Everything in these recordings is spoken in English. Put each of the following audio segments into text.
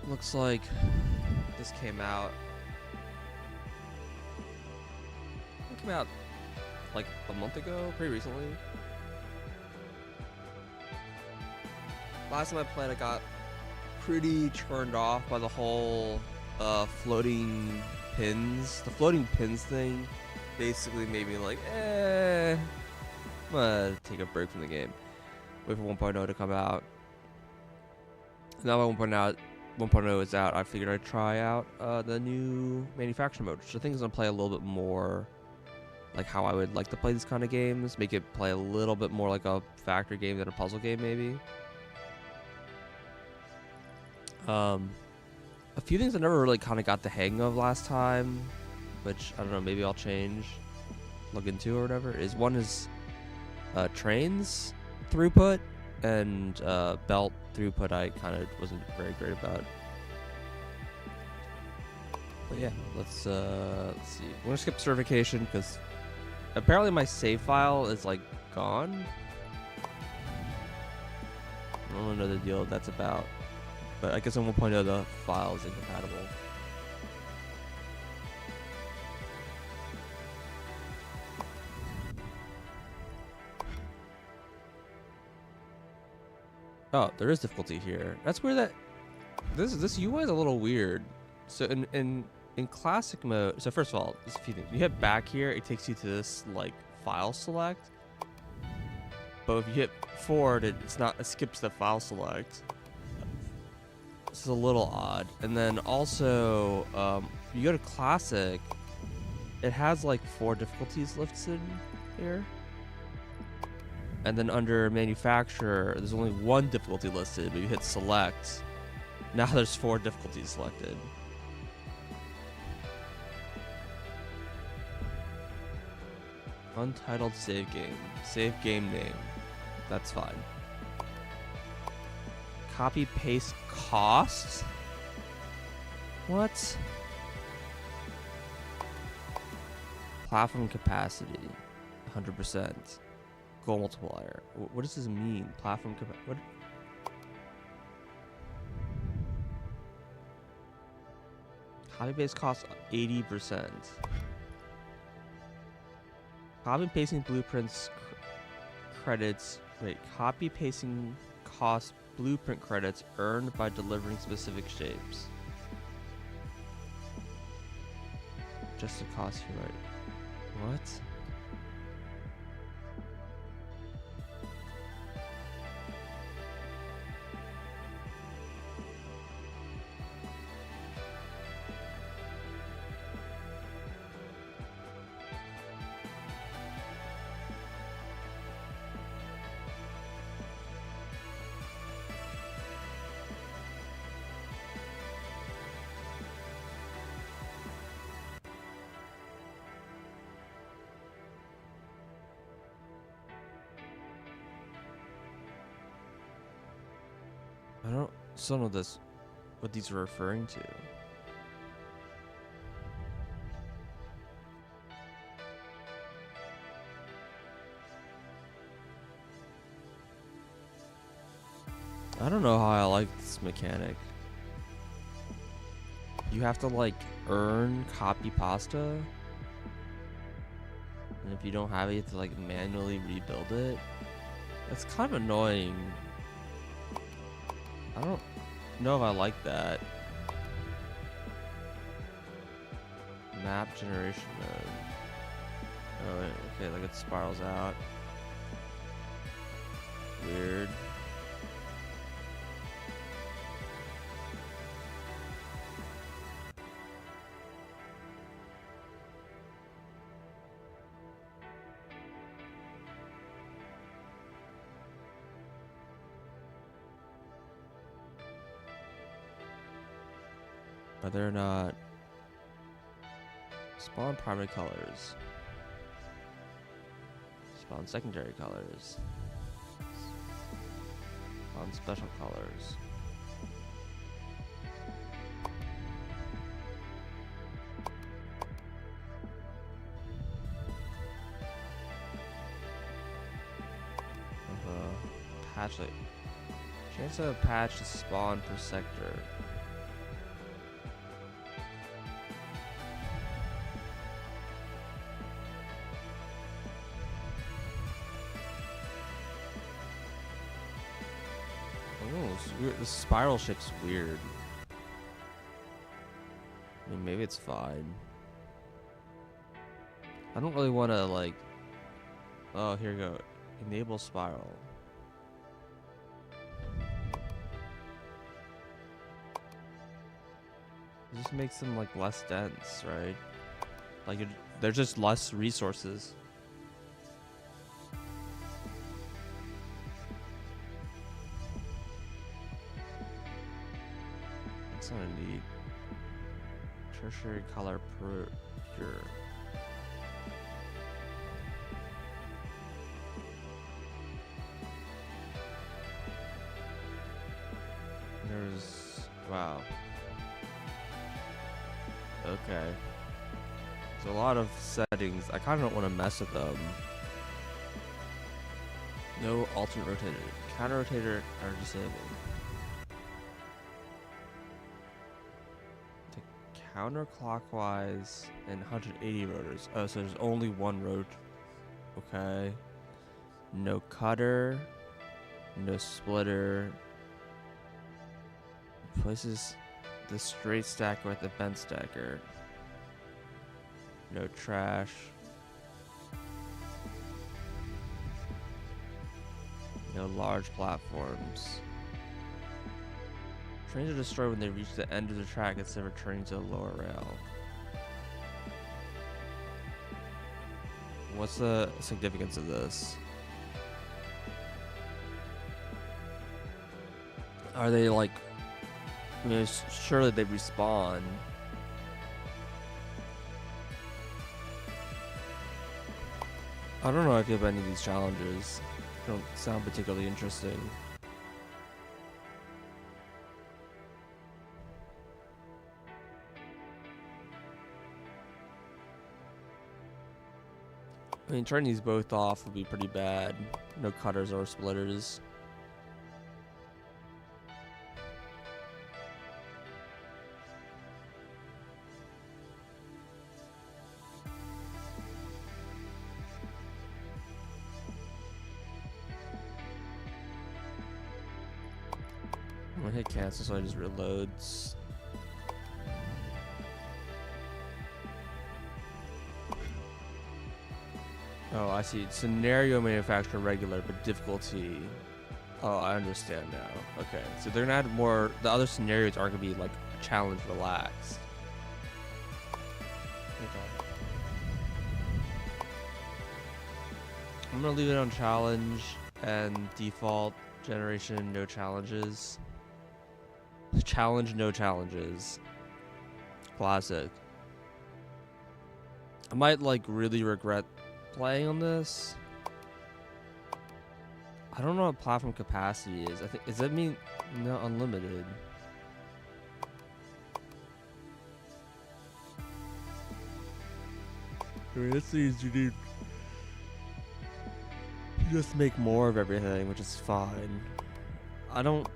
Looks like this came out. It came out like a month ago, pretty recently. Last time I played, I got pretty turned off by the whole floating pins. The floating pins thing basically made me like, I'm gonna take a break from the game. Wait for 1.0 to come out. Now that 1.0 is out, I figured I'd try out the new manufacturer mode, which I think is gonna play a little bit more like how I would like to play these kind of games. Make it play a little bit more like a factory game than a puzzle game, maybe. A few things I never really kind of got the hang of last time, which I don't know, maybe I'll look into or whatever. One is trains throughput and belt throughput. I kind of wasn't very great about. But yeah, let's see. We're gonna skip certification because apparently my save file is like gone. I don't know the deal that's about. But I guess on 1.0 the file is incompatible. Oh, there is difficulty here. That's where that this UI is a little weird. So in classic mode, so first of all, there's a few things. You hit back here, it takes you to this like file select. But if you hit forward, it skips the file select. This is a little odd. And then also, you go to classic, it has like 4 difficulties listed here. And then under manufacturer, there's only 1 difficulty listed, but you hit select. Now there's 4 difficulties selected. Untitled save game. Save game name. That's fine. Copy paste cost? What? Platform capacity. 100%. Goal multiplier. What does this mean? Platform capacity. What? Copy paste cost 80%. Copy pasting blueprints credits. Wait, copy pasting cost blueprint credits earned by delivering specific shapes. Just the cost here, right? What? I don't still know what these are referring to. I don't know how I like this mechanic. You have to like earn copy pasta. And if you don't have it, you have to like manually rebuild it. That's kind of annoying. I don't know if I like that. Map generation mode. Oh, wait, okay, like it spirals out. Weird. Whether or not spawn primary colors, spawn secondary colors, spawn special colors. Patch like chance of a patch to spawn per sector. weird. The spiral ship's weird. I mean, maybe it's fine. I don't really want to, like... Oh, here we go. Enable spiral. It just makes them, like, less dense, right? Like, there's just less resources. That's not neat. Tertiary color pure. There's... Wow. Okay. There's a lot of settings. I kind of don't want to mess with them. No alternate rotator. Counter rotator are disabled. To counterclockwise and 180 rotors. Oh, so there's only one rot. Okay. No cutter. No splitter. Places the straight stacker with the bent stacker. No trash. No large platforms. Trains are destroyed when they reach the end of the track instead of returning to the lower rail. What's the significance of this? Are they like... I mean, surely they respawn. I don't know how I feel about any of these challenges. They don't sound particularly interesting. I mean, turning these both off would be pretty bad. No cutters or splitters. I'm gonna hit cancel so it just reloads. Oh, I see. Scenario manufacturer regular, but difficulty. Oh, I understand now. Okay, so they're gonna add more. The other scenarios aren't gonna be like a challenge relaxed. Okay. I'm gonna leave it on challenge and default generation, no challenges. Challenge, no challenges. Classic. I might like really regret playing on this. I don't know what platform capacity is. I think, does that mean no unlimited? I mean, this means you just make more of everything, which is fine. I don't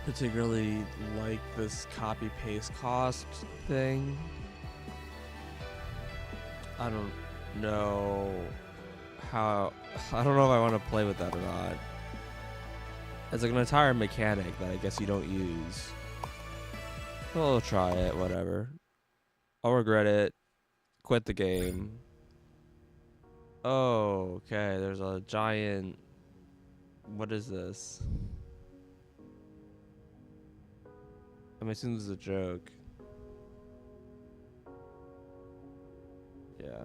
particularly like this copy paste cost thing. I don't know how. I don't know if I want to play with that or not. It's like an entire mechanic that I guess you don't use. I'll try it, whatever. I'll regret it. Quit the game. Oh, okay. There's a giant. What is this? I'm assuming this is a joke. Yeah.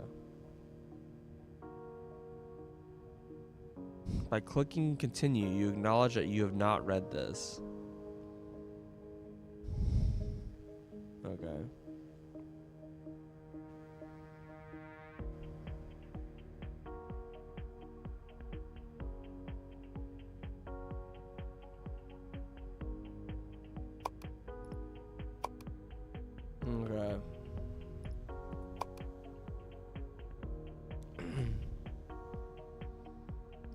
By clicking continue, you acknowledge that you have not read this. Okay. Okay.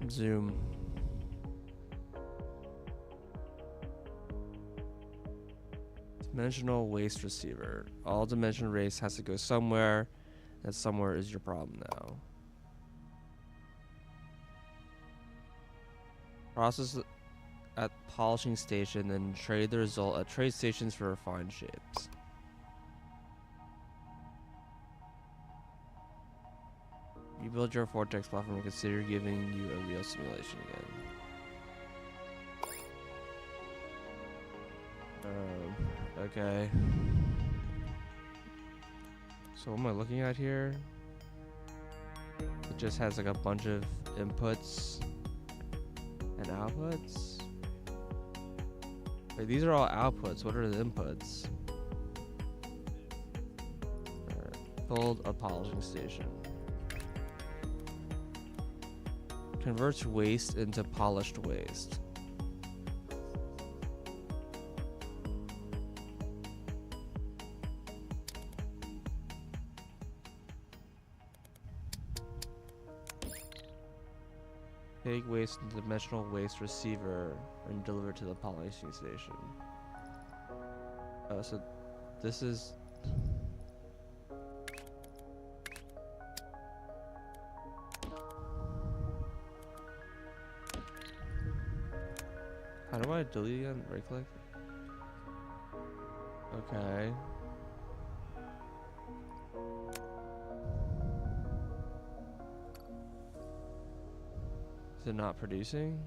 Zoom. Dimensional waste receiver. All dimensional waste has to go somewhere. That somewhere is your problem now. Process at polishing station, then trade the result at trade stations for refined shapes. You build your vortex platform and consider giving you a real simulation again. Okay. So what am I looking at here? It just has like a bunch of inputs and outputs. Wait, these are all outputs. What are the inputs? Build a polishing station. Converts waste into polished waste. Take waste into the dimensional waste receiver and deliver to the polishing station. So this is... How do I delete again? Right click? Okay. Is it not producing?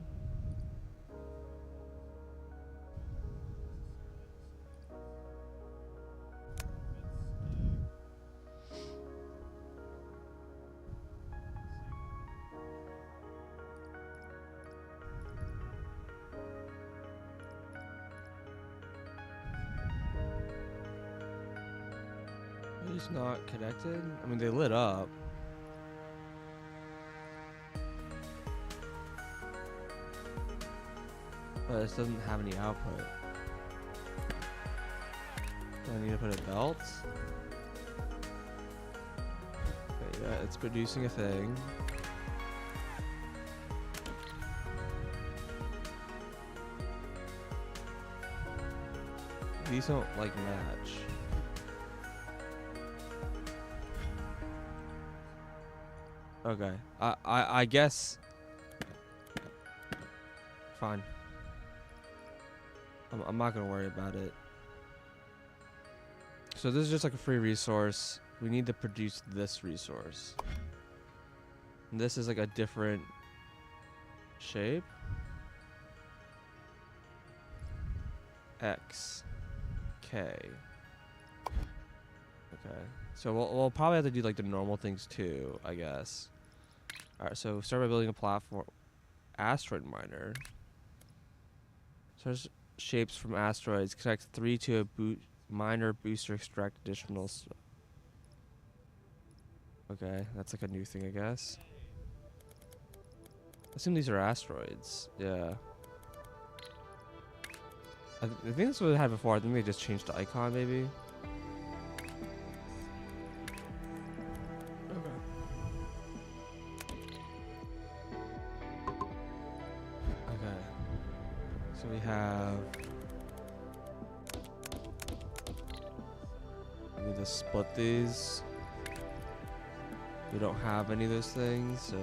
It's not connected? I mean, they lit up. But it doesn't have any output. Do I need to put a belt? Okay, yeah, it's producing a thing. These don't like match. Okay, I guess. Fine. I'm not gonna worry about it. So this is just like a free resource. We need to produce this resource. And this is like a different shape. X. K. Okay. So we'll probably have to do like the normal things too, I guess. Alright, so start by building a platform. Asteroid miner. So there's shapes from asteroids. Connect 3 to a miner booster, extract additional. Okay, that's like a new thing, I guess. I assume these are asteroids. Yeah. I think that's what they had before. I think they just changed the icon, maybe. So we have... We need to split these. We don't have any of those things, so...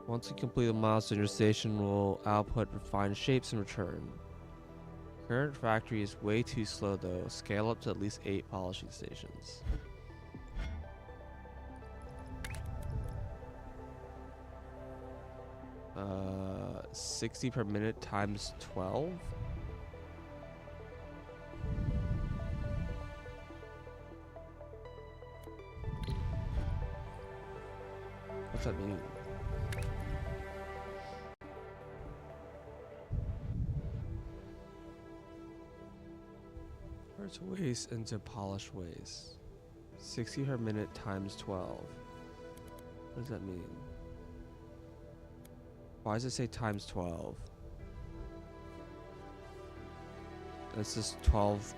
Once you complete the milestone, your station will output refined shapes in return. Current factory is way too slow though. Scale up to at least 8 polishing stations. 60 per minute times 12? What's that mean? Converts waste into polished waste. 60 per minute times 12. What does that mean? Why does it say times 12? That's just 12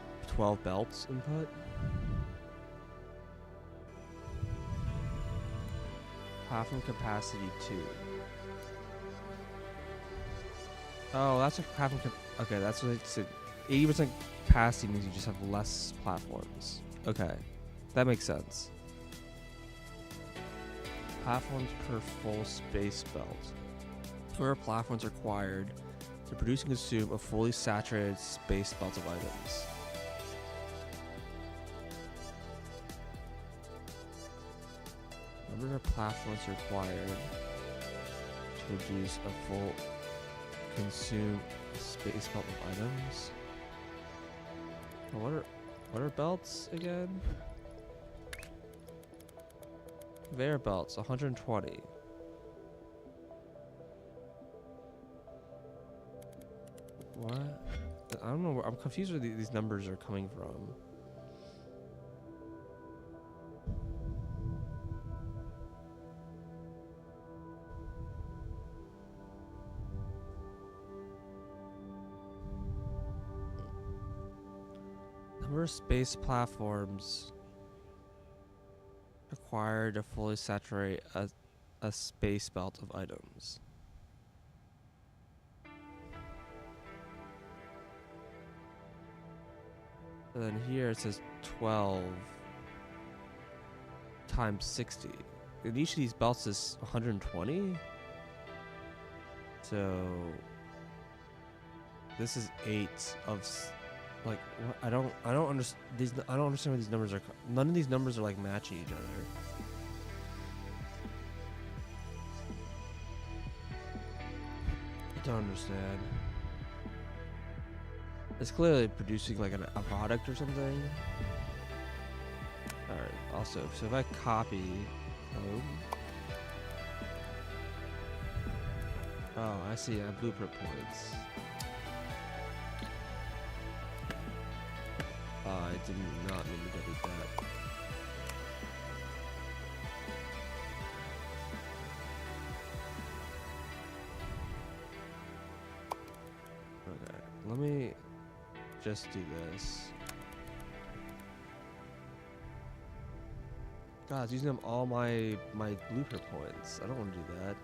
belts input? Platform capacity 2. Oh, that's a platform. Okay, that's what it said. 80% capacity means you just have less platforms. Okay, that makes sense. Platforms per full space belt. Where platforms are required to produce and consume a fully saturated space belt of items. Number of platforms required to produce a full consume space belt of items. What are belts again? Conveyor belts, 120. What? I don't know. I'm confused where these numbers are coming from. Number of space platforms required to fully saturate a space belt of items. And then here it says 12 times 60. And each of these belts is 120. So this is 8 of like what? I don't understand these. I don't understand where these numbers are. None of these numbers are like matching each other. I don't understand. It's clearly producing like a product or something. Alright, also, so if I copy code. Oh, I see, I have blueprint points. I did not mean to delete that. Okay, let me just do this. God, it's using them all my blueprint points. I don't want to do that.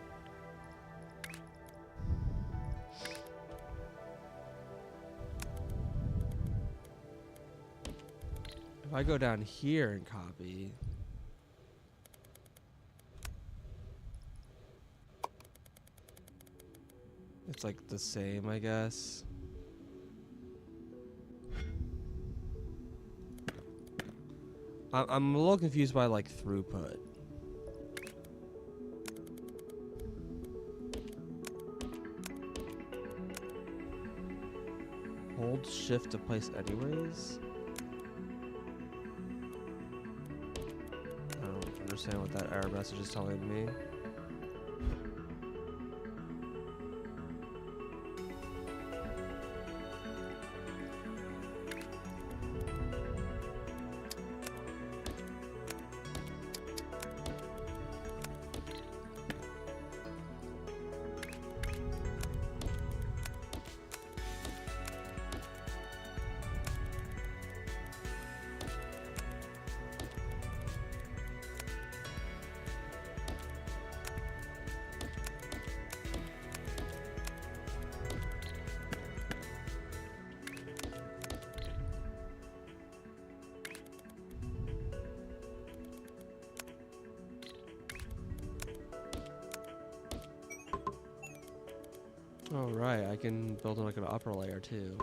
If I go down here and copy, it's like the same, I guess. I'm a little confused by like throughput. Hold shift to place anyways. I don't understand what that error message is telling me. Oh right, I can build like an upper layer too.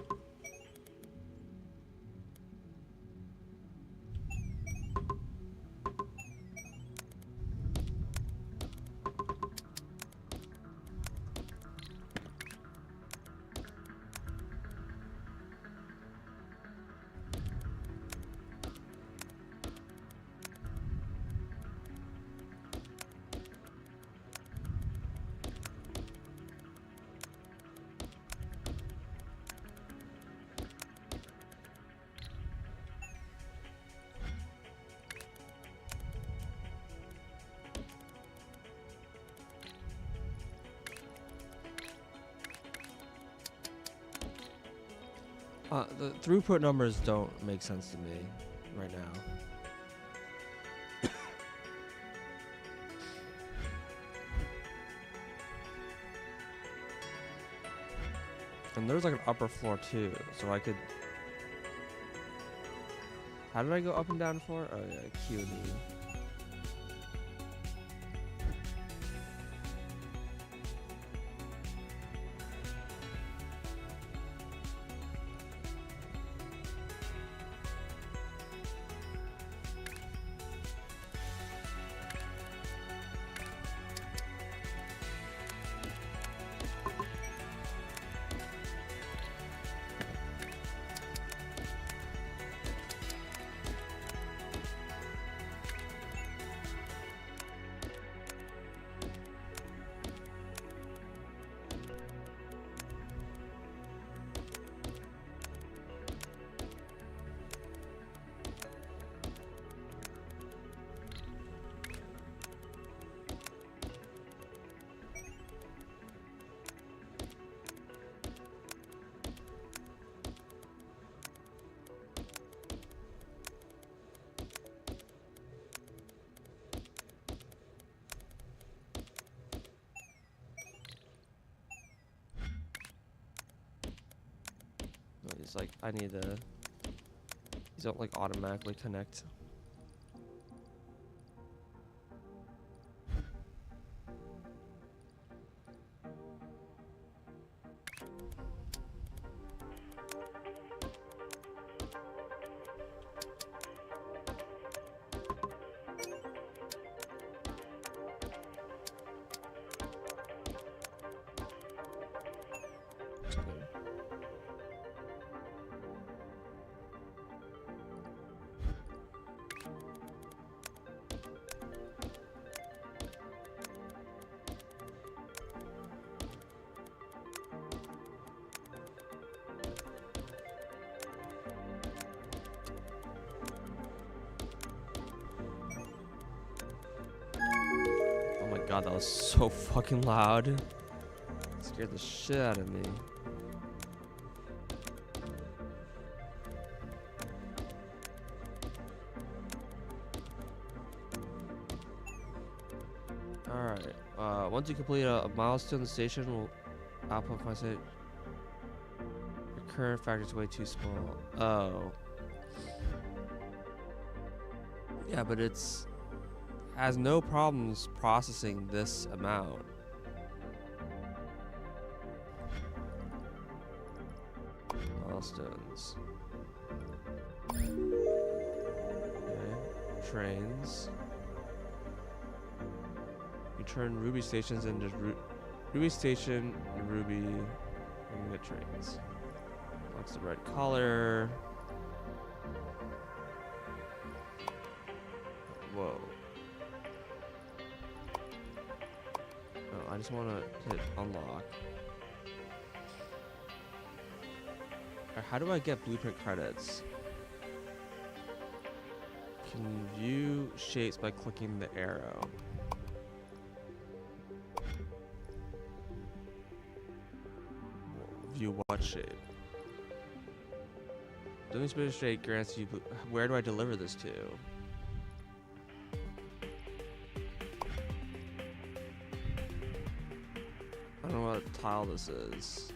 The throughput numbers don't make sense to me right now. And there's like an upper floor too, so I could. How did I go up and down for? Oh yeah, Q and E. It's like I need to. These don't like automatically connect. God, that was so fucking loud. It scared the shit out of me. Alright. Once you complete a milestone, the station will output my say your current factor is way too small. Oh. Yeah, but it's has no problems processing this amount. Milestones. Okay. Trains. You turn Ruby stations into Ruby station and Ruby unit trains. Looks the red color. Whoa. I just want to hit unlock. How do I get blueprint credits? Can view shapes by clicking the arrow. View what shape? Doing special shape grants you. Where do I deliver this to? I don't know what tile this is. Is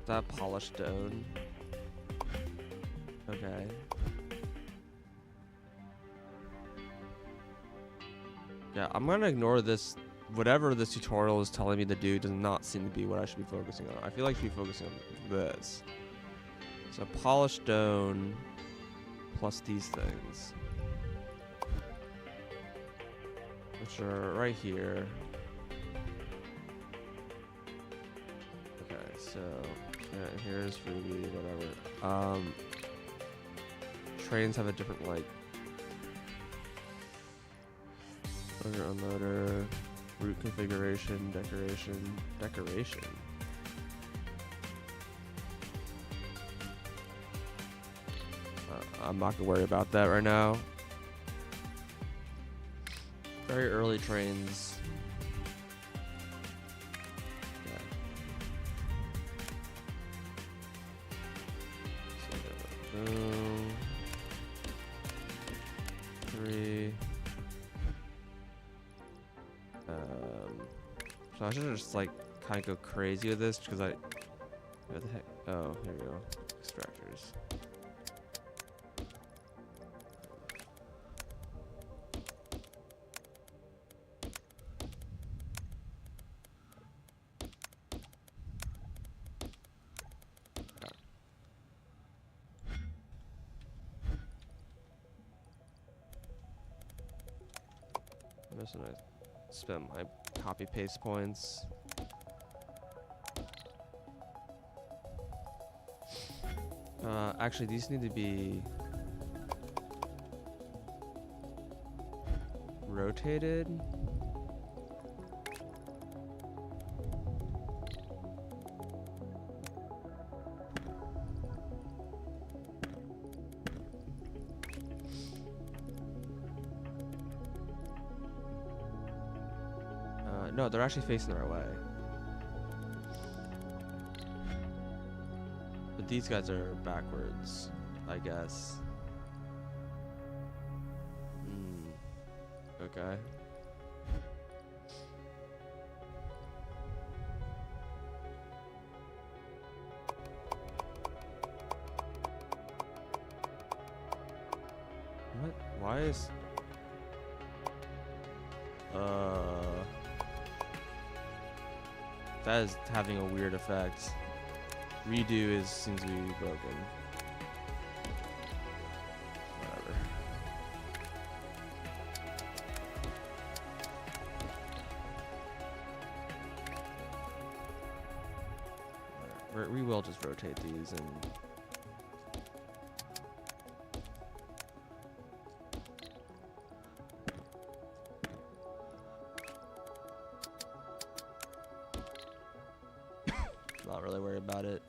that polished stone? Okay. Yeah, I'm gonna ignore this. Whatever this tutorial is telling me to do does not seem to be what I should be focusing on. I feel like I should be focusing on this. So polished stone plus these things, which are right here. So, yeah, here's Ruby, whatever. Trains have a different, like, loader, unloader, route configuration, decoration. I'm not gonna worry about that right now. Very early trains. So I should just like kind of go crazy with this because what the heck? Oh, here we go. Extractors. I'm just gonna spend my copy paste points. Actually, these need to be rotated. No, they're actually facing our way. But these guys are backwards, I guess. Okay. What? Why is... That is having a weird effect. Redo seems to be broken. Whatever. We will just rotate these and... Not really worried about it.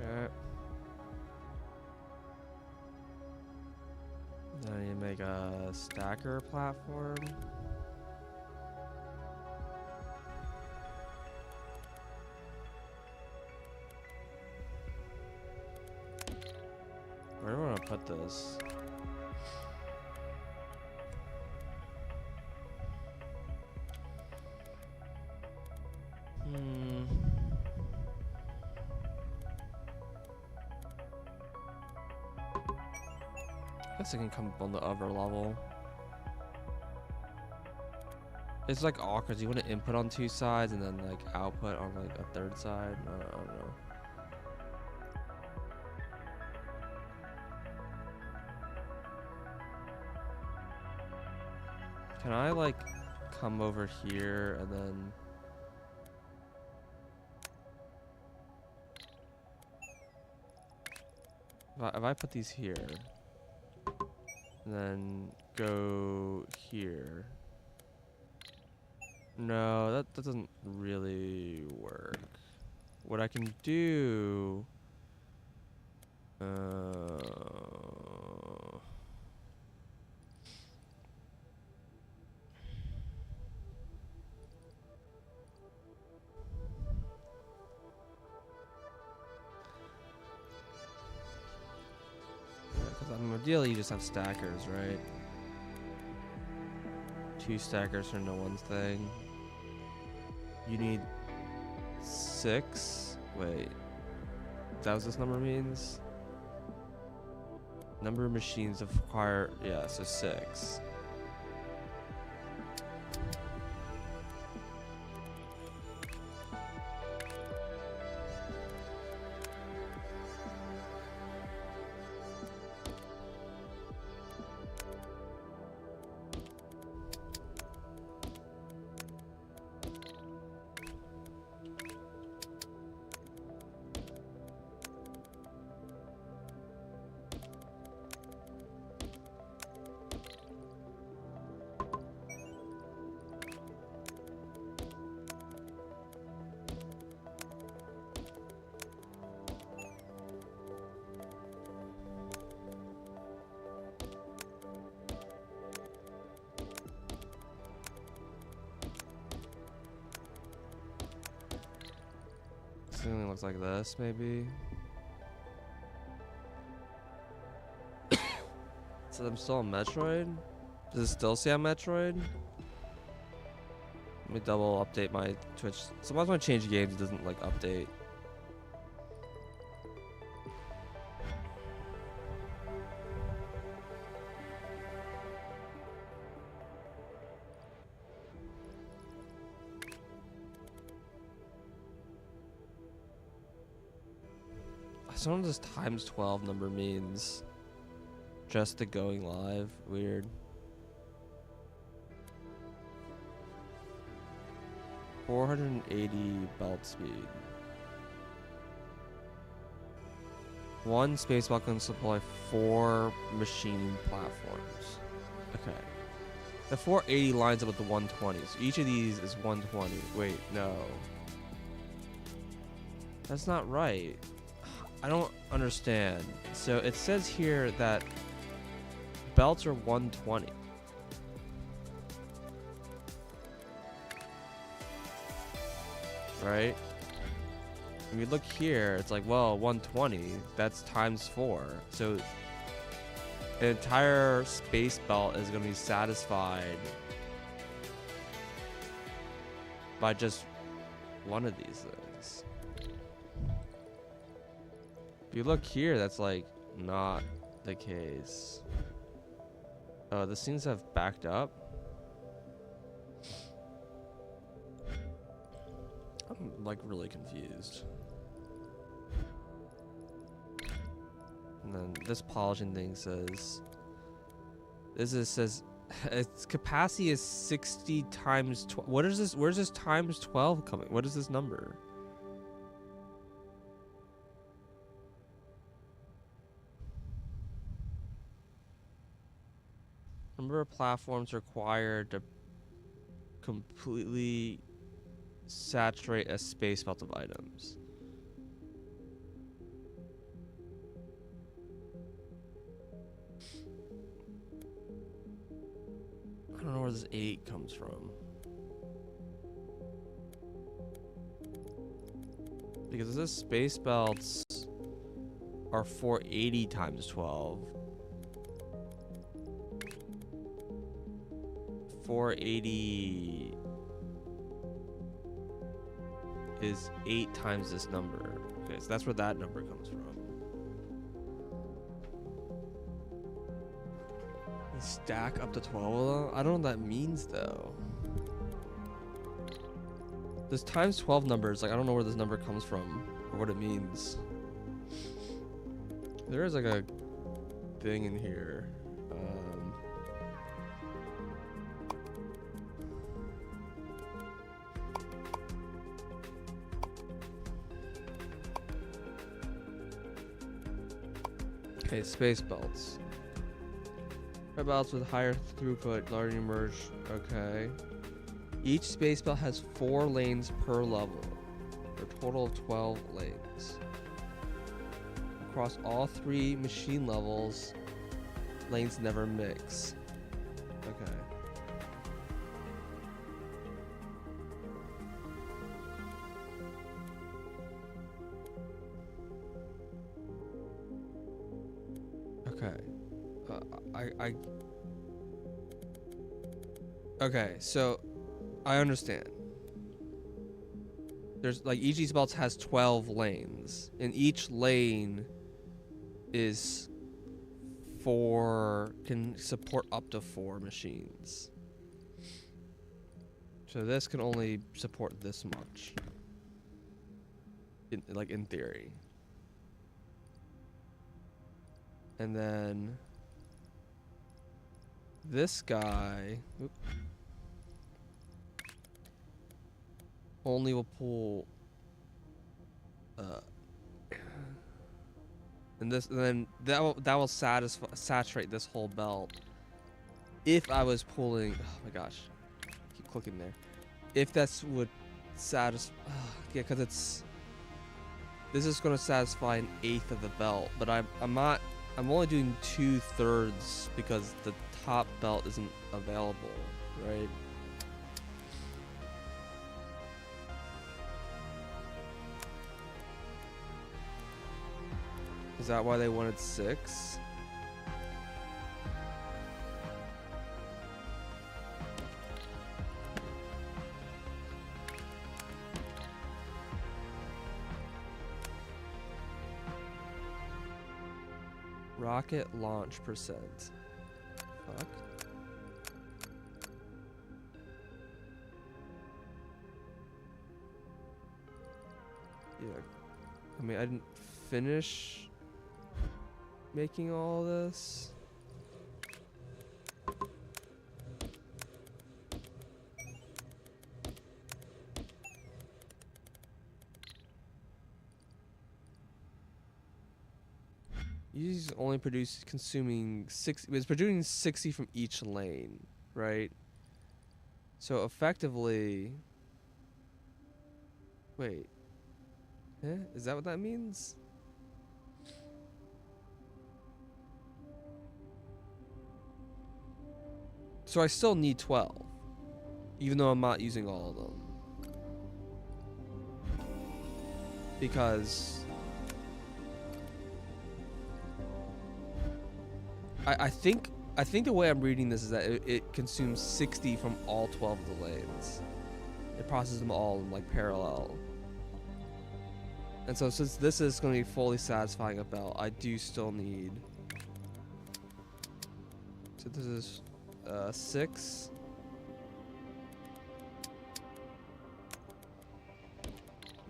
Okay. Then I need to make a stacker platform. Where do I want to put this? I guess I can come up on the other level. It's like awkward. You want to input on two sides and then like output on like a third side. I don't know. Can I like come over here and then if I put these here and then go here? No, that doesn't really work. What I can do ideally you just have stackers, right? Two stackers for no one's thing. You need 6. Wait. That what this number means? Number of machines that require, yeah, so 6. Something looks like this, maybe. So I'm still on Metroid? Does it still say on Metroid? Let me double update my Twitch. Sometimes when I change games, it doesn't like update. I don't know what this times 12 number means. Just the going live. Weird. .480 belt speed. One spacebar can supply 4 machine platforms. Okay. The 480 lines up with the 120. So each of these is 120. Wait, no. That's not right. I don't understand. So it says here that belts are 120. Right? When we look here, it's like, well, 120, that's times 4. So an entire space belt is going to be satisfied by just one of these things. If you look here, that's like not the case. Oh, this seems to have backed up. I'm like really confused. And then this polishing thing says, says its capacity is 60 times 12. What is this? Where's this times 12 coming? What is this number? Number of platforms required to completely saturate a space belt of items. I don't know where this 8 comes from. Because this space belts are 480 times 12. 480 is 8 times this number. Okay, so that's where that number comes from. And stack up to 12 of them? I don't know what that means though. This times 12 numbers, like I don't know where this number comes from or what it means. There is like a thing in here. Okay, space belts. Red belts with higher throughput, larger merge. Okay. Each space belt has 4 lanes per level, for a total of 12 lanes. Across all 3 machine levels, lanes never mix. Okay. Okay. Okay, so I understand. There's like each of these belts has 12 lanes, and each lane is can support up to 4 machines. So this can only support this much. In theory. And then this guy only will pull and then that will saturate this whole belt. If I was pulling, oh my gosh, keep clicking there. If that's would satisfy, yeah, because this is going to satisfy an 1/8 of the belt, but I'm only doing 2/3 because the top belt isn't available, right? Is that why they wanted 6? Rocket launch percent. Fuck. Yeah. I mean, I didn't finish making all this. He's only consuming 60. It's producing 60 from each lane, right? So effectively, wait, is that what that means? So I still need 12, even though I'm not using all of them, because I think the way I'm reading this is that it consumes 60 from all 12 of the lanes. It processes them all in like parallel. And so since this is going to be fully satisfying a belt, I do still need. So this is 6.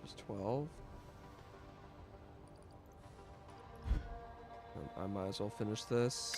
There's 12. I might as well finish this.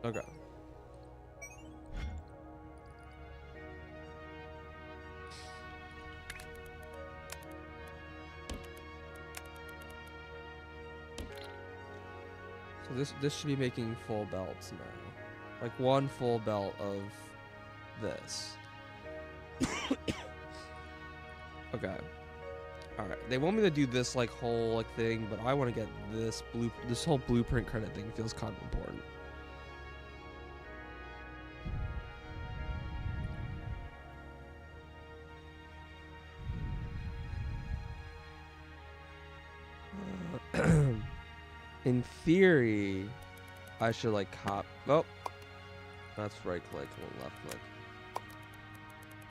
Okay. So this should be making full belts now. Like one full belt of this. Okay. Alright. They want me to do this like whole like thing, but I want to get this whole blueprint credit thing feels kind of important. In theory, I should like oh, that's right click and left click.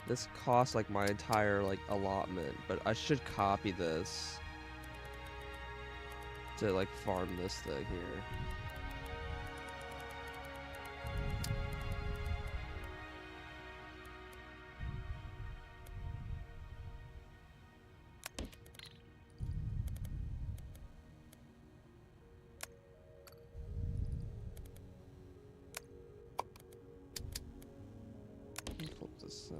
This costs like my entire like allotment, but I should copy this to like farm this thing here. Flip this side.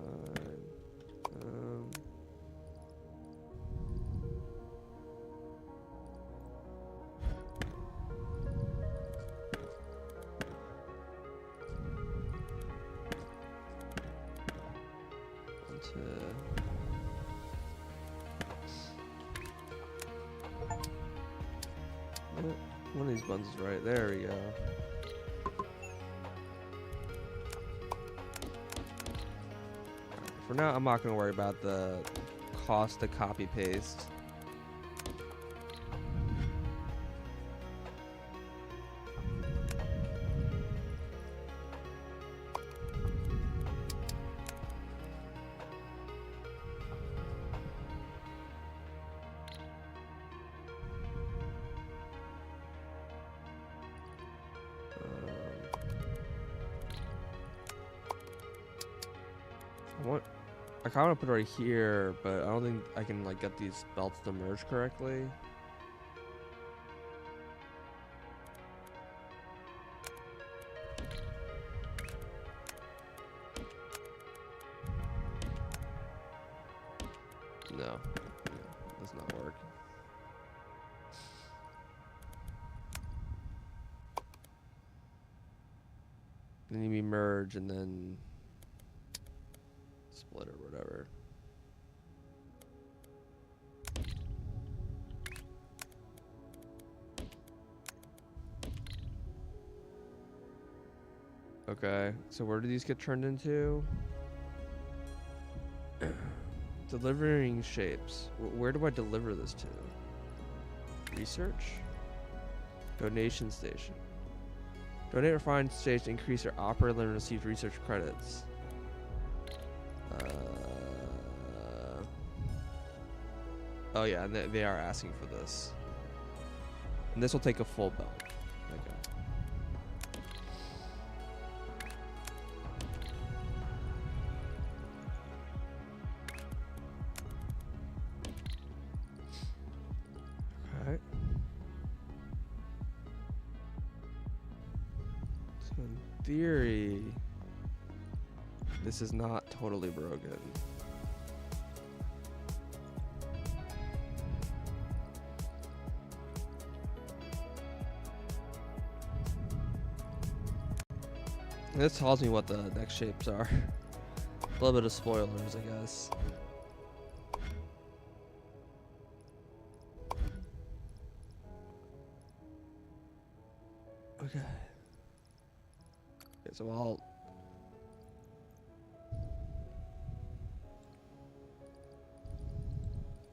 One of these buttons is right. There we go. For now, I'm not going to worry about the cost to copy paste. I kind of want to put it right here, but I don't think I can like get these belts to merge correctly. Then you merge and then split or whatever. Okay, so where do these get turned into? Delivering shapes. Where do I deliver this to? Research? Donation station. Donate refined stage to increase your operator limit and receive research credits. Oh yeah, and they are asking for this. And this will take a full belt. Okay. Alright. So in theory, this is not totally broken. This tells me what the next shapes are. A little bit of spoilers, I guess. Okay. Okay, so I'll...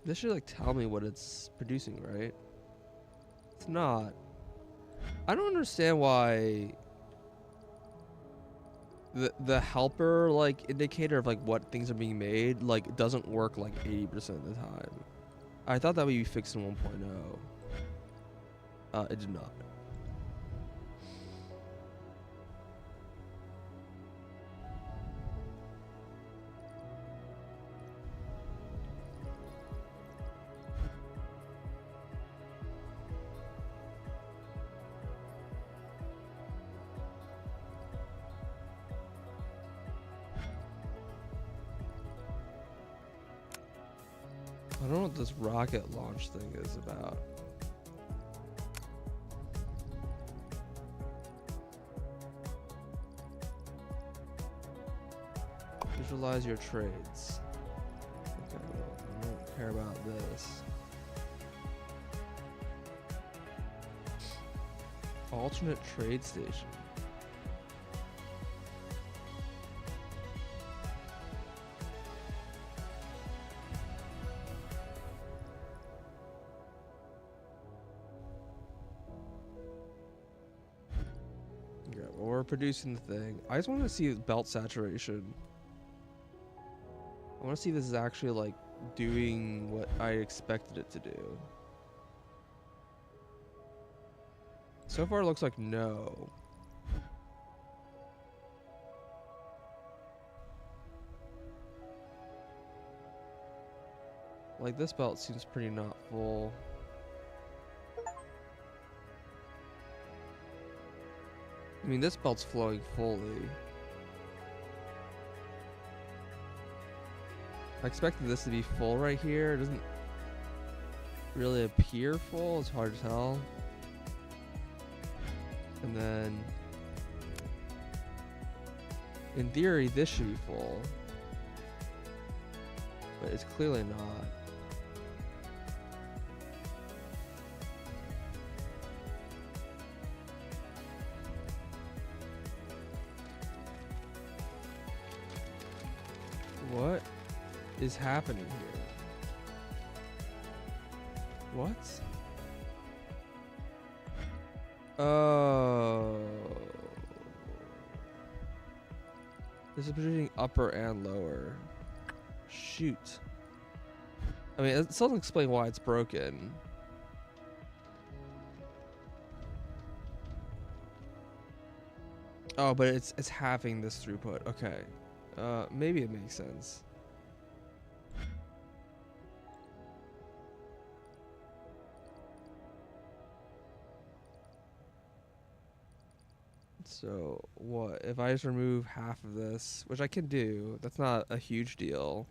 This should like tell me what it's producing, right? It's not. I don't understand why the helper like indicator of like what things are being made like doesn't work like 80% of the time. I thought that would be fixed in 1.0. It did not. I don't know what this rocket launch thing is about. Visualize your trades. Okay, I don't care about this. Alternate trade station. Yeah, well, we're producing the thing. I just want to see belt saturation. I want to see if this is actually like doing what I expected it to do. So far it looks like no. Like this belt seems pretty not full. I mean, this belt's flowing fully. I expected this to be full right here. It doesn't really appear full. It's hard to tell. And then, in theory, this should be full. But it's clearly not. What is happening here? What? Oh. This is producing upper and lower. Shoot. I mean, it doesn't explain why it's broken. Oh, but it's having this throughput. Okay. Maybe it makes sense. So what if I just remove half of this, which I can do? That's not a huge deal.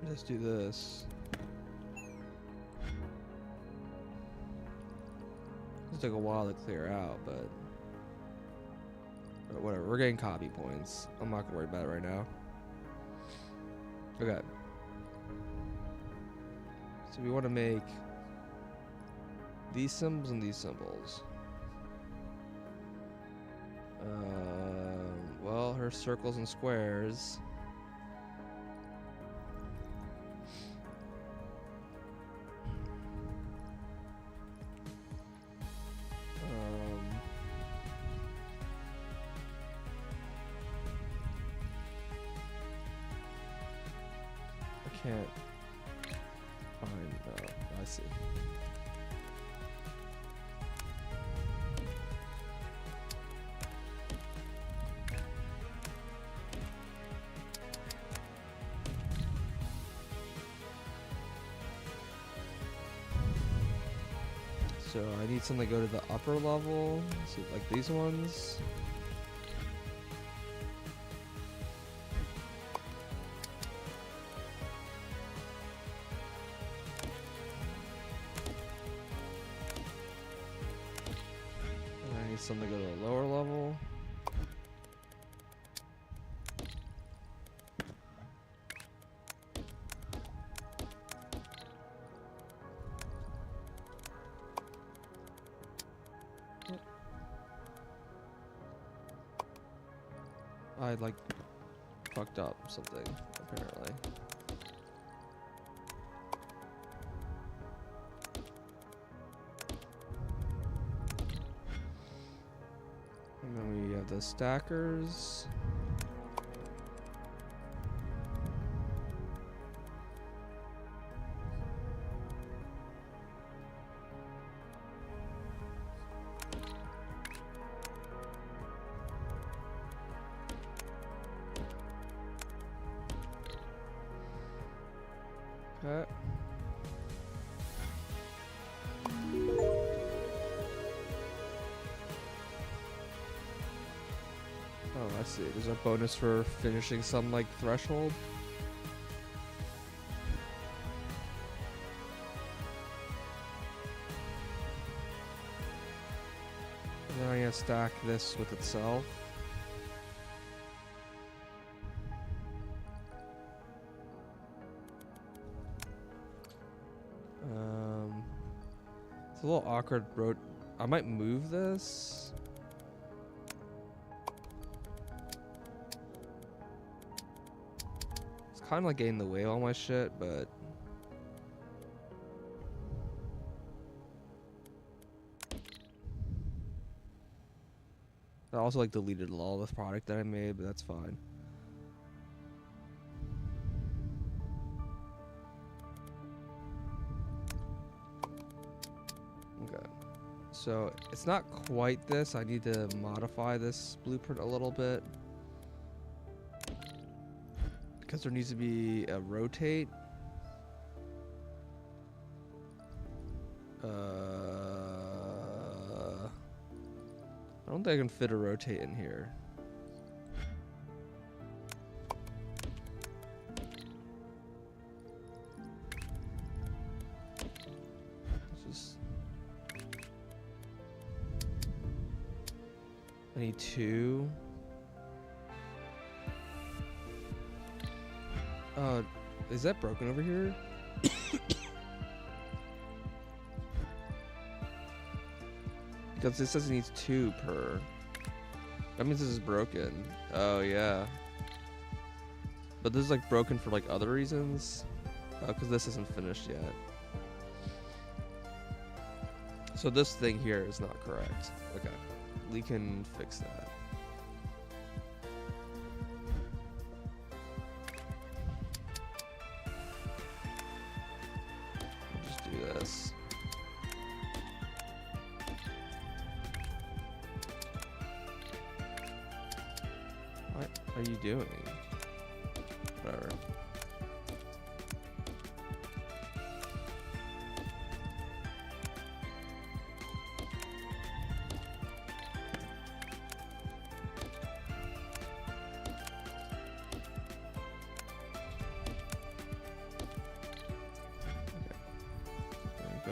Let's do this. It'll take a while to clear out, but whatever. We're getting copy points. I'm not gonna worry about it right now. Okay. So we want to make these symbols and these symbols. Well, her circles and squares. I can't find. Oh, I see. So I need something to go to the upper level. So like these ones. And I need something to go to the lower level. I like fucked up something apparently. And then we have the stackers. Okay. Oh, I see. There's a bonus for finishing some like threshold. And then I gotta stack this with itself. It's a little awkward road. I might move this. It's kind of like getting in the way of all my shit, but I also like deleted all this product that I made, but that's fine. Okay. So it's not quite this. I need to modify this blueprint a little bit. Because there needs to be a rotate. I don't think I can fit a rotate in here. I need 2. Is that broken over here? Because this says it needs 2 per. That means this is broken. Oh yeah. But this is like broken for like other reasons. Oh, because this isn't finished yet. So this thing here is not correct. Okay. We can fix that. We'll just do this. What are you doing? Whatever.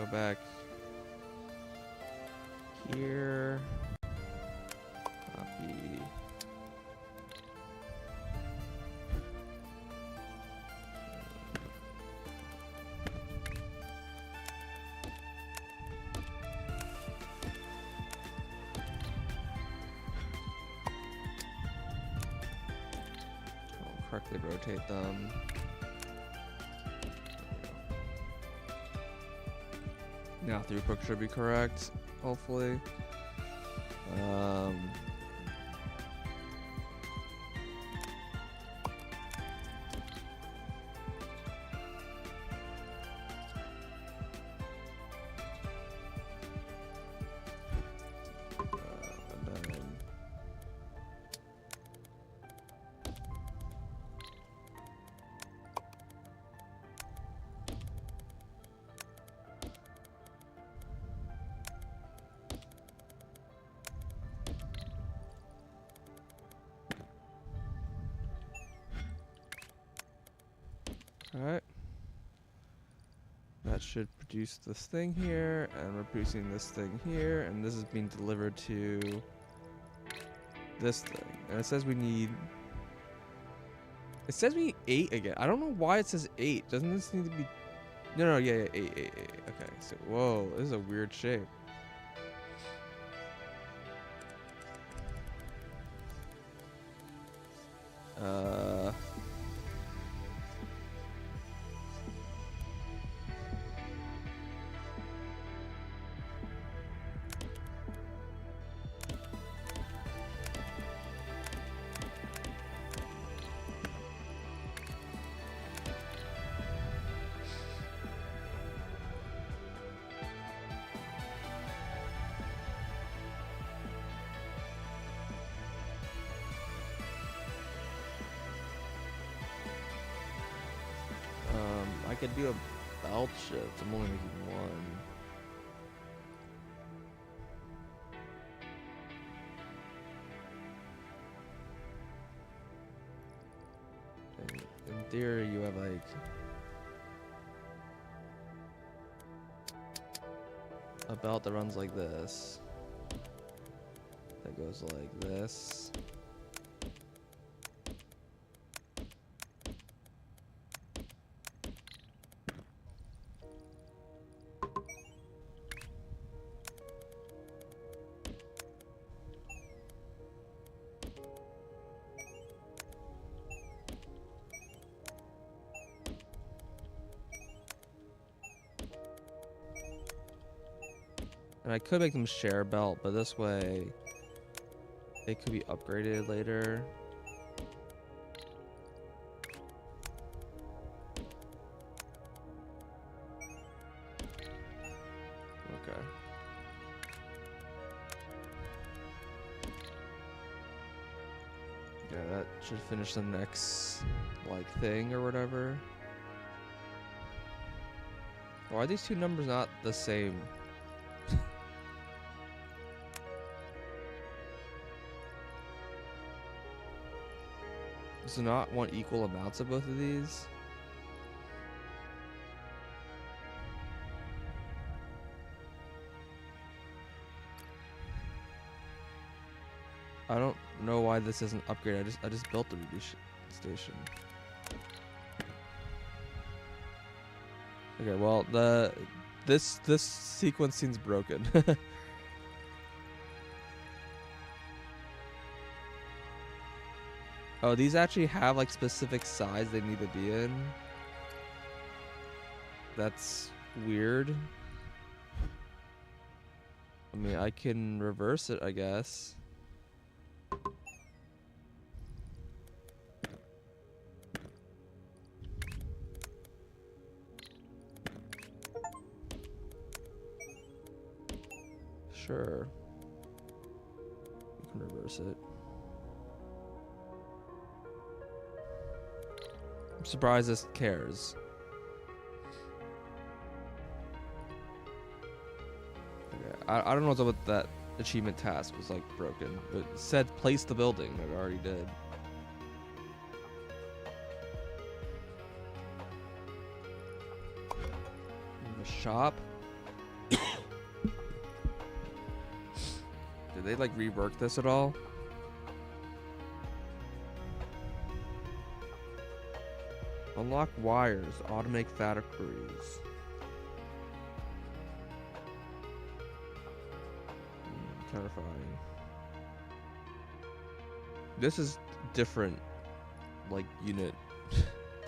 Go back here. Copy. I'll correctly rotate them. Now throughput should be correct, hopefully. Alright. That should produce this thing here, and we're producing this thing here, and this is being delivered to this thing. And it says we need... It says we need 8 again. I don't know why it says 8. Doesn't this need to be... No, yeah, 8. Okay, so, whoa, this is a weird shape. I could do a belt shift. I'm only making one. In theory, you have like a belt that runs like this. That goes like this. And I could make them share a belt, but this way it could be upgraded later. Okay. Yeah, that should finish the next like thing or whatever. Why are these two numbers not the same? Does it not want equal amounts of both of these? I don't know why this isn't upgraded. I just built the reboot station. Okay, well this sequence seems broken. Oh, these actually have like specific size they need to be in. That's weird. I mean, I can reverse it, I guess. Sure. You can reverse it. I'm surprised this cares. Okay, I don't know what's up with that achievement task was like broken. It said place the building. It already did. The shop. Did they like rework this at all? Unlock wires, automate factories. Terrifying. This is different, like, unit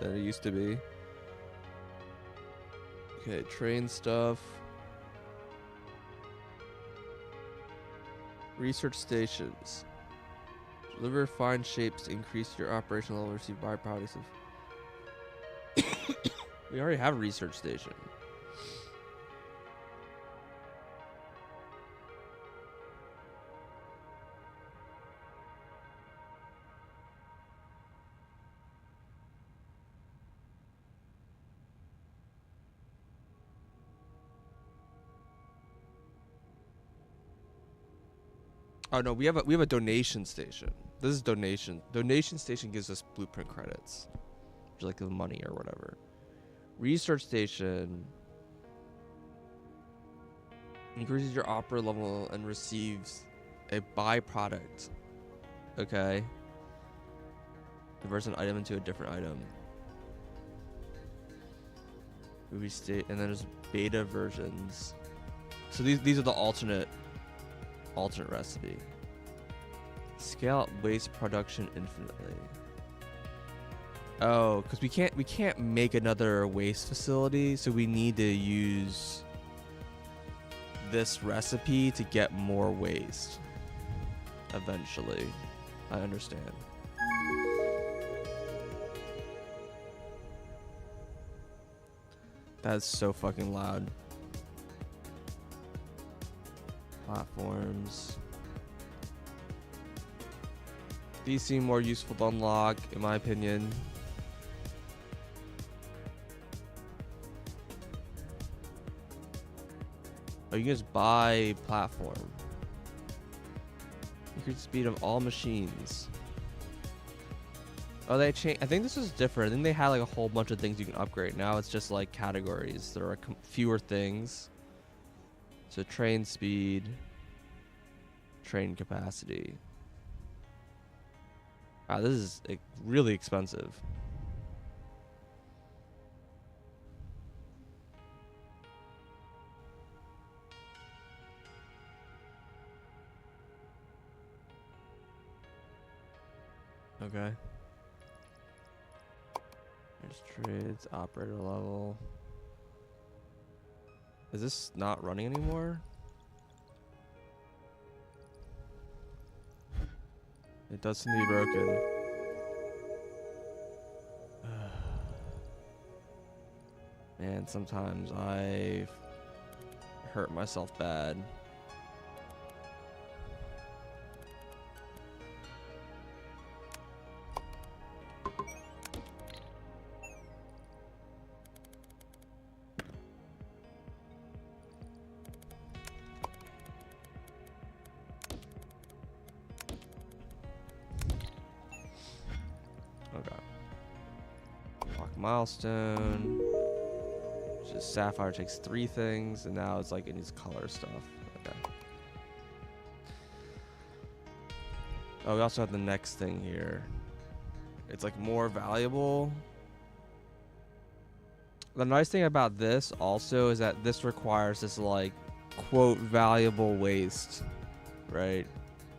than it used to be. Okay, train stuff. Research stations. Deliver fine shapes to increase your operational level, receive byproducts of... We already have a research station. Oh no, we have a donation station. This is donation. Donation station gives us blueprint credits, which is like the money or whatever. Research station increases your opera level and receives a byproduct. Okay. Converts an item into a different item. Movie state, and then there's beta versions. So these are the alternate recipe. Scale up waste production infinitely. Oh, because we can't make another waste facility, so we need to use this recipe to get more waste. Eventually, I understand. That's so fucking loud. Platforms. These seem more useful to unlock, in my opinion. Oh, you can just buy platform. Increase the speed of all machines. Oh, they changed. I think this is different. I think they had like a whole bunch of things you can upgrade. Now it's just like categories. There are fewer things. So train speed, train capacity. Wow, this is really expensive. Okay. There's trades, operator level. Is this not running anymore? It does seem to be broken. Man, sometimes I hurt myself bad. Milestone. Just Sapphire takes 3 things, and now it's like it needs color stuff. Okay. Oh, we also have the next thing here. It's like more valuable. The nice thing about this also is that this requires this like quote valuable waste, right?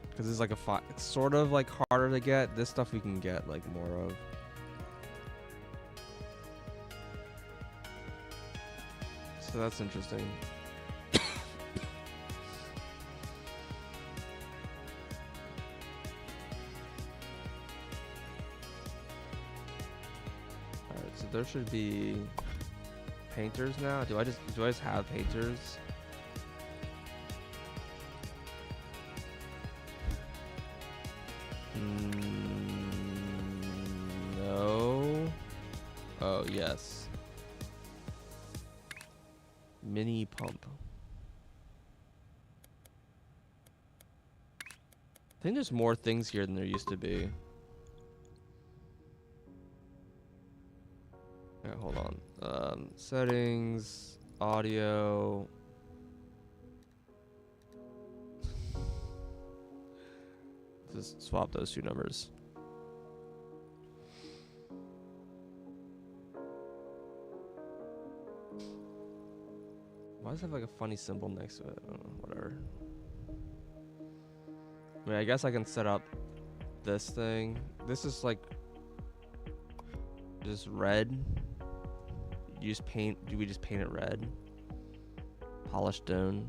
Because it's like it's sort of like harder to get. This stuff we can get like more of. So that's interesting. Alright, so there should be painters now. Do I just have painters? No. Oh, yes. Mini pump. I think there's more things here than there used to be. Alright, hold on. Settings, audio. Just swap those two numbers. Why does it have like a funny symbol next to it? I don't know, whatever. I mean, I guess I can set up this thing. This is like just red. You just paint. Do we just paint it red? Polished stone.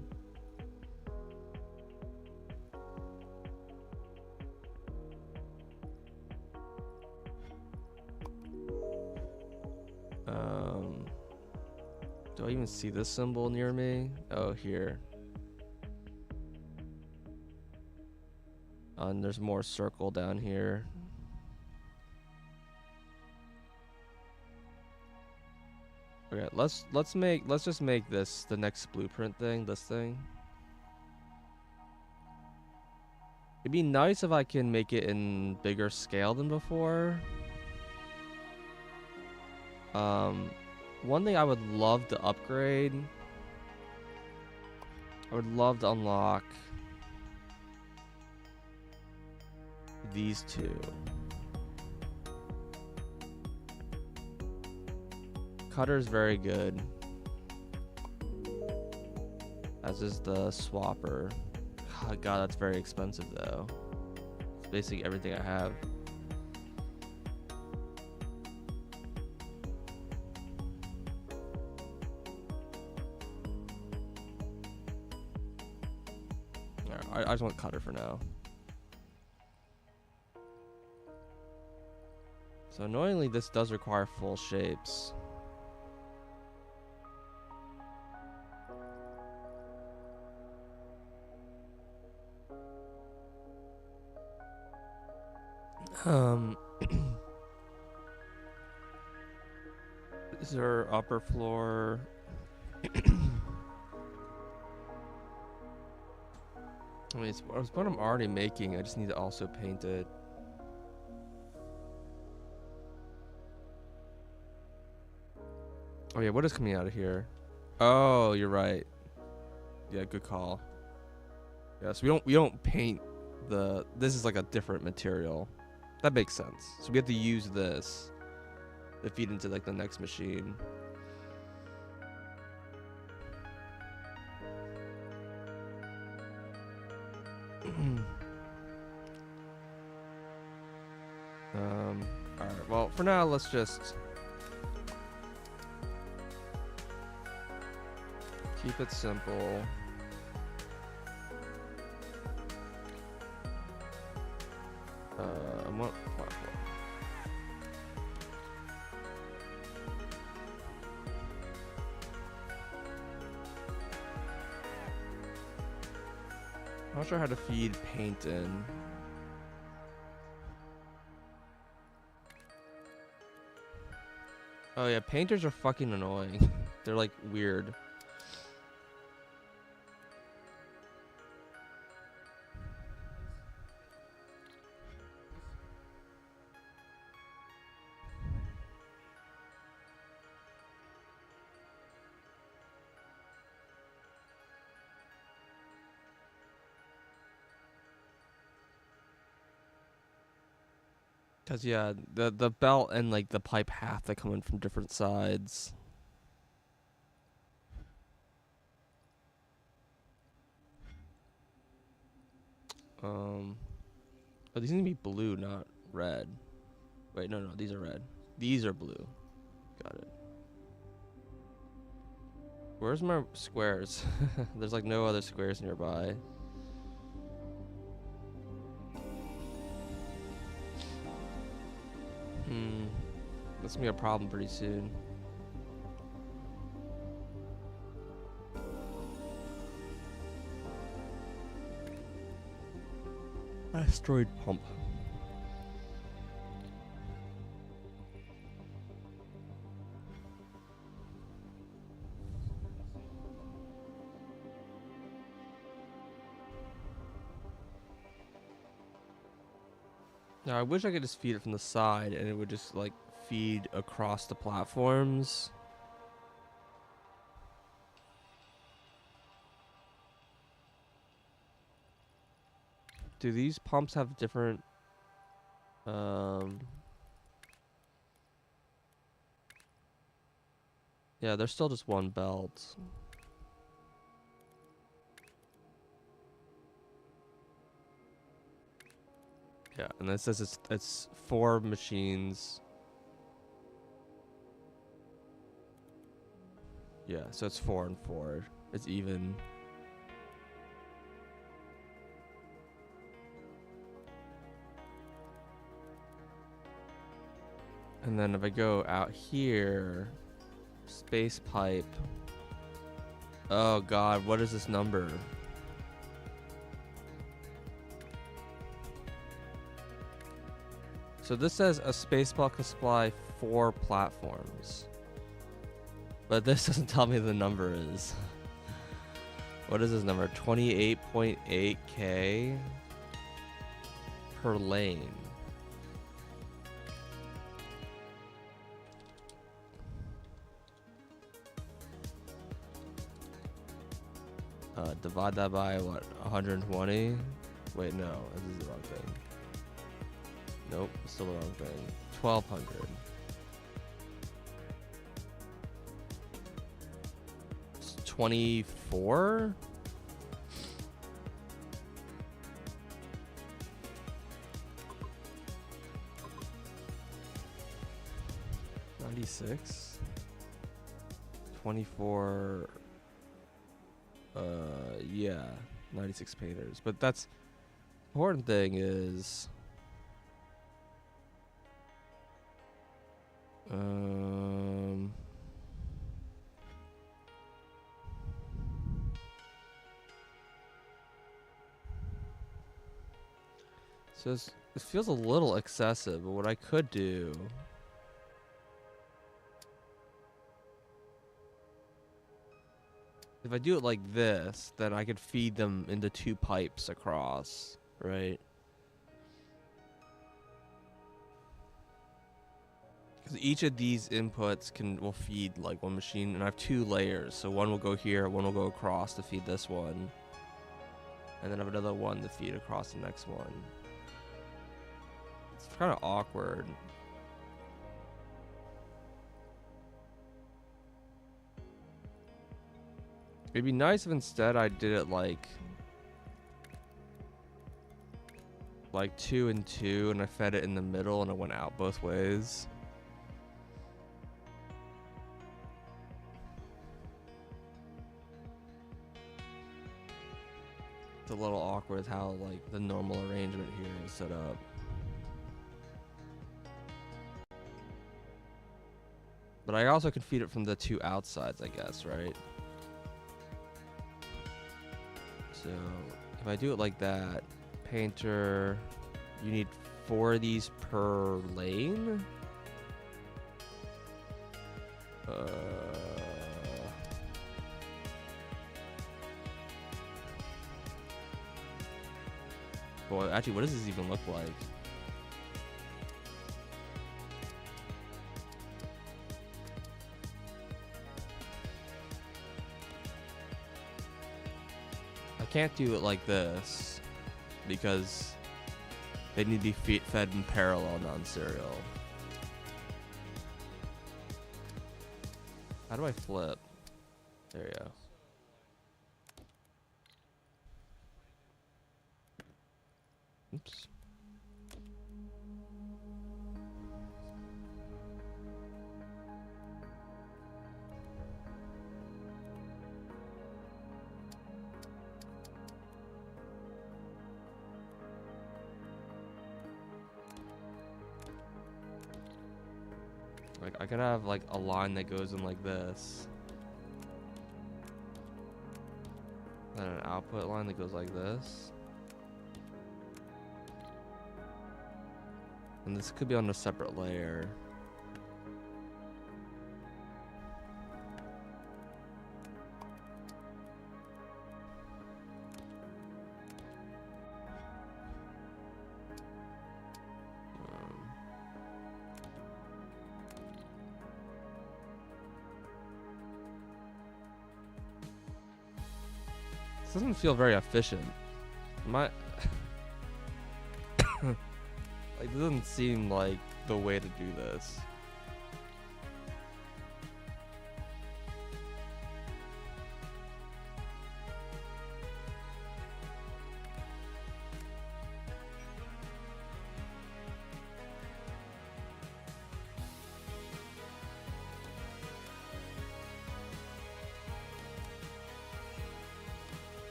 Do I even see this symbol near me? Oh, here. And there's more circle down here. Okay, let's just make this the next blueprint thing, this thing. It'd be nice if I can make it in bigger scale than before. One thing I would love to upgrade. I would love to unlock these two. Cutter's very good. As is the swapper. Oh, God, that's very expensive though. It's basically everything I have. I just want cutter for now. So annoyingly, this does require full shapes. Is there upper floor? I mean, it's what I'm already making. I just need to also paint it. Oh yeah, what is coming out of here? Oh, you're right. Yeah, good call. Yeah, so we don't paint the. This is like a different material. That makes sense. So we have to use this to feed into like the next machine. Alright, well, for now, let's just keep it simple. What platform? I'm not sure how to feed paint in. Oh yeah, painters are fucking annoying. They're like weird. Cause yeah, the belt and like the pipe have to come in from different sides. Oh, these need to be blue, not red. Wait, no, these are red. These are blue. Got it. Where's my squares? There's like no other squares nearby. That's gonna be a problem pretty soon. Asteroid pump. Now I wish I could just feed it from the side and it would just like feed across the platforms. Do these pumps have different? Um. Yeah, they're still just one belt. Yeah, and it says it's 4 machines. Yeah, so it's 4 and 4. It's even. And then if I go out here, space pipe. Oh god, what is this number? So this says a space belt can supply 4 platforms. But this doesn't tell me the number is. What is this number? 28.8K per lane. Divide that by what? 120? Wait, no, this is the wrong thing. Nope, still the wrong thing. 1200. It's 24? $96? 24. Yeah, 96 painters. But that's important thing is so it feels a little excessive, but what I could do if I do it like this, then I could feed them into 2 pipes across, right? Because each of these inputs will feed like 1 machine, and I have 2 layers. So one will go here, one will go across to feed this one, and then I have another one to feed across the next one. It's kind of awkward. It'd be nice if instead I did it like 2 and 2, and I fed it in the middle and it went out both ways. It's a little awkward how like the normal arrangement here is set up. But I also can feed it from the 2 outsides, I guess, right? So if I do it like that, painter, you need 4 of these per lane. Well, actually, what does this even look like? I can't do it like this because they need to be fed in parallel, non-serial. How do I flip? There you go. Oops. Like I could have like a line that goes in like this. Then an output line that goes like this. And this could be on a separate layer. This doesn't feel very efficient. Like, it doesn't seem like the way to do this.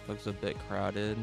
Looks a bit crowded.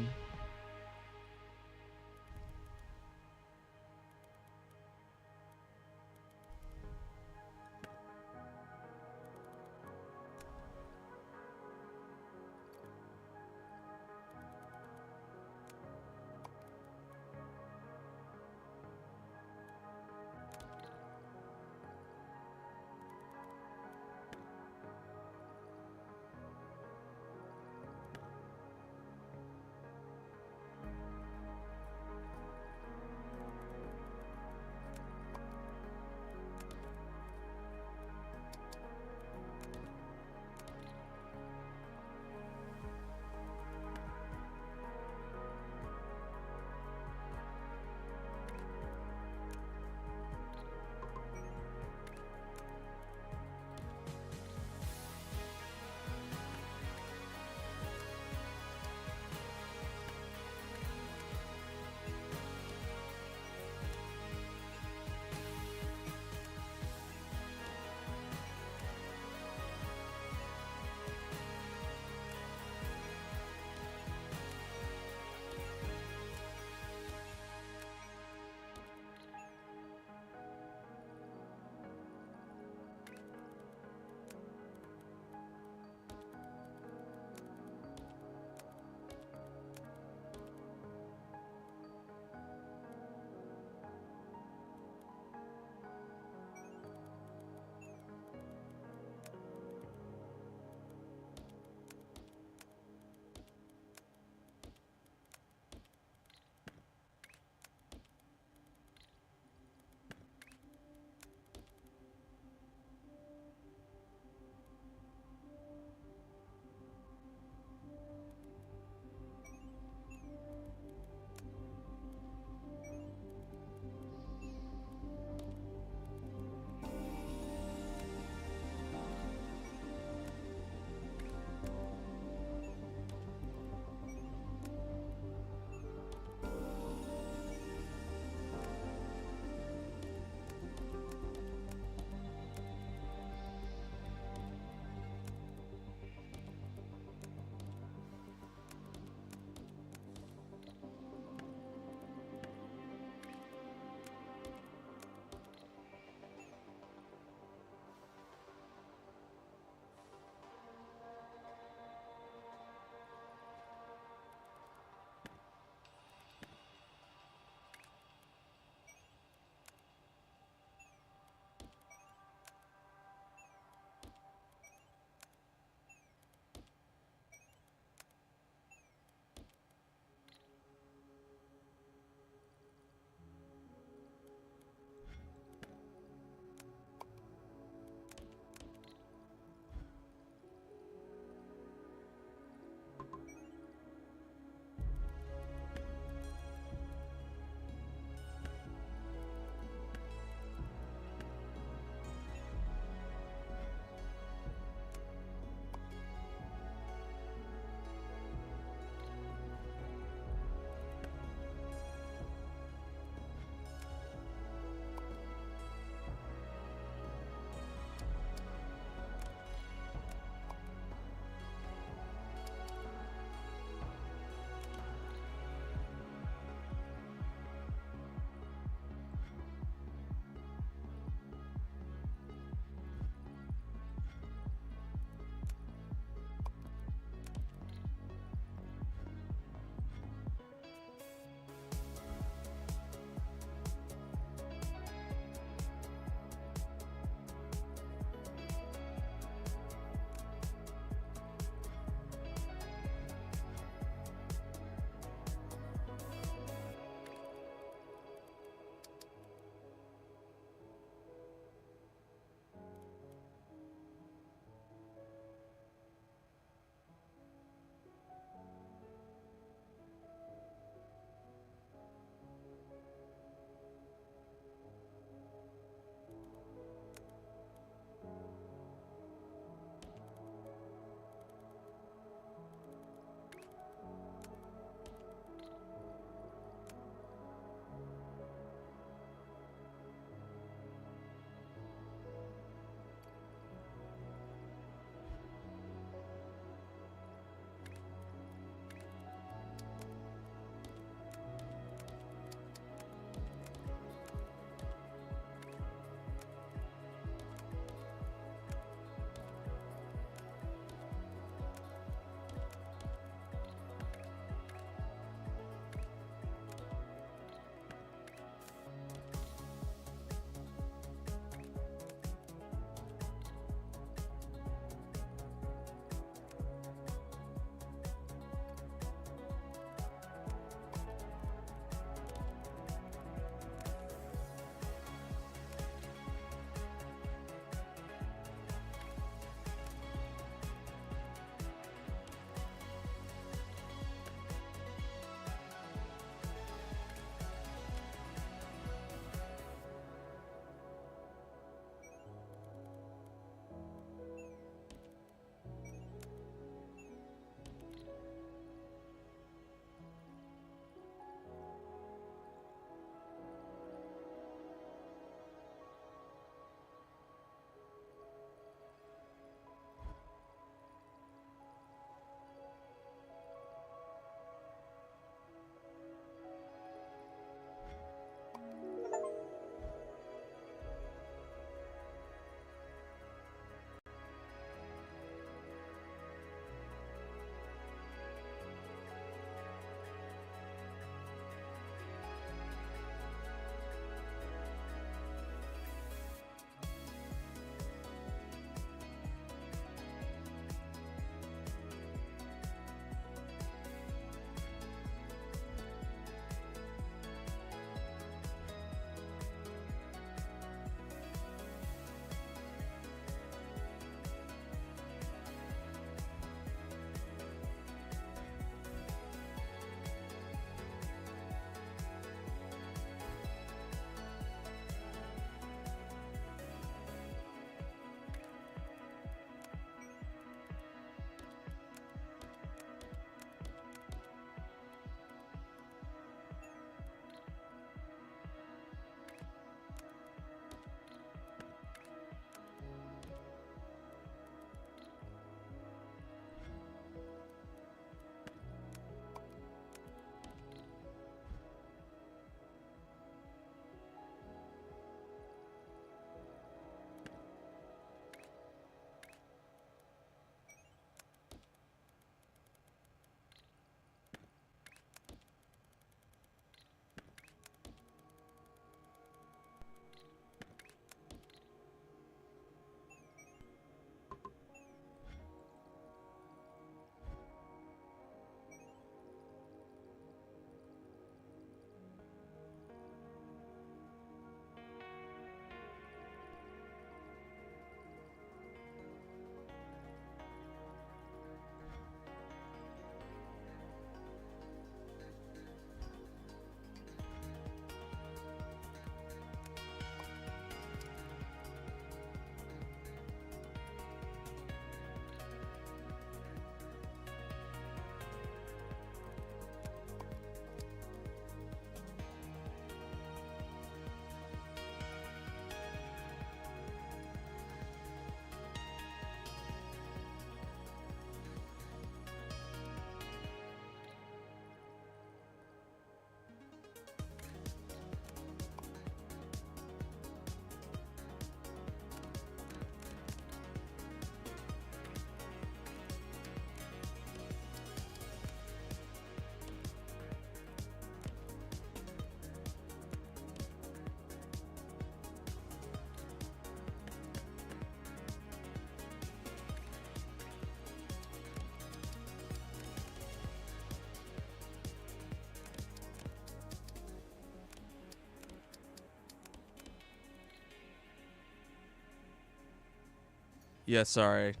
Yeah, sorry.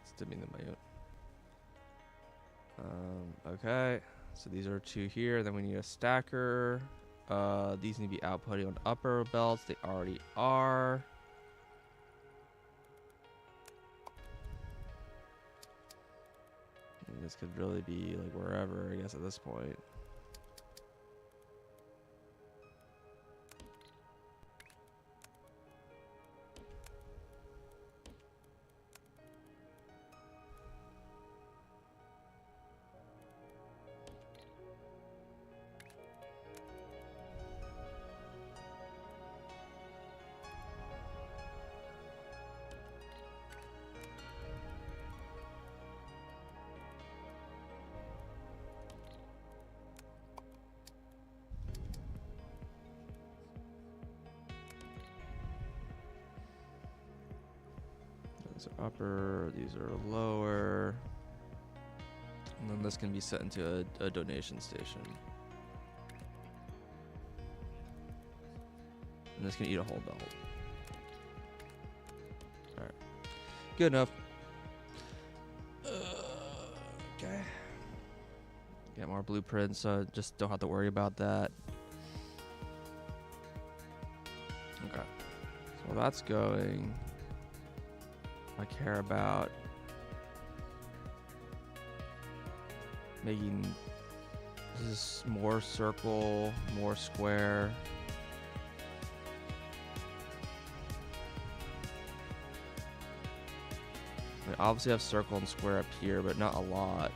It's dimming the mute. Okay. So these are 2 here. Then we need a stacker. These need to be outputting on upper belts. They already are. And this could really be like wherever, I guess, at this point. These are upper, these are lower. And then this can be set into a donation station. And this can eat a whole belt. Alright. Good enough. Okay. Get more blueprints, so just don't have to worry about that. Okay. So that's going. I care about making this more circle, more square. I obviously have circle and square up here, but not a lot.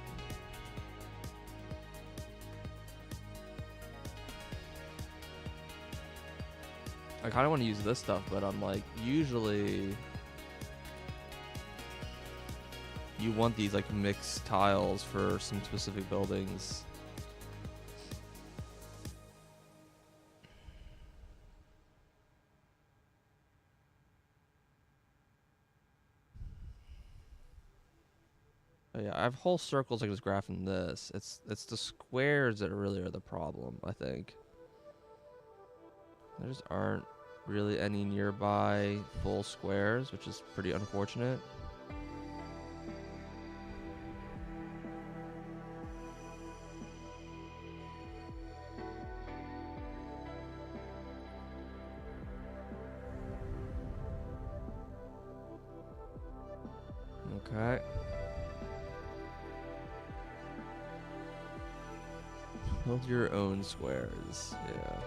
I kind of want to use this stuff, but I'm like, usually you want these like mixed tiles for some specific buildings. But yeah, I have whole circles like this graph in this. It's the squares that really are the problem, I think. There just aren't really any nearby full squares, which is pretty unfortunate. Okay. Build your own squares. Yeah.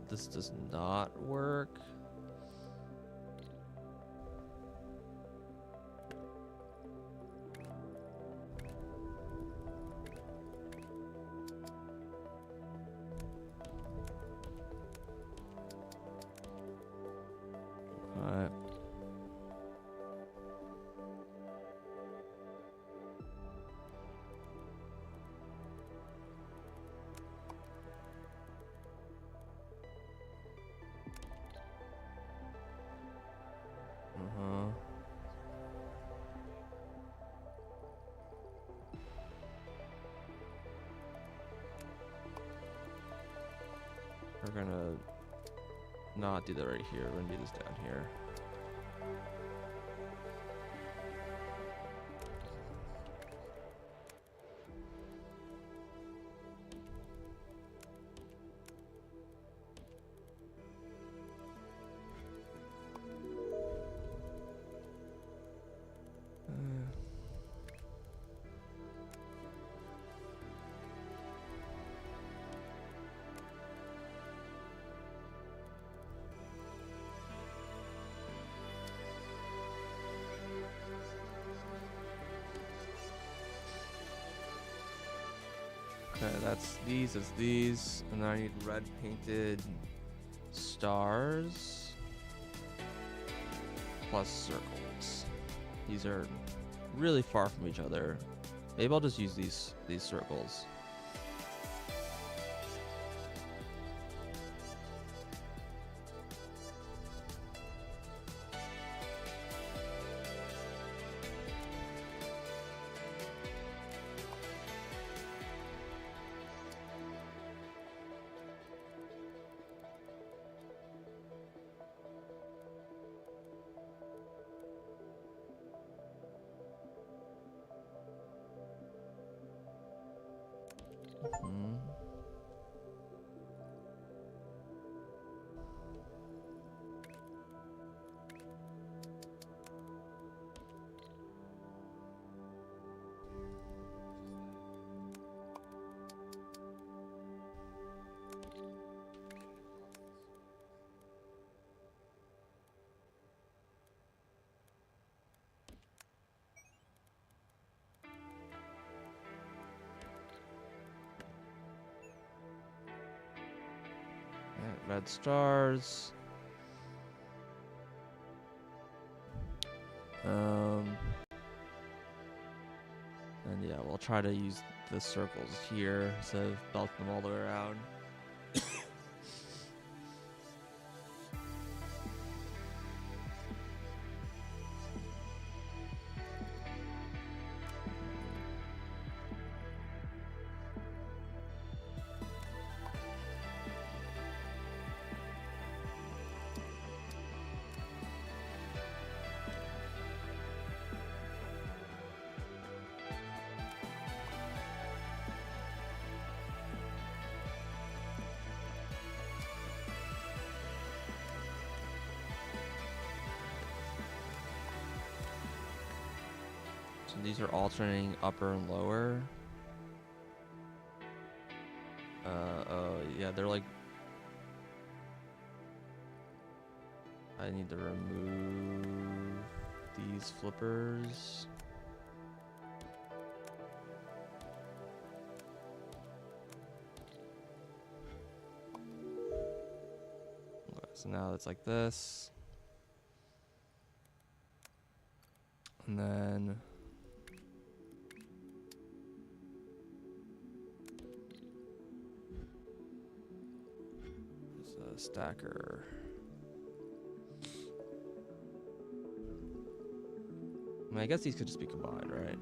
This does not work. Alright. We're gonna not do that right here. We're gonna do this down here. Okay, that's these, and then I need red painted stars plus circles. These are really far from each other. Maybe I'll just use these circles. red stars. And yeah, we'll try to use the circles here instead of belting them all the way around. So these are alternating upper and lower. Oh yeah, they're like. I need to remove these flippers. Okay, so now it's like this. And then there's a stacker. I mean, I guess these could just be combined, right?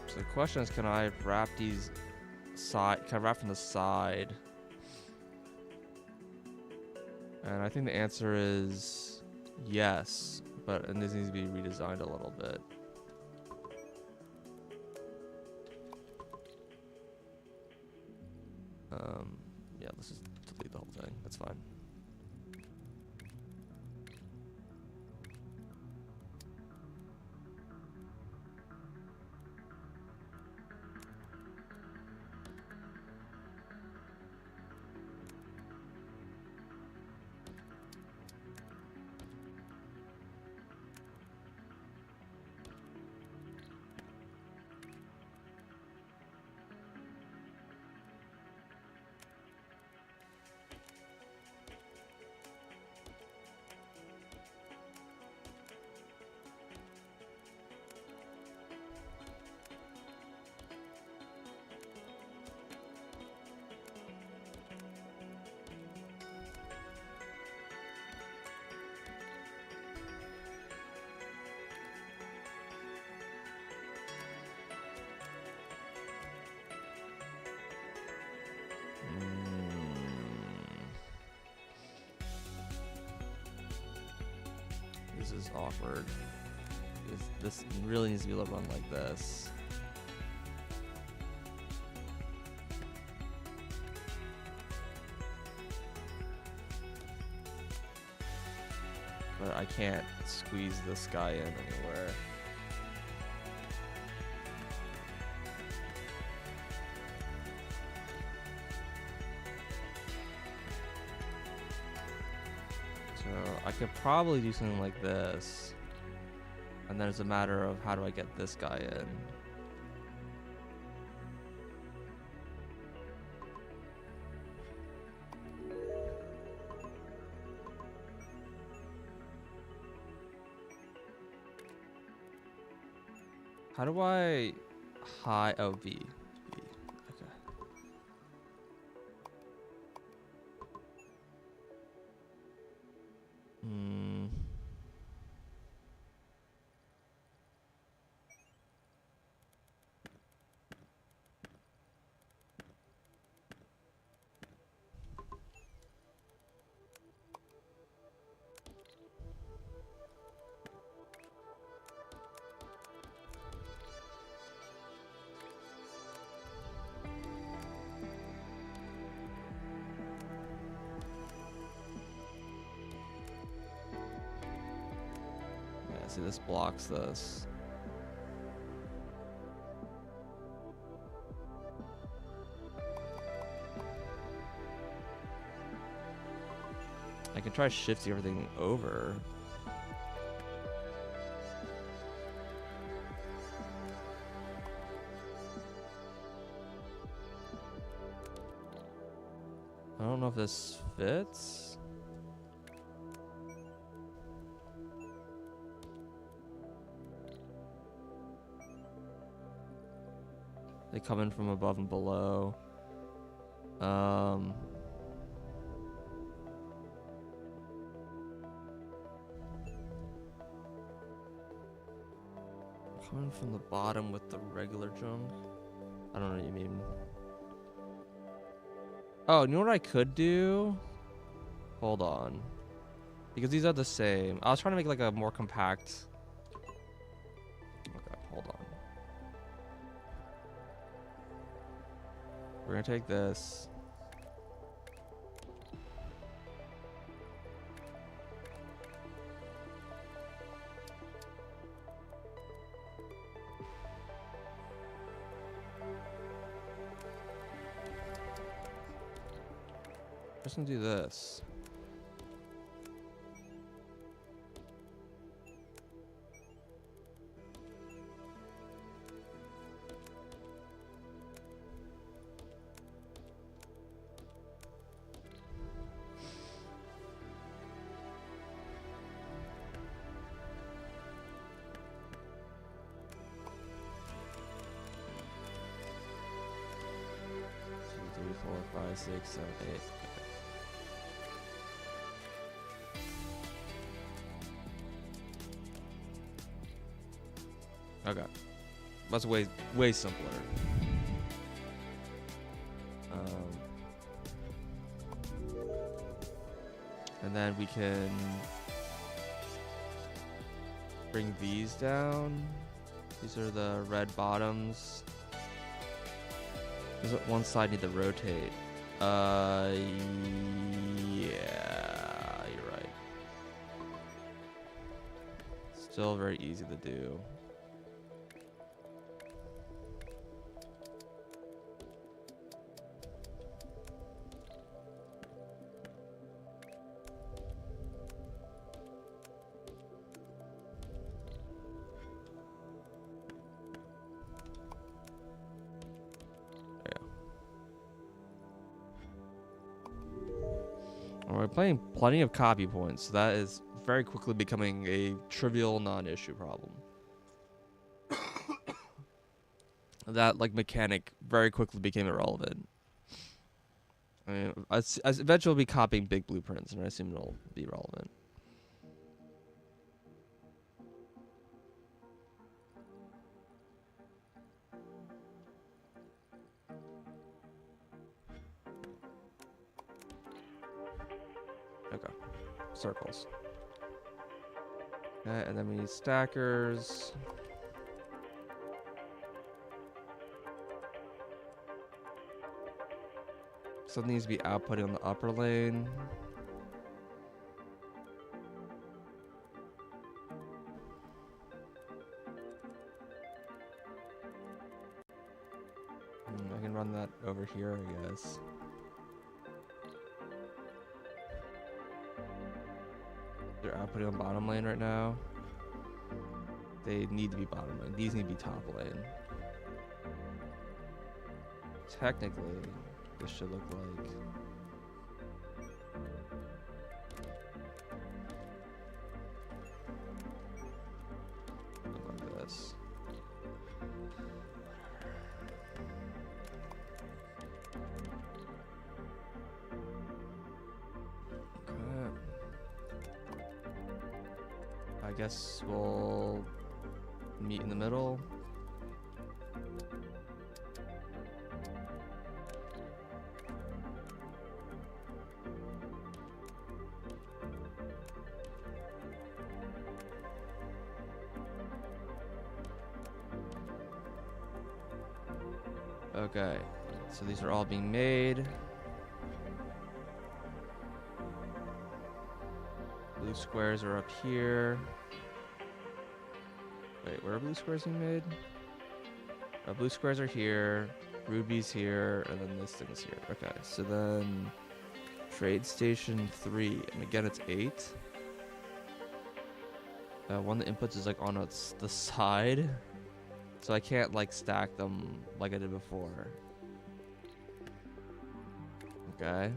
So the question is, can I wrap these side? Can I wrap from the side? And I think the answer is yes, but and this needs to be redesigned a little bit. Yeah, let's just delete the whole thing. That's fine. This is awkward. This really needs to be run like this. But I can't squeeze this guy in anywhere. So I could probably do something like this. And then it's a matter of how do I get this guy in. How do I hide? Oh, V. Okay. See, this blocks this. I can try shifting everything over. I don't know if this fits. They come in from above and below. Coming from the bottom with the regular junk. I don't know what you mean. Oh, you know what I could do? Hold on. Because these are the same. I was trying to make like a more compact. Okay, hold on. We're gonna take this. Just gonna do this. Two, three, 4, 5, 6, 7, 8. Okay. That's way simpler. And then we can bring these down. These are the red bottoms. Does one side need to rotate? Yeah, you're right. Still very easy to do. We're playing plenty of copy points, so that is very quickly becoming a trivial non-issue problem. That like mechanic very quickly became irrelevant. I mean, I eventually will be copying big blueprints, and I assume it'll be relevant. Okay, circles. Okay, and then we need stackers. Something needs to be outputting on the upper lane. I can run that over here, I guess. They're outputting on bottom lane right now. They need to be bottom lane. These need to be top lane. Technically, this should look like... this. Okay. I guess we'll meet in the middle. Okay, so these are all being made. Blue squares are up here. Wait, where are blue squares being made? Blue squares are here, rubies here, and then this thing is here. Okay, so then trade station 3, and again it's 8. One of the inputs is like on the side, so I can't like stack them like I did before. Okay.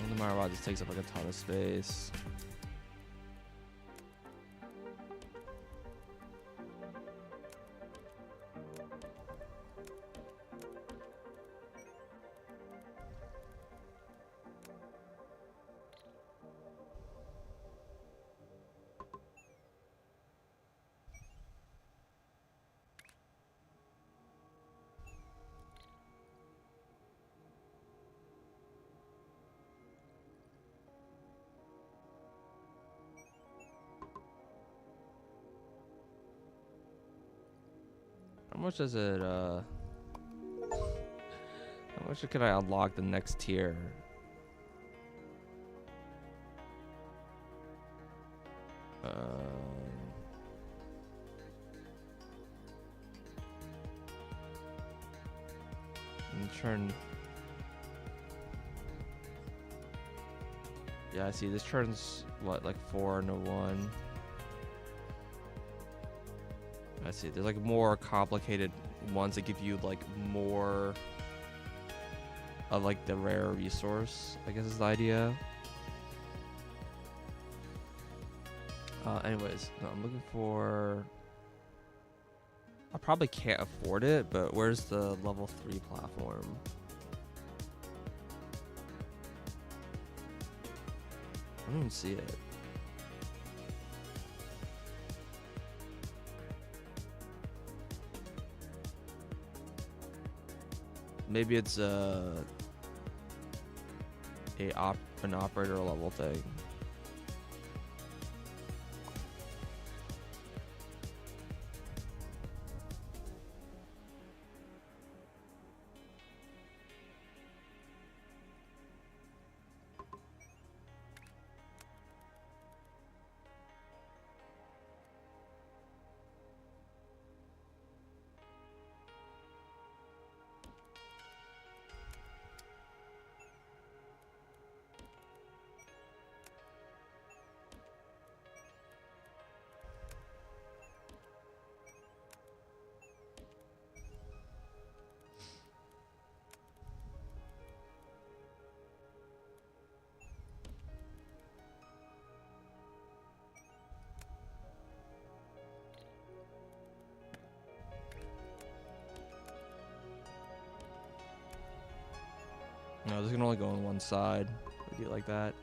No matter what, this takes up like a ton of space. How much does it, how much can I unlock the next tier? And turn. Yeah, I see. This turns what, like 4 into 1. I see. There's like more complicated ones that give you like more of like the rare resource, I guess is the idea. Anyways, no, I'm looking for. I probably can't afford it, but where's the level 3 platform? I don't even see it. Maybe it's an operator level thing. No, this can only go on one side. We do it like that.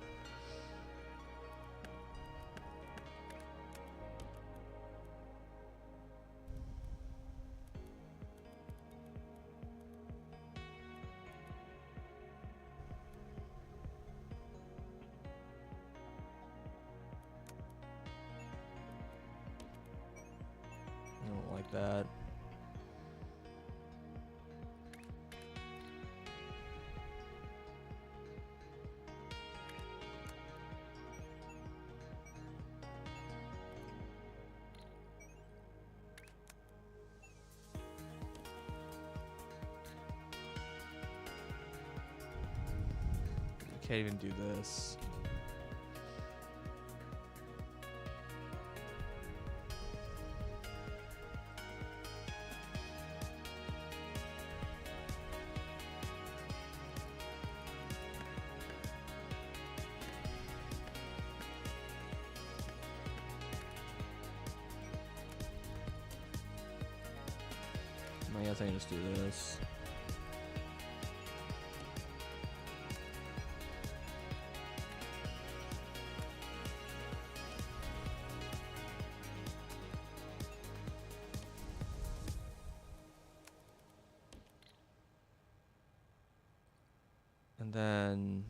I don't like that. can't even do this. I guess I can just do this. And then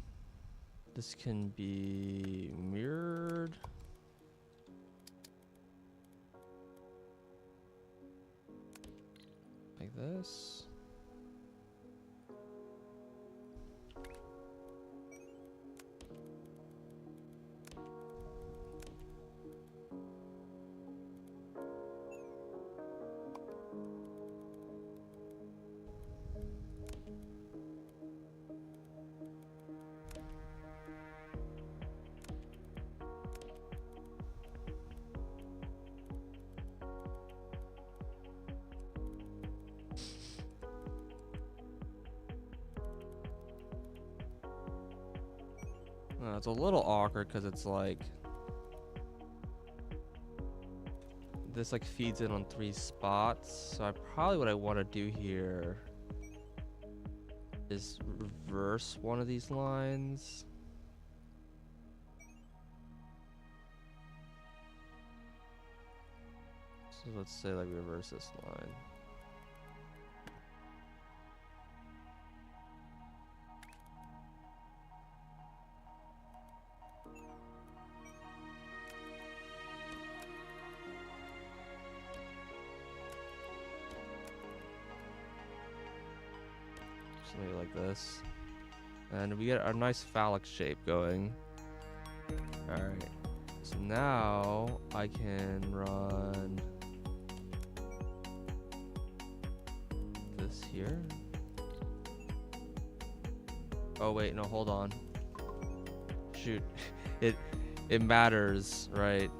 this can be mirrored. Like this. It's a little awkward because it's like this like feeds in on 3 spots. So what I want to do here is reverse one of these lines. So let's say like reverse this line. Maybe like this, and we get our nice phallic shape going. All right, so now I can run this here. Oh wait, no, hold on. Shoot, it matters, right?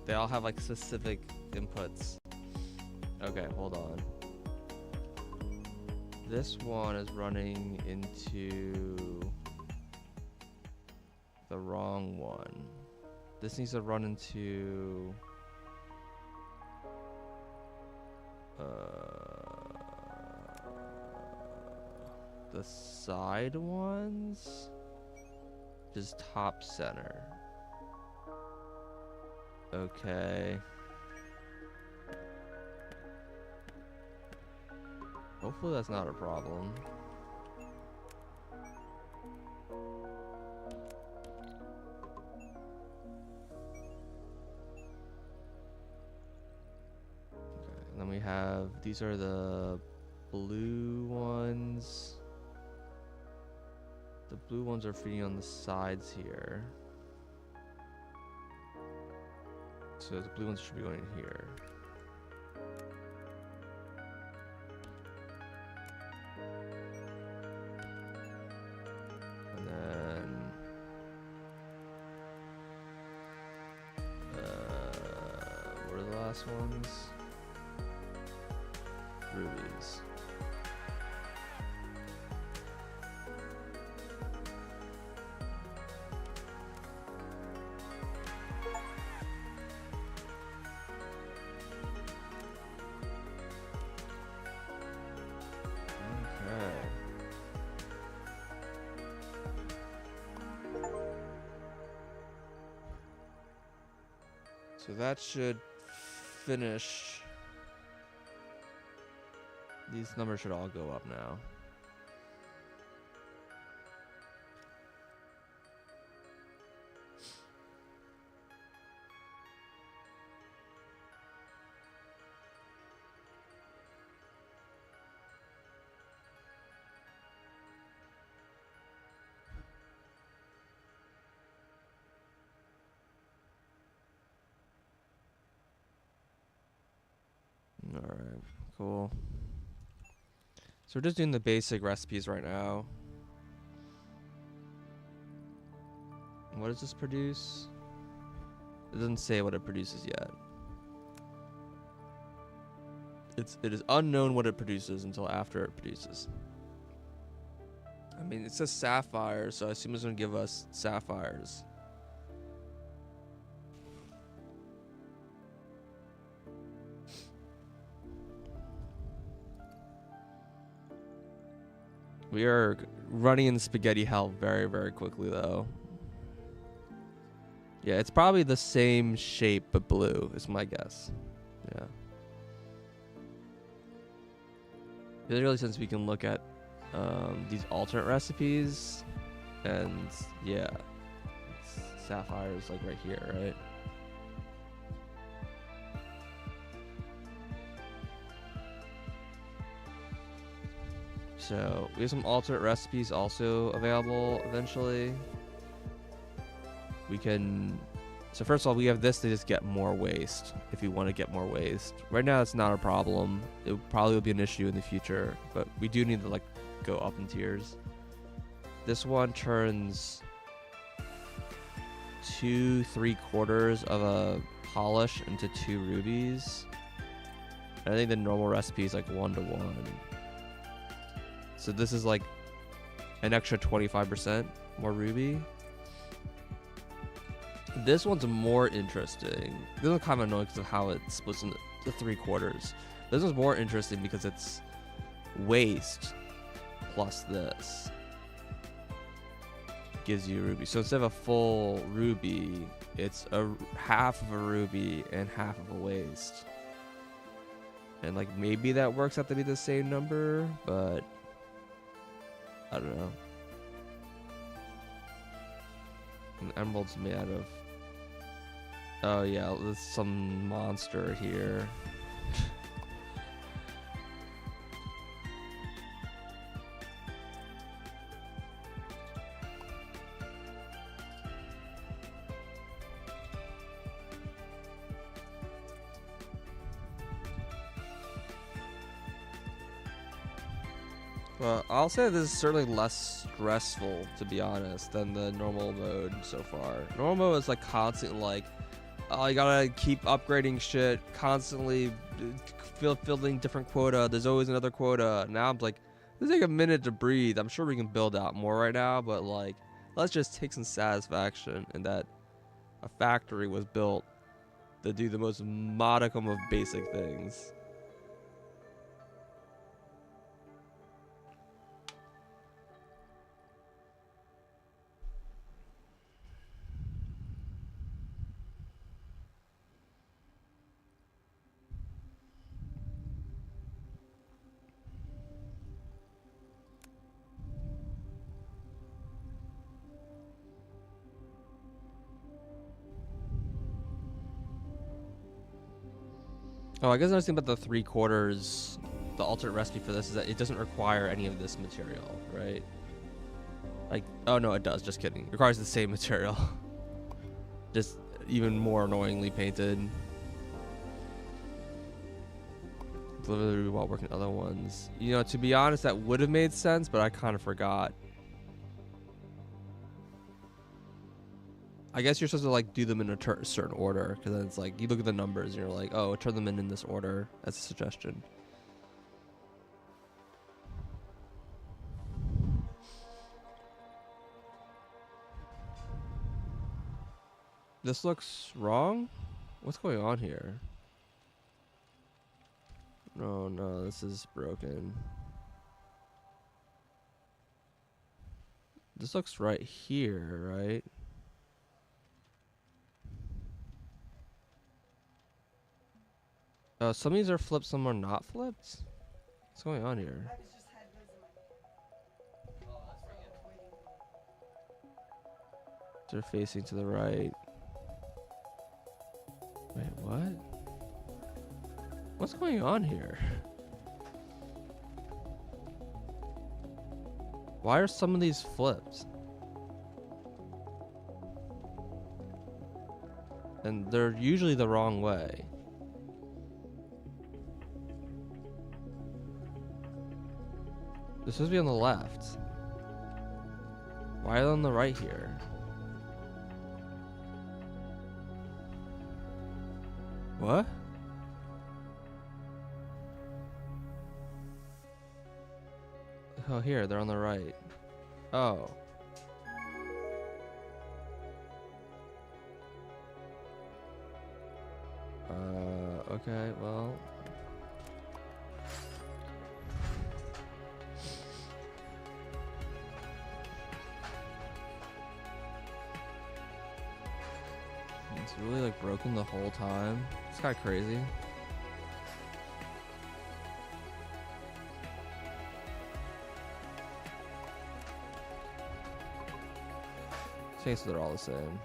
They all have like specific inputs. Okay, hold on. This one is running into the wrong one. This needs to run into the side ones, just top center. Okay. Hopefully that's not a problem. Okay, and then we have, these are the blue ones. The blue ones are feeding on the sides here. So the blue ones should be going in here. Ones, rubies. Okay. So that should finish. These numbers should all go up now. All right, cool. So we're just doing the basic recipes right now. What does this produce? It doesn't say what it produces yet. It is unknown what it produces until after it produces. I mean, it says sapphires, so I assume it's going to give us sapphires. We are running in spaghetti hell very, very quickly, though. Yeah, it's probably the same shape, but blue is my guess. Yeah. Particularly since we can look at these alternate recipes, and yeah, sapphire is like right here, right? So we have some alternate recipes also available eventually. We can, so first of all, we have this to just get more waste if we want to get more waste. Right now it's not a problem. It probably will be an issue in the future, but we do need to like go up in tiers. This one turns 2 3/4 of a polish into 2 rubies. And I think the normal recipe is like 1-to-1. So this is like an extra 25% more ruby. This one's more interesting. This one's kind of annoying because of how it splits into the 3/4. This one's more interesting because it's waste plus this. Gives you a ruby. So instead of a full ruby, it's a half of a ruby and half of a waste. And like maybe that works out to be the same number, but I don't know. An emerald's made out of, oh yeah, there's some monster here. Well, I'll say this is certainly less stressful, to be honest, than the normal mode so far. Normal mode is like constant, like, oh, you gotta keep upgrading shit, constantly filling different quota. There's always another quota. Now I'm like, let's take a minute to breathe. I'm sure we can build out more right now, but like, let's just take some satisfaction in that a factory was built to do the most modicum of basic things. Oh, I guess another thing about the 3/4, the alternate recipe for this is that it doesn't require any of this material, right? Like, oh no, it does. Just kidding. It requires the same material, just even more annoyingly painted. Literally while working other ones. You know, to be honest, that would have made sense, but I kind of forgot. I guess you're supposed to like do them in a certain order, because then it's like you look at the numbers and you're like, oh, turn them in this order. That's a suggestion. This looks wrong. What's going on here? No, no, this is broken. This looks right here, right? Some of these are flipped, some are not flipped. What's going on here? They're facing to the right. Wait, what? What's going on here? Why are some of these flipped? And they're usually the wrong way. They're supposed to be on the left. Why are they on the right here? What? Oh, here, they're on the right. Oh. Okay, well. It's really like broken the whole time. It's kind of crazy. Okay, so they're all the same.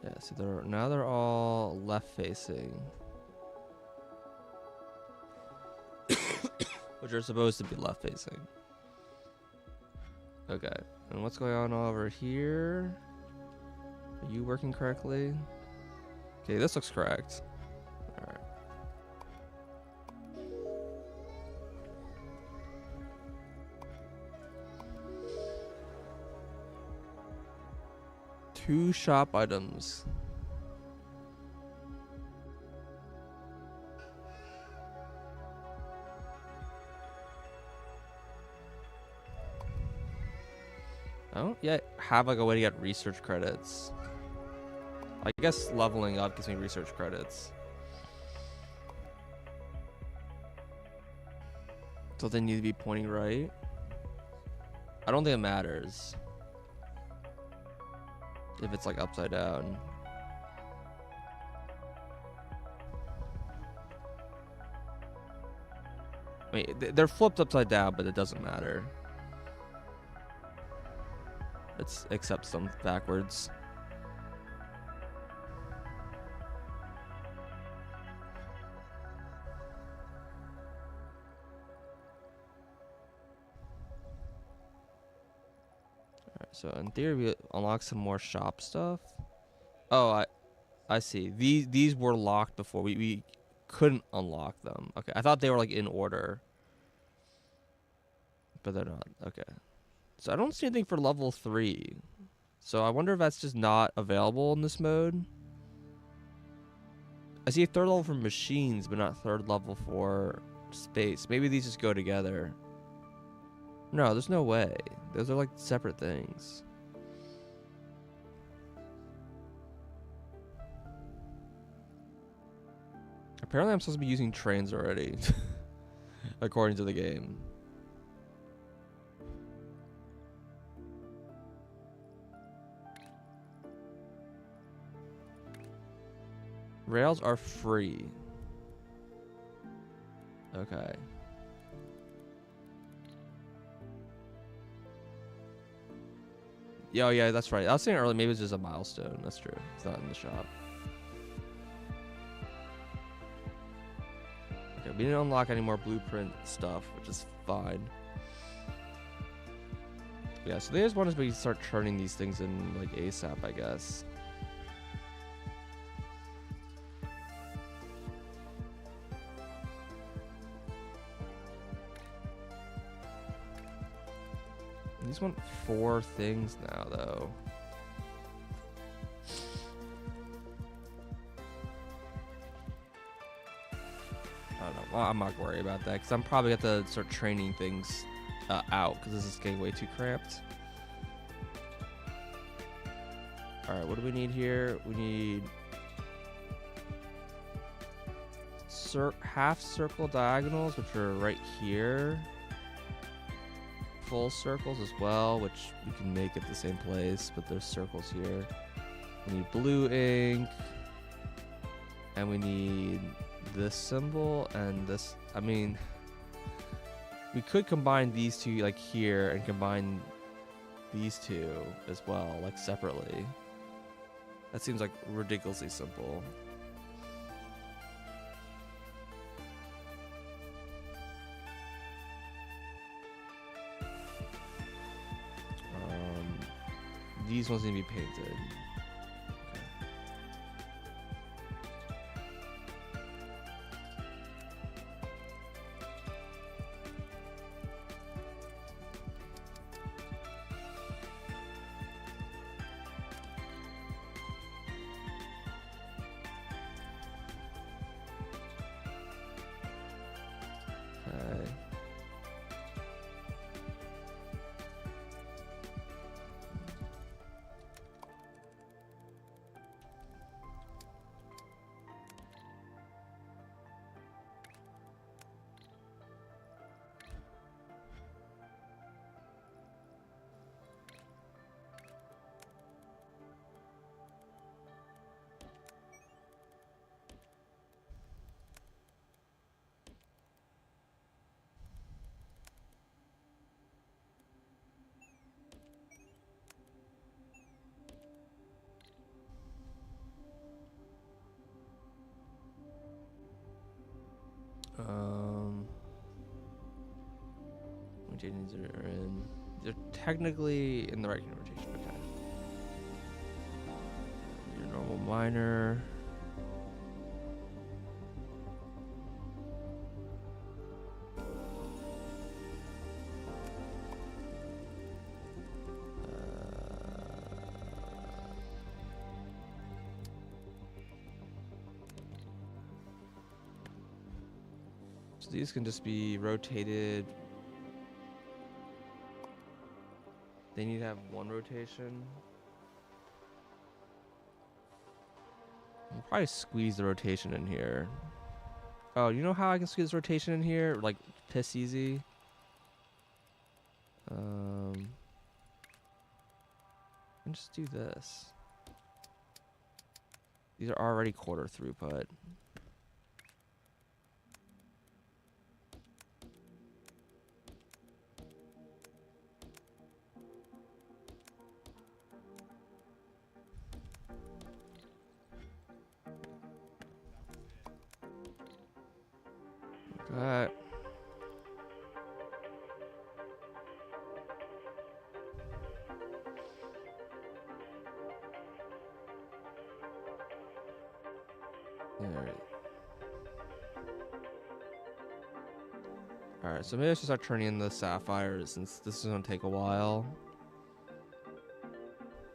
Yeah, so they're all left facing. Which are supposed to be left facing. Okay. And what's going on over here? Are you working correctly? Okay, this looks correct. Alright. Two shop items. I don't yet have like a way to get research credits. I guess leveling up gives me research credits. So they need to be pointing right. I don't think it matters if it's like upside down. I mean, they're flipped upside down, but it doesn't matter. It's except some backwards. Alright, so in theory we unlock some more shop stuff. Oh, I see. These were locked before. We couldn't unlock them. Okay, I thought they were like in order. But they're not. Okay. So I don't see anything for level 3. So I wonder if that's just not available in this mode. I see a third level for machines, but not third level for space. Maybe these just go together. No, there's no way. Those are like separate things. Apparently I'm supposed to be using trains already. According to the game. Rails are free. Okay. Yeah, that's right. I was saying earlier, maybe it's just a milestone. That's true. It's not in the shop. Okay, we didn't unlock any more blueprint stuff, which is fine. Yeah, so they just want us to start turning these things in like ASAP, I guess. These want 4 things now, though. I don't know. Well, I'm not worried about that because I'm probably going to have to start training things out because this is getting way too cramped. All right, what do we need here? We need half circle diagonals, which are right here. Full circles as well, which we can make at the same place, but there's circles here. We need blue ink, and we need this symbol and this. I mean, we could combine these two like here and combine these two as well, like separately. That seems like ridiculously simple. These ones need to be painted. Okay. Okay. Rotations are in. They're technically in the right rotation. Okay. Your normal miner. So these can just be rotated. They need to have one rotation. I'll probably squeeze the rotation in here. Oh, you know how I can squeeze rotation in here? Like, piss easy? And just do this. These are already quarter throughput. Alright. Alright, so maybe I should start turning in the sapphires since this is gonna take a while.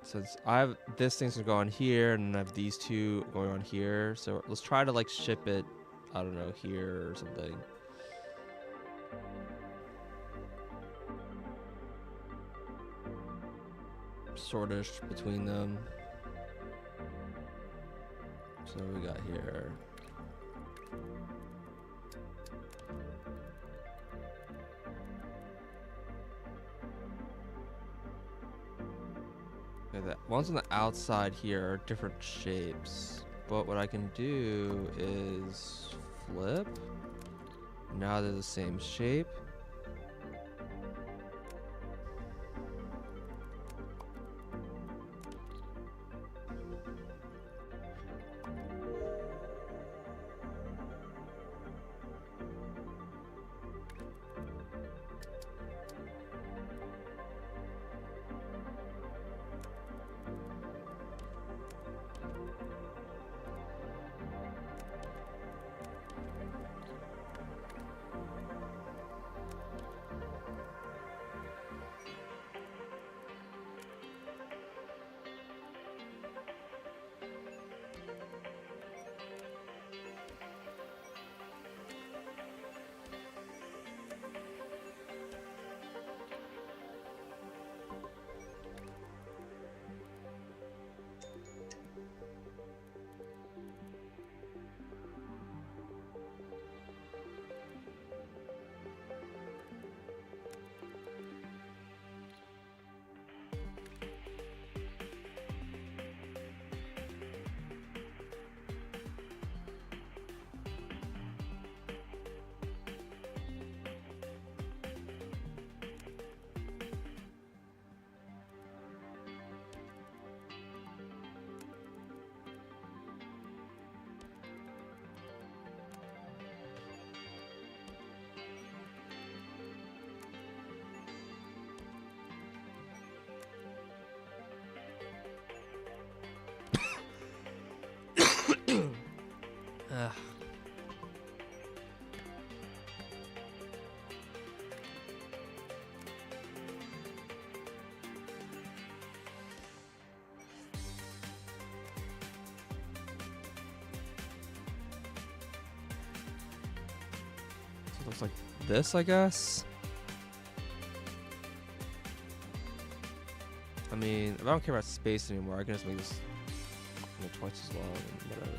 Since I have this thing's gonna go on here and I have these two going on here. So let's try to like ship it, I don't know, here or something. Sortish between them. So what we got here. Okay, the ones on the outside here are different shapes. But what I can do is flip. Now they're the same shape. Ugh. So it looks like this, I guess. I mean, if I don't care about space anymore, I can just make this twice as long and whatever.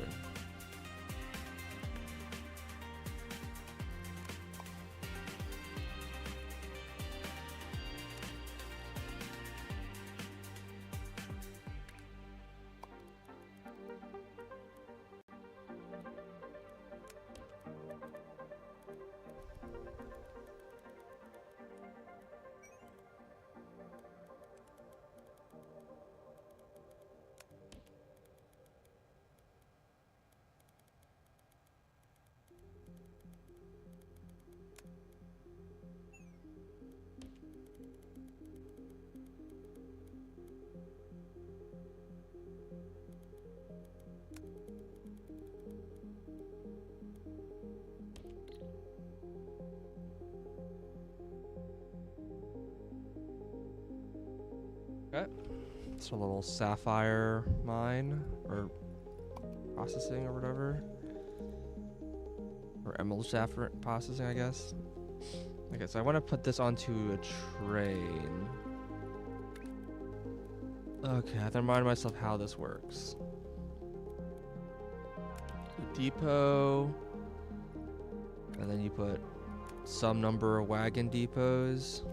Okay. It's a little sapphire mine, or processing, or whatever. Or emerald shaft processing, I guess. Okay, so I want to put this onto a train. Okay, I have to remind myself how this works. A depot. And then you put some number of wagon depots.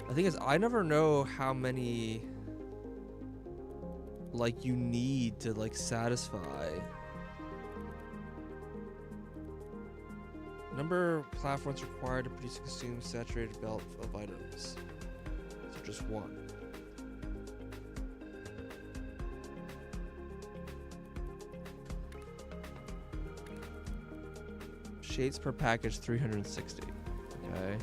The thing is, I never know how many like you need to like satisfy. Number of platforms required to produce and consume saturated belt of items. So just one. Shades per package 360. Okay.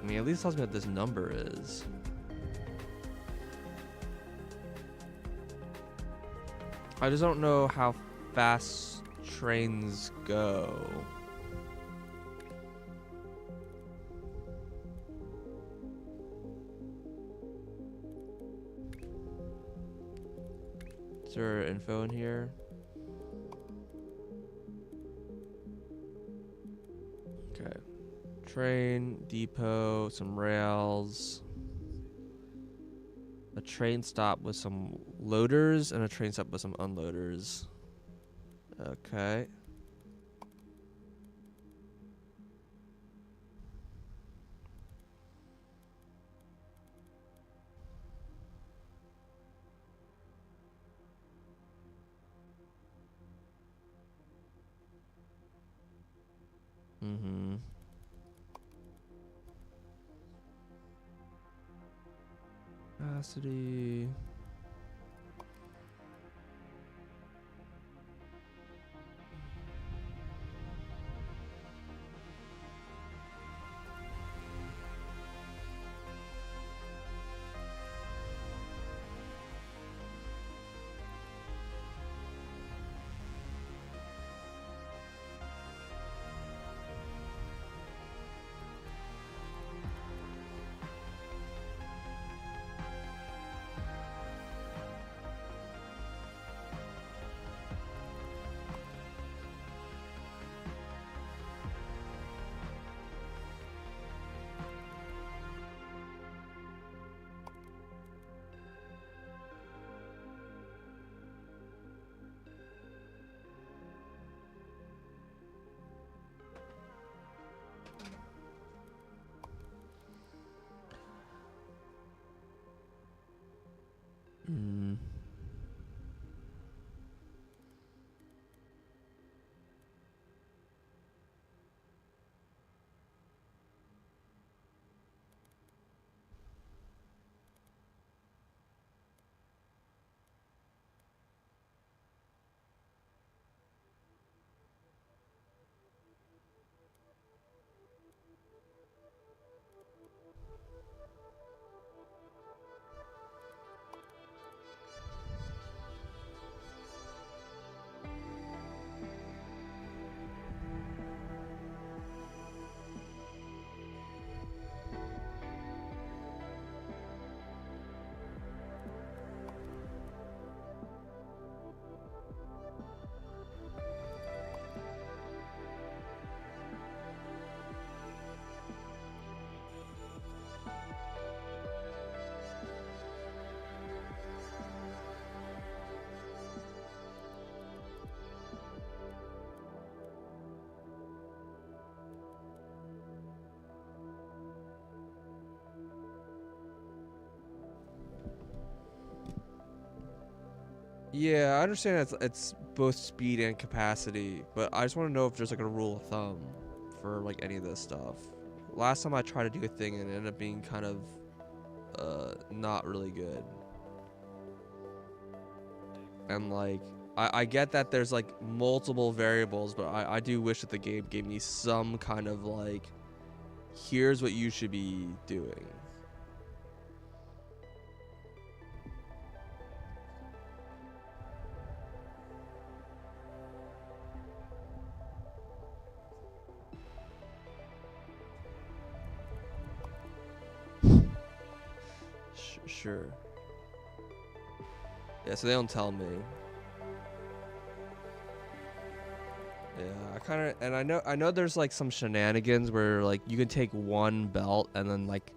I mean, at least tells me what this number is. I just don't know how fast trains go. Is there info in here? Okay. Train, depot, some rails. A train stop with some loaders and a train stop with some unloaders. Okay. Mm-hmm. Capacity. Yeah, I understand it's both speed and capacity, but I just want to know if there's like a rule of thumb for like any of this stuff. Last time I tried to do a thing and it ended up being kind of not really good. And like I get that there's like multiple variables, but I do wish that the game gave me some kind of like, here's what you should be doing. Sure. Yeah, so they don't tell me. Yeah, I kind of, and I know there's like some shenanigans where like you can take one belt and then like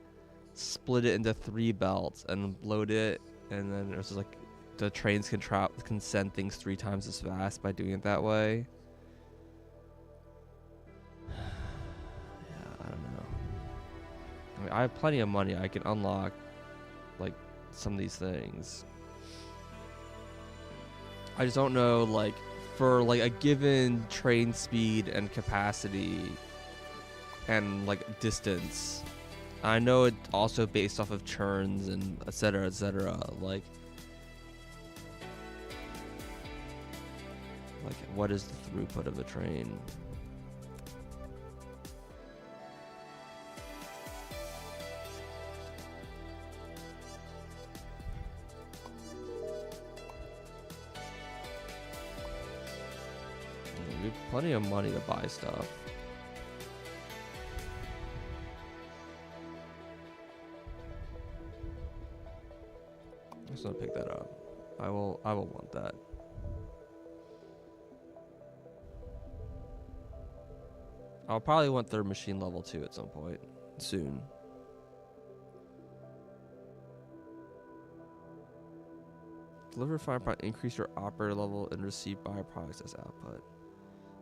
split it into 3 belts and load it, and then there's like the trains can send things 3 times as fast by doing it that way. Yeah, I don't know. I mean, I have plenty of money. I can unlock like some of these things. I just don't know, like, for like a given train speed and capacity and like distance. I know it also based off of churns and etc. Like what is the throughput of a train? We have plenty of money to buy stuff. I'm just gonna pick that up. I will want that. I'll probably want 3rd machine level 2 at some point soon. Deliver fine product, increase your operator level and receive byproducts as output.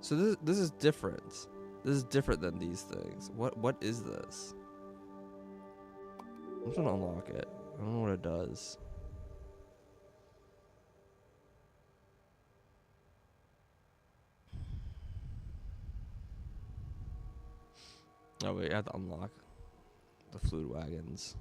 So this is different. This is different than these things. What is this? I'm just gonna unlock it. I don't know what it does. Oh wait, I have to unlock the fluid wagons.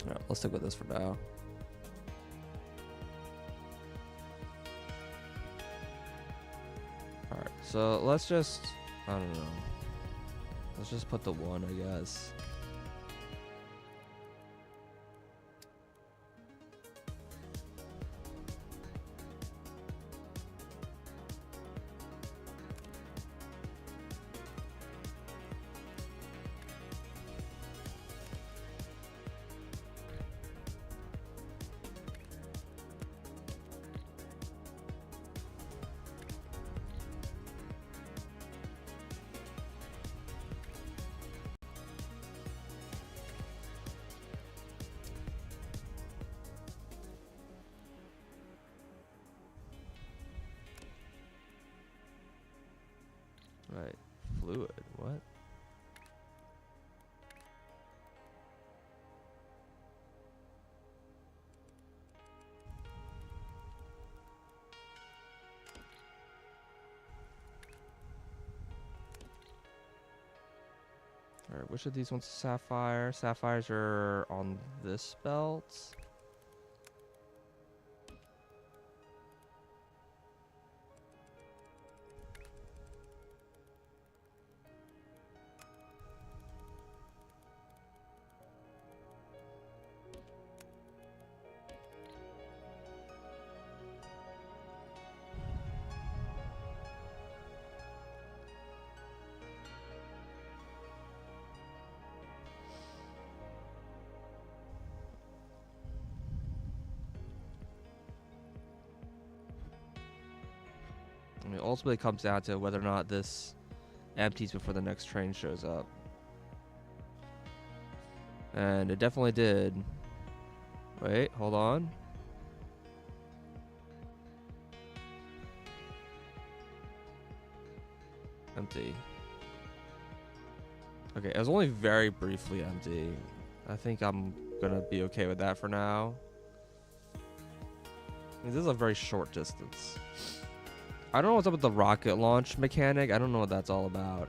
Alright, let's stick with this for now. Alright, so let's just, I don't know. Let's just put the 1, I guess. Right, fluid, what? Alright, which of these ones is sapphire? Sapphires are on this belt. I mean, ultimately it comes down to whether or not this empties before the next train shows up. And it definitely did. Wait, hold on. Empty. Okay, it was only very briefly empty. I think I'm gonna be okay with that for now. I mean, this is a very short distance. I don't know what's up with the rocket launch mechanic. I don't know what that's all about.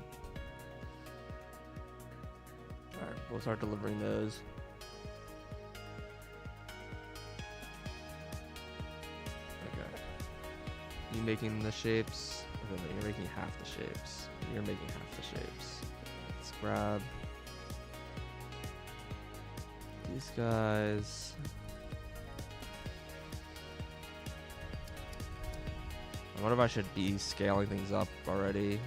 Alright, we'll start delivering those. Okay. You making the shapes? Okay, no, you're making half the shapes. You're making half the shapes. Let's grab these guys. I wonder if I should be scaling things up already.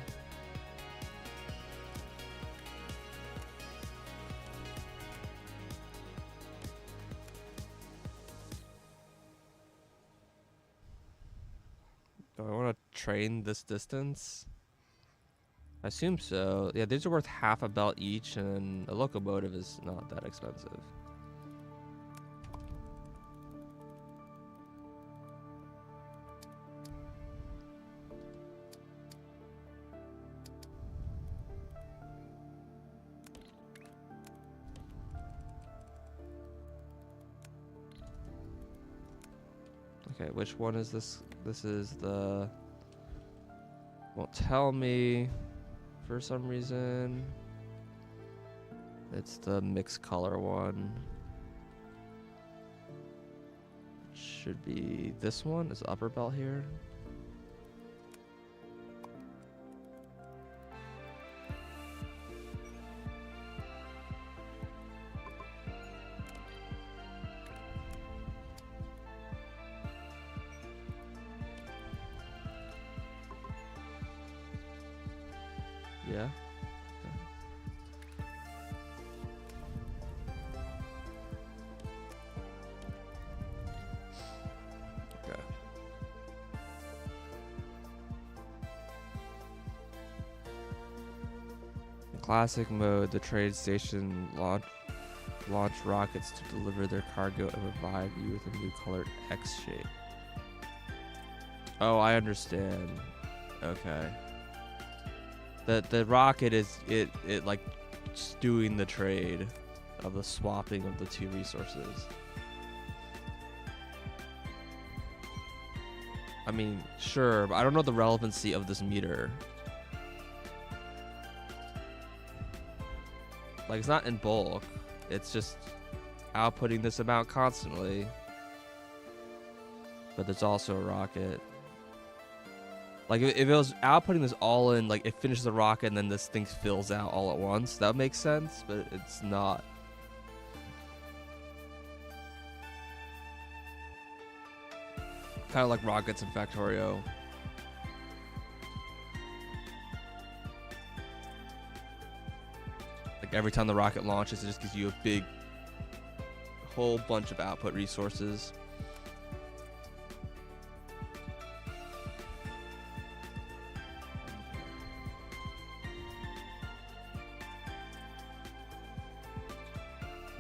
Do I want to train this distance? I assume so. Yeah, these are worth half a belt each, and a locomotive is not that expensive. Okay, which one is this? This is the... Won't tell me for some reason. It's the mixed color one. Should be this one. Is the upper belt here? Yeah. Okay. In classic mode, the trade station launch rockets to deliver their cargo and provide you with a new colored X shape. Oh, I understand. Okay. The rocket is it like just doing the trade of the swapping of the two resources. I mean, sure, but I don't know the relevancy of this meter. Like, it's not in bulk. It's just outputting this amount constantly. But there's also a rocket. Like, if it was outputting this all in, like, it finishes the rocket and then this thing fills out all at once, that makes sense, but it's not. Kind of like rockets in Factorio. Like, every time the rocket launches, it just gives you a big whole bunch of output resources.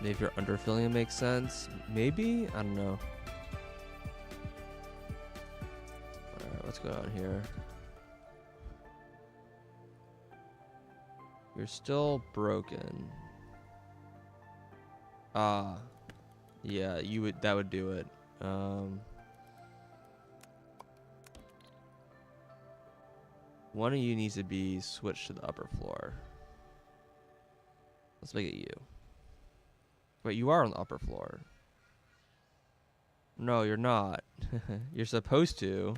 Maybe if you're underfilling, it makes sense. Maybe? I don't know. Alright, what's going on here? You're still broken. Ah. Yeah, that would do it. One of you needs to be switched to the upper floor. Let's make it you. Wait, you are on the upper floor. No, you're not. You're supposed to.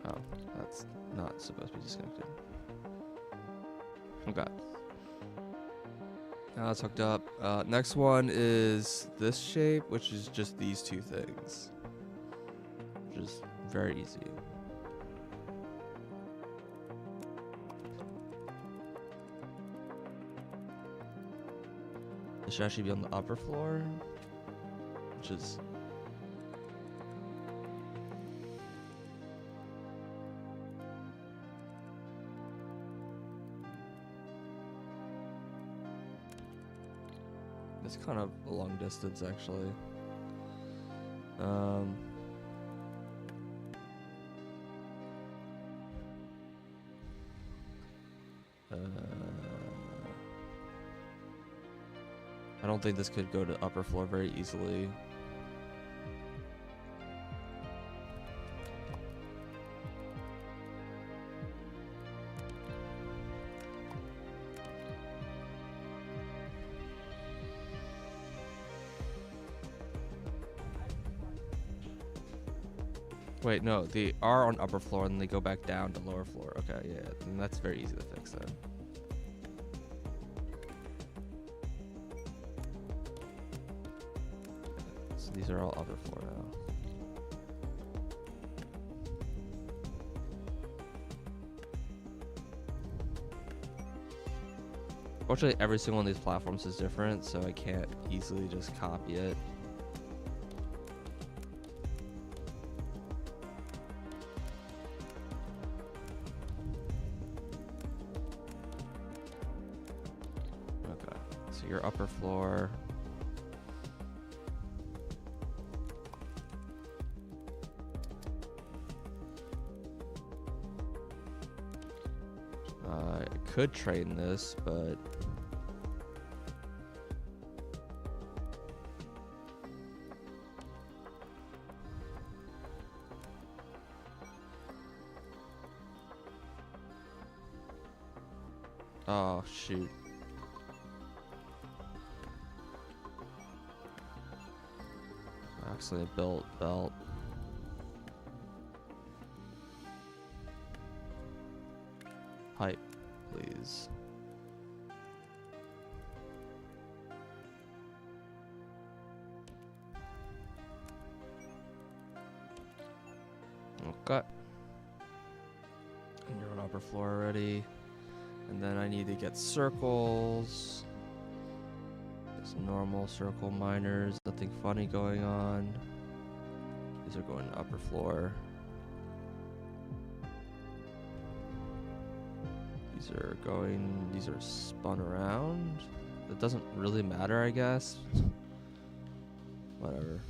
Oh, that's not supposed to be disconnected. Okay. Now it's hooked up. Next one is this shape, which is just these two things. Which is very easy. It should actually be on the upper floor, which is... It's kind of a long distance, actually. I don't think this could go to upper floor very easily. Wait, no, they are on upper floor and they go back down to lower floor. Okay, yeah, then that's very easy to fix then. So these are all upper floor now. Fortunately, every single one of these platforms is different, so I can't easily just copy it. Your upper floor. I could train this, but oh shoot. Actually built belt. Height, please. Okay. And you're on upper floor already. And then I need to get circles. Just normal circle miners, nothing funny going on. These are going to upper floor. These are spun around. It doesn't really matter, I guess. Whatever.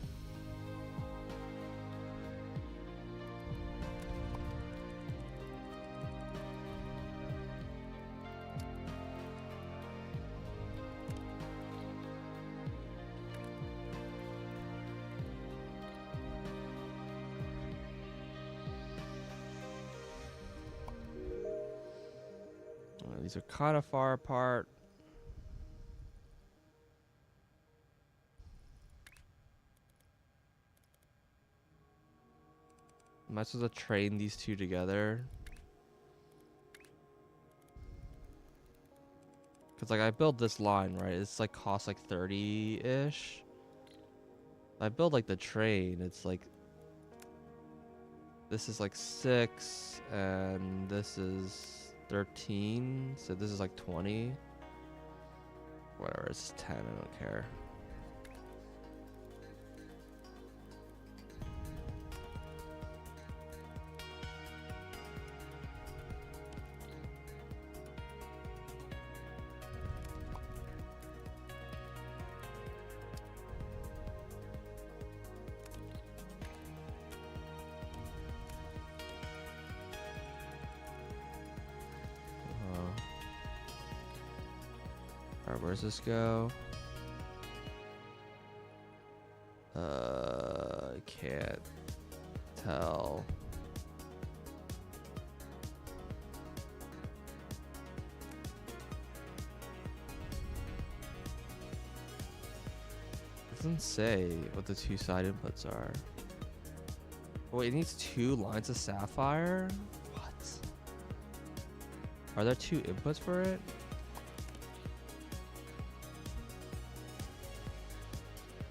These are kind of far apart. Am I supposed to train these two together? Cause like I build this line, right? It's like costs like 30-ish. I build like the train, it's like this is like 6 and this is 13, so this is like 20. Whatever, it's 10, I don't care. Alright, where's this go? I can't tell. It doesn't say what the two side inputs are. Oh, wait, it needs 2 lines of sapphire? What? Are there 2 inputs for it?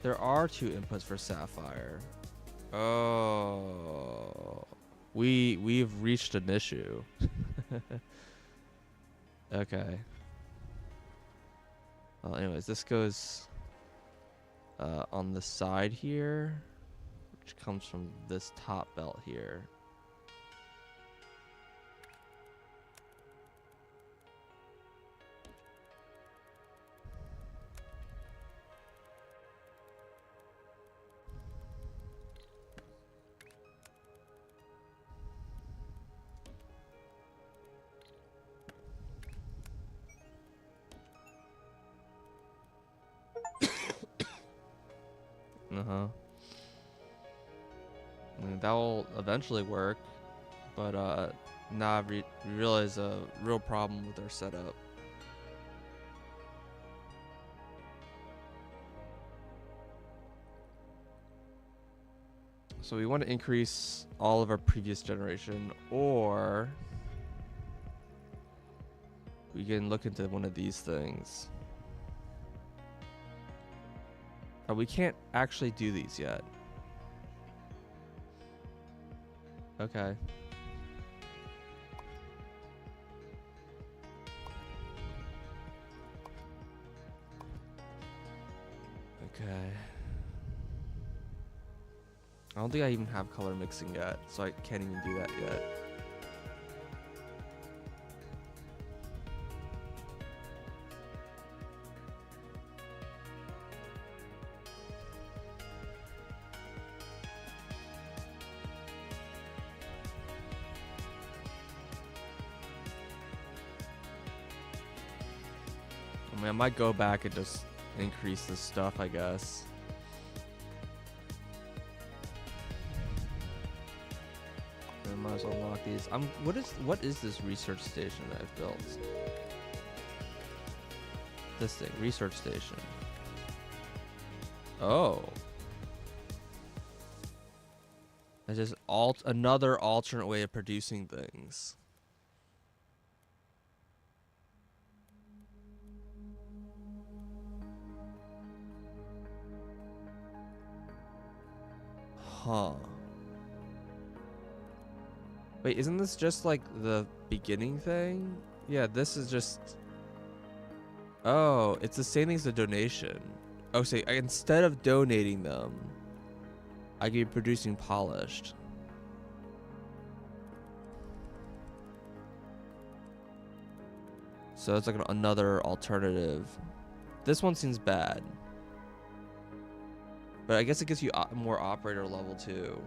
There are 2 inputs for sapphire. Oh, we've reached an issue. Okay. Well, anyways, this goes on the side here, which comes from this top belt here. Uh-huh. I mean, that will eventually work, but now we realize a real problem with our setup. So we want to increase all of our previous generation, or we can look into one of these things. Oh, we can't actually do these yet. Okay. Okay. I don't think I even have color mixing yet, so I can't even do that yet. I mean, I might go back and just increase this stuff, I guess. I might as well unlock these. What is this research station that I've built? This thing, research station. Oh. It's just another alternate way of producing things. Huh. Wait, isn't this just like the beginning thing? Yeah, this is just... Oh, it's the same thing as the donation. Oh, so instead of donating them, I could be producing polished. So it's like another alternative. This one seems bad. But I guess it gives you more operator level too.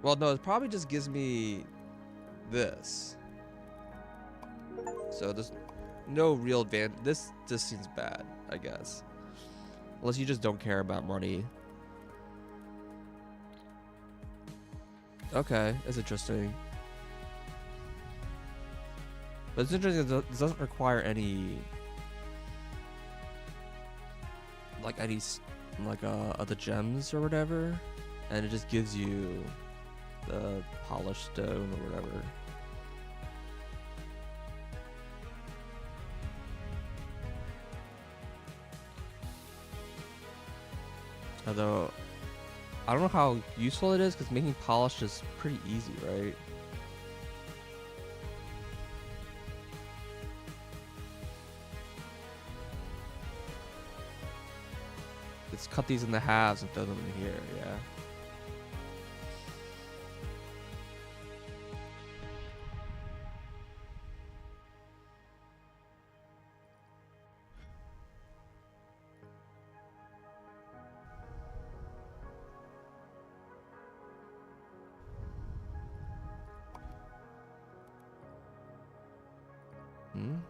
Well, no, it probably just gives me this. So there's no real advantage. This just seems bad, I guess. Unless you just don't care about money. Okay, that's interesting. But it's interesting that this doesn't require any... Like any... Like other gems or whatever. And it just gives you the polished stone or whatever. Although, I don't know how useful it is because making polished is pretty easy, right? Let's cut these into halves and throw them in here, yeah.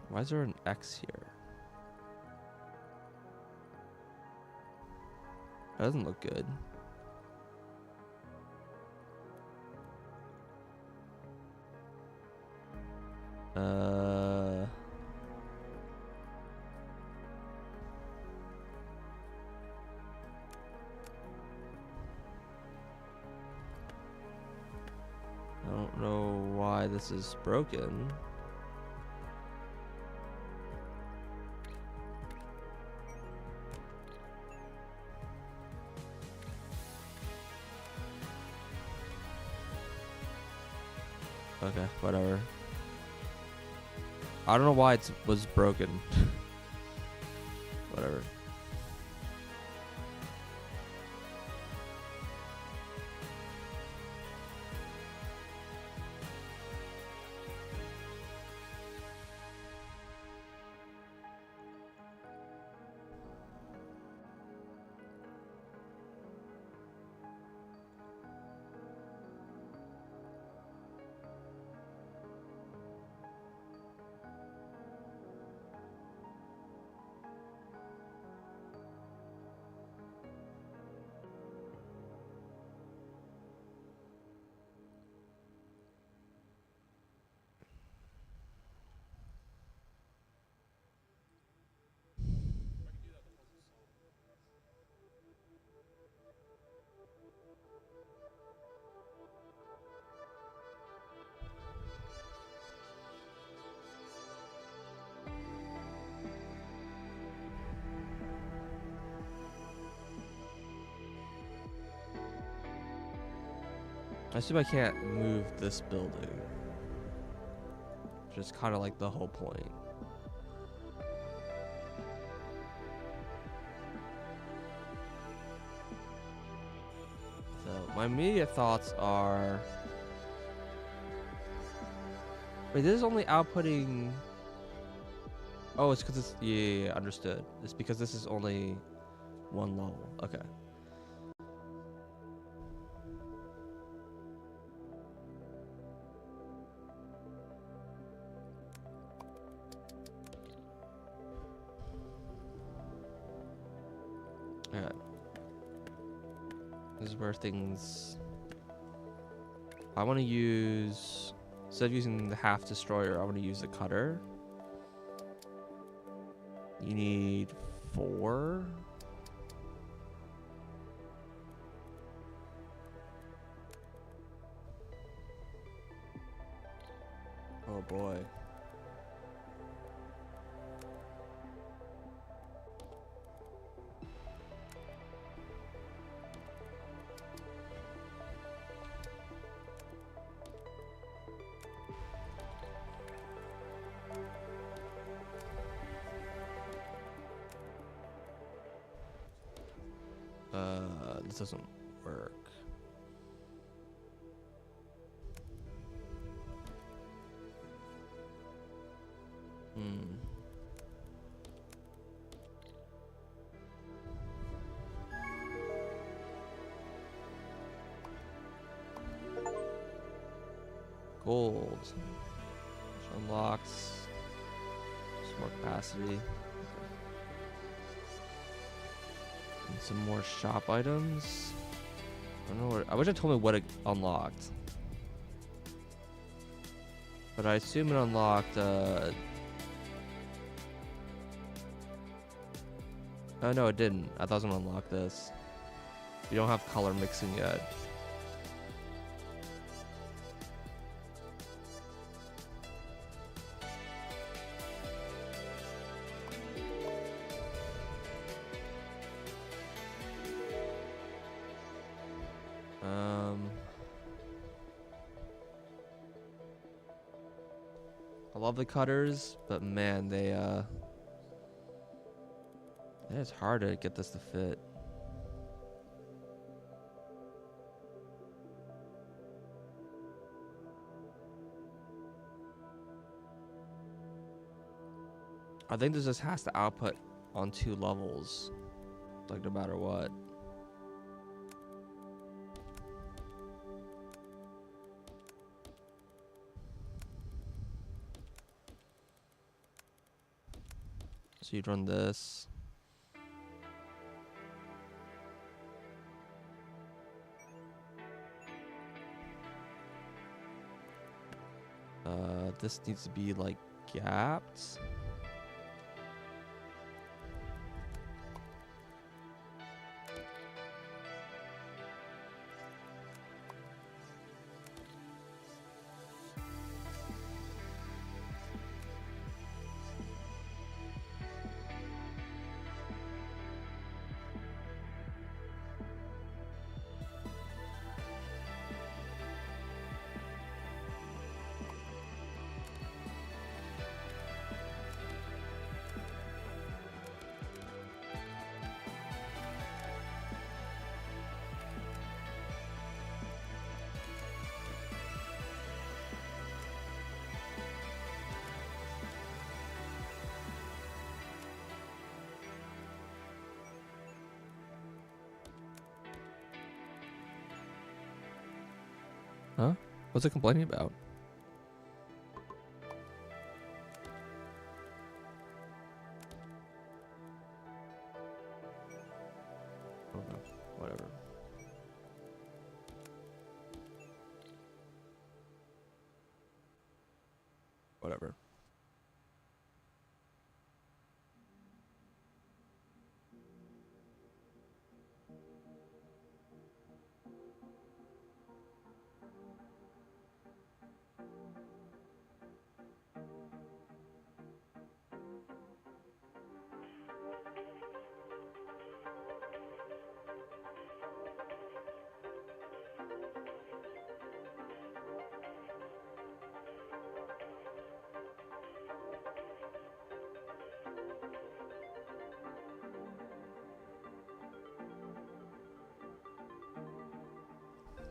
Why is there an X here? That doesn't look good. I don't know why this is broken. Okay, whatever. I don't know why it was broken. Whatever. I assume I can't move this building. Which is kind of like the whole point. So my immediate thoughts are... Wait, this is only outputting... Oh, it's because it's... Yeah, understood. It's because this is only one level. Okay. Alright. This is where things... I want to use... Instead of using the half destroyer, I want to use the cutter. You need 4. Oh boy. This doesn't work. Gold. Which unlocks some more capacity. And some more shop items. I don't know what... I wish it told me what it unlocked. But I assume it unlocked... Oh no, it didn't. I thought it was gonna unlock this. We don't have color mixing yet. I love the cutters, but man, it's hard to get this to fit. I think this just has to output on 2 levels, like no matter what. So you'd run this. This needs to be like gapped. Huh? What's it complaining about? Okay, whatever. Whatever.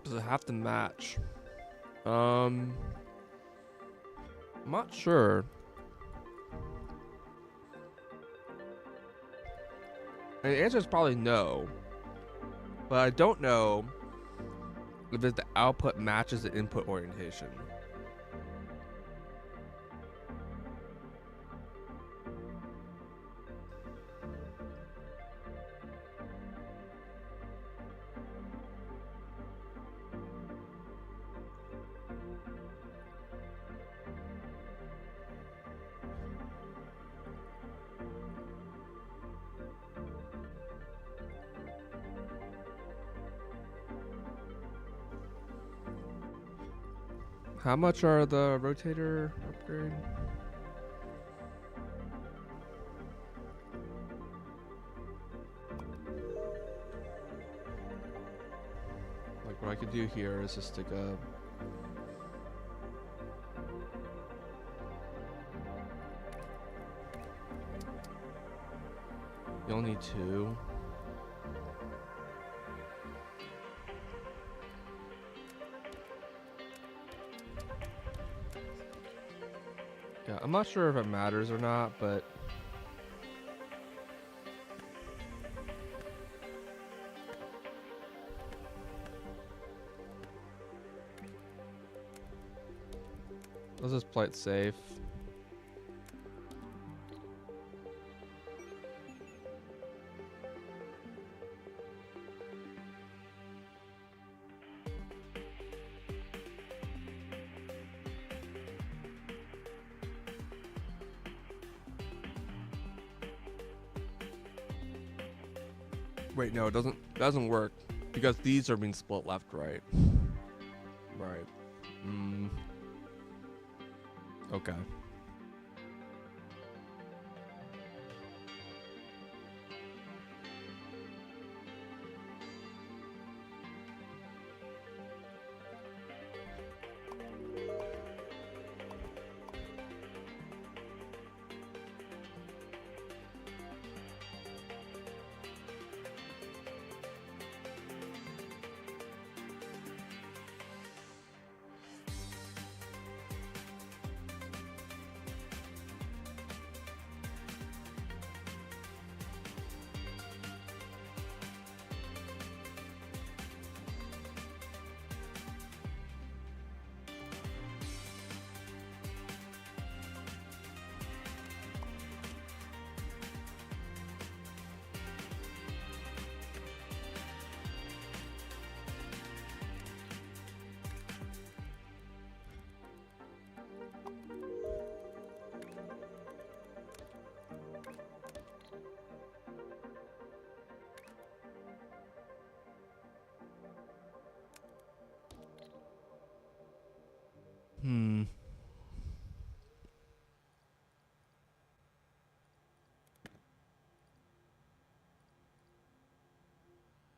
Does it have to match? I'm not sure. And the answer is probably no. But I don't know if the output matches the input orientation. How much are the rotator upgrade? Like what I could do here is just stick a you only need 2. Yeah, I'm not sure if it matters or not, but let's just play it safe. Wait, no, it doesn't work because these are being split left, right. Right. Okay.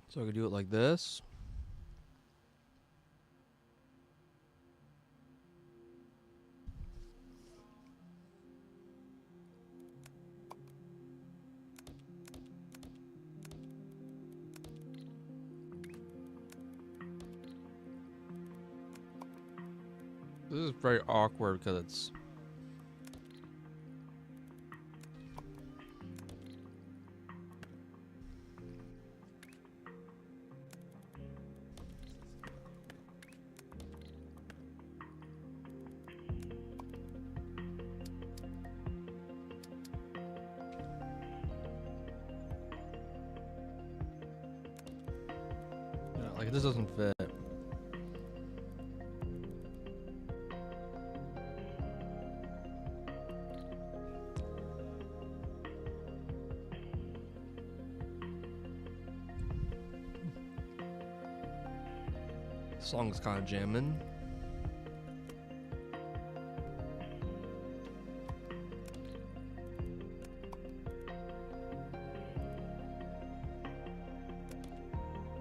So I could do it like this. This is very awkward because it's This doesn't fit. Song's kind of jamming.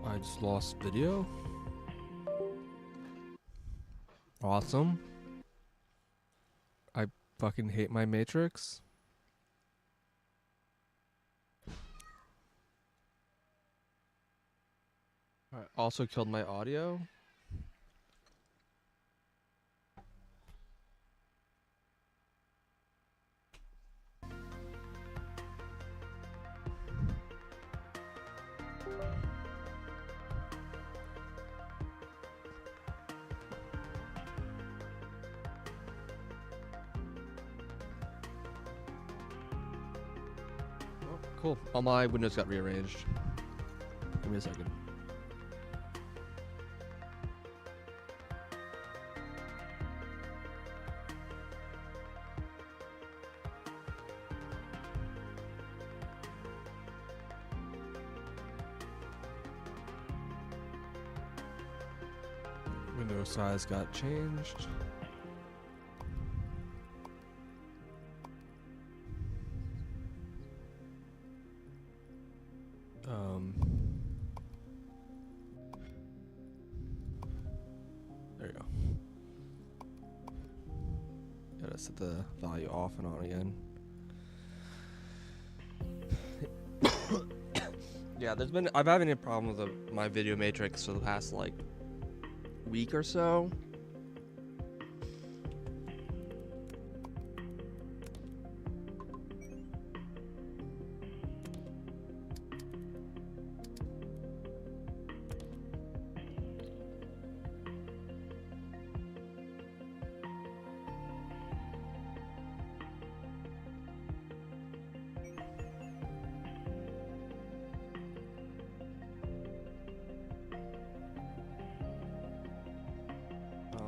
I just lost video. Awesome. I fucking hate my Matrix. Alright, also killed my audio. Cool. All my windows got rearranged. Give me a second. Window size got changed. There you go. Gotta set the value off and on again. Yeah, I've had any problem with my video matrix for the past like week or so.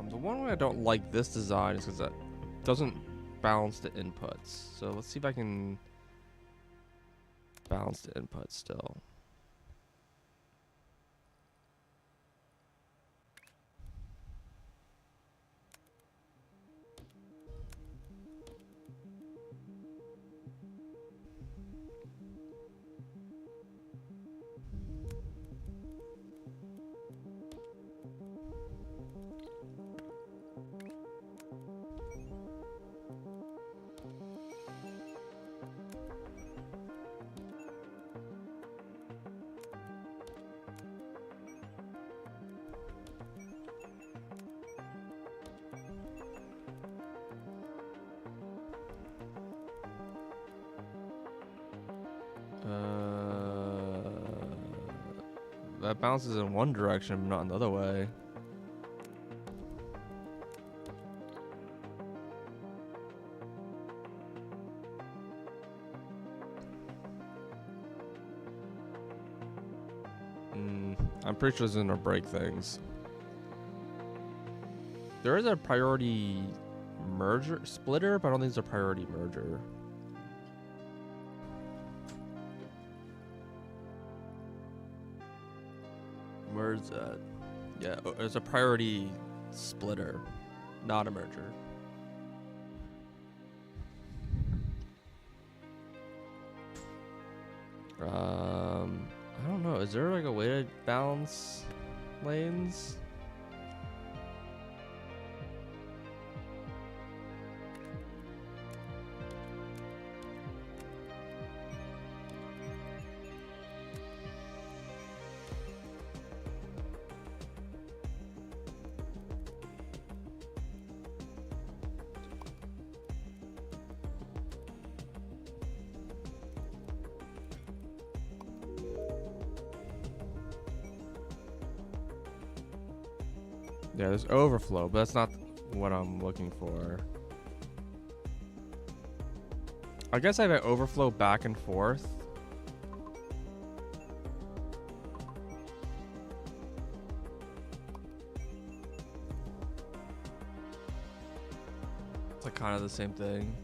The one way I don't like this design is because it doesn't balance the inputs. So let's see if I can balance the inputs still. That bounces in one direction, but not another way. I'm pretty sure it's gonna break things. There is a priority merger splitter, but I don't think it's a priority merger. Where's that? Yeah, there's a priority splitter, not a merger. I don't know. Is there like a way to balance lanes? Yeah, there's overflow, but that's not what I'm looking for. I guess I have an overflow back and forth. It's like kind of the same thing.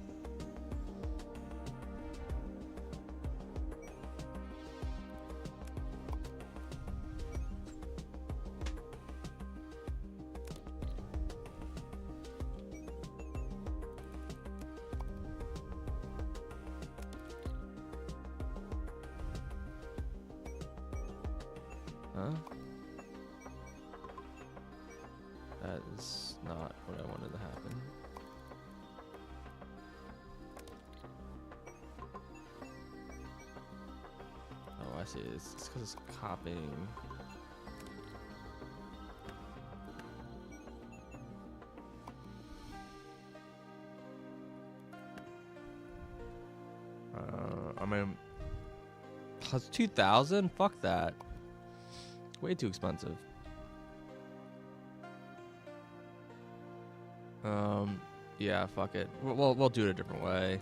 Huh? That is not what I wanted to happen. Oh, I see. It's because it's copying. I mean, plus 2,000? Fuck that. Way too expensive. Yeah, fuck it. We'll do it a different way.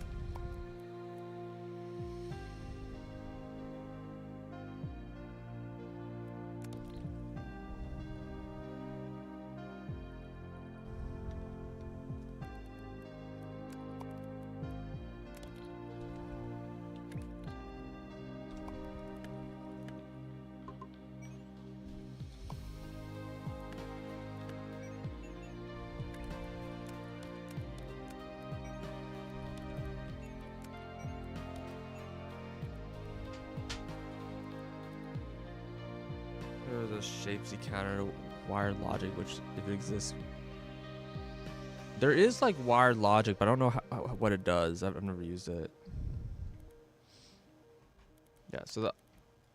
There's a Shapez counter wired logic, which if it exists, there is like wired logic, but I don't know what it does. I've never used it. Yeah, so the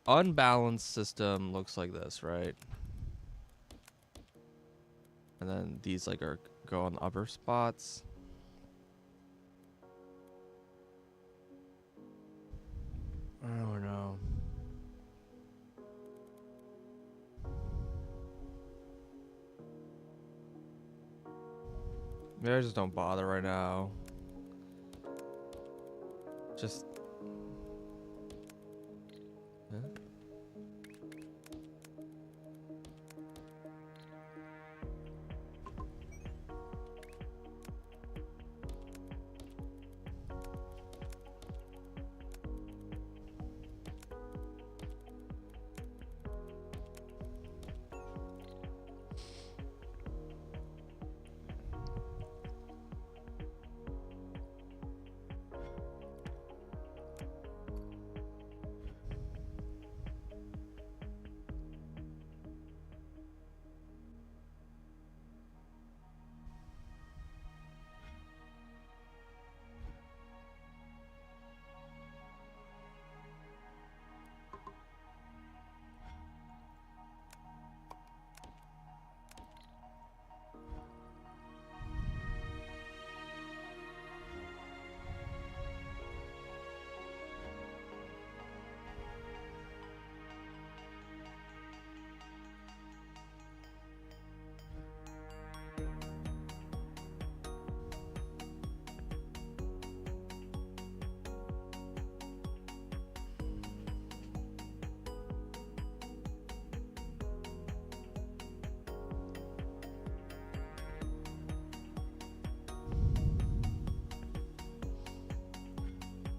unbalanced system looks like this, right? And then these like go on the upper spots. I don't know. Maybe I just don't bother right now. Just... Huh?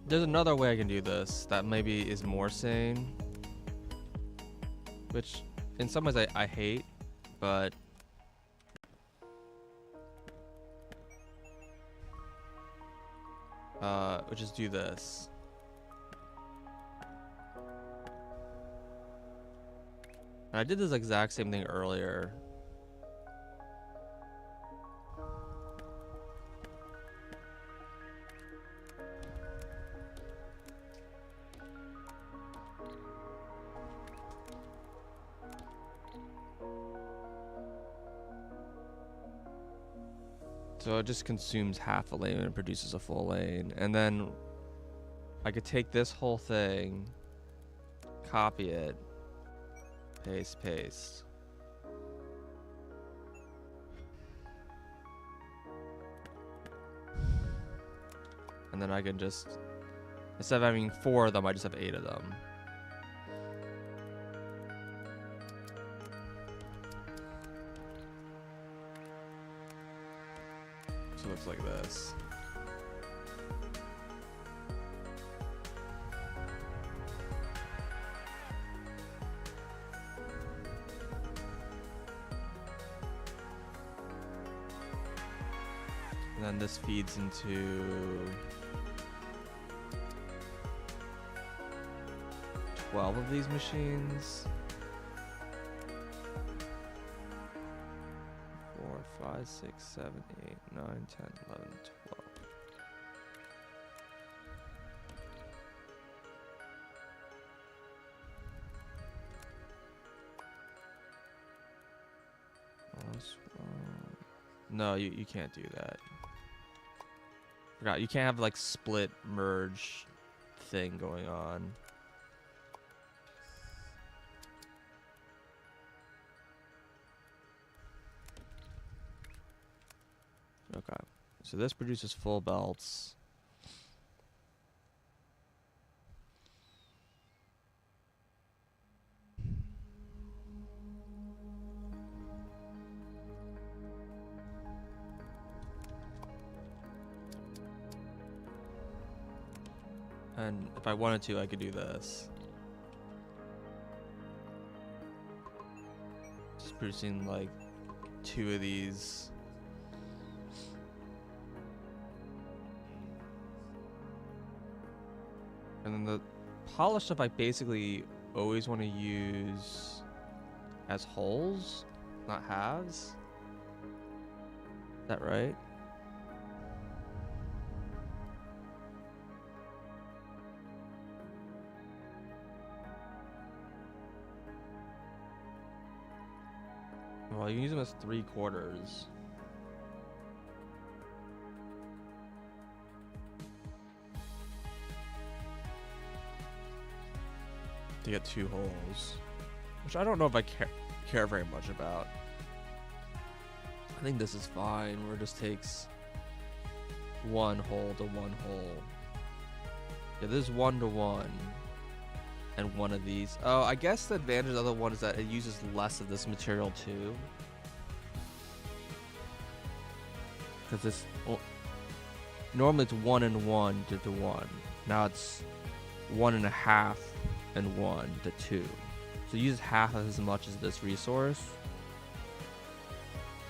There's another way I can do this that maybe is more sane, which in some ways I hate, but which is do this. And I did this exact same thing earlier. So it just consumes half a lane and produces a full lane. And then I could take this whole thing, copy it, paste, paste. And then I can just, instead of having 4 of them, I just have 8 of them. So it looks like this. And then this feeds into 12 of these machines. 4, 5, 6, 7, 8, 9, 10, 11, 12. No, you can't do that. Forgot, you can't have like split merge thing going on. Okay, so this produces full belts. And if I wanted to, I could do this. Just producing like 2 of these. And then the polished stuff I basically always want to use as wholes, not halves. Is that right? Well, you can use them as 3/4. To get 2 holes, which I don't know if I care very much about. I think this is fine, where it just takes 1 hole to 1 hole. Yeah, this is 1 to 1, and 1 of these. Oh, I guess the advantage of the other one is that it uses less of this material too. Because this, well, normally it's 1 and 1 to 1. Now it's 1.5 and 1 to 2. So it uses half as much as this resource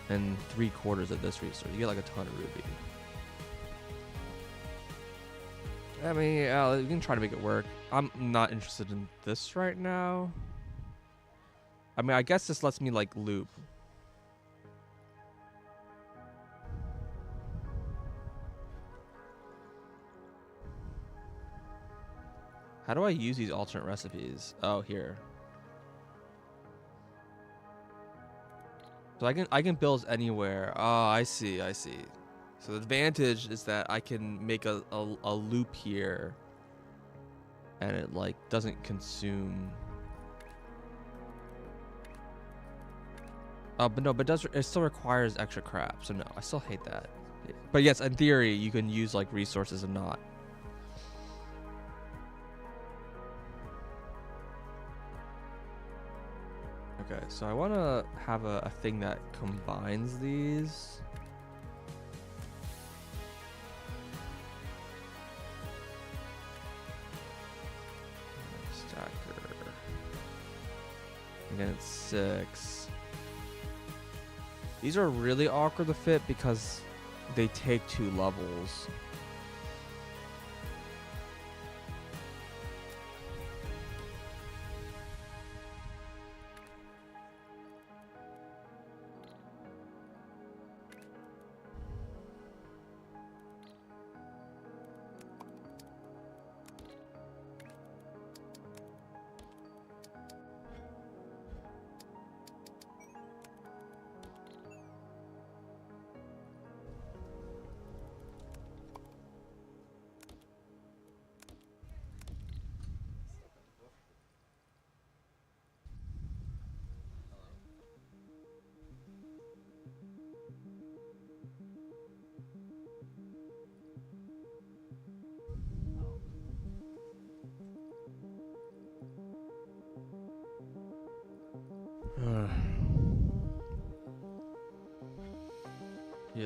and 3/4 of this resource. You get like a ton of ruby. I mean, yeah, you can try to make it work. I'm not interested in this right now. I mean, I guess this lets me like loop. How do I use these alternate recipes? Oh, here. So I can build anywhere. Oh, I see. So the advantage is that I can make a loop here, and it like doesn't consume. But no, but it still requires extra crap. So no, I still hate that. But yes, in theory, you can use like resources and not. Okay, so I want to have a thing that combines these. Stacker. Again, it's 6. These are really awkward to fit because they take 2 levels.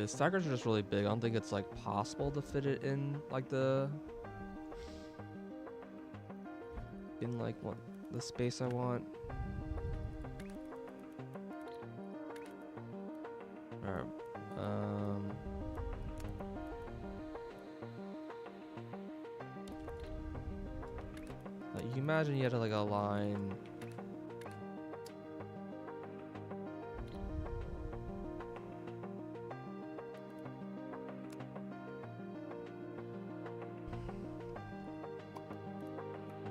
The stackers are just really big. I don't think it's like possible to fit it in like the what the space I want. Alright. Like you can imagine you had like a line.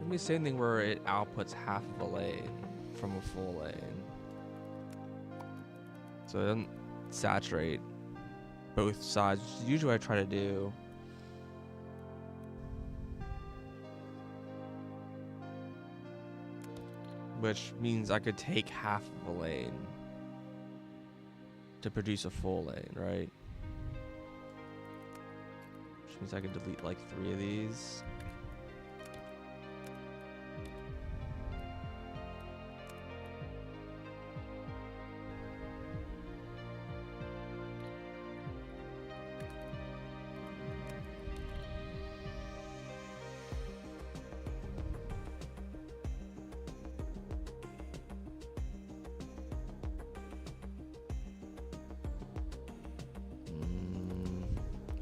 Maybe same thing where it outputs half of a lane from a full lane. So it doesn't saturate both sides, which is usually what I try to do. Which means I could take half of a lane to produce a full lane, right? Which means I could delete like 3 of these.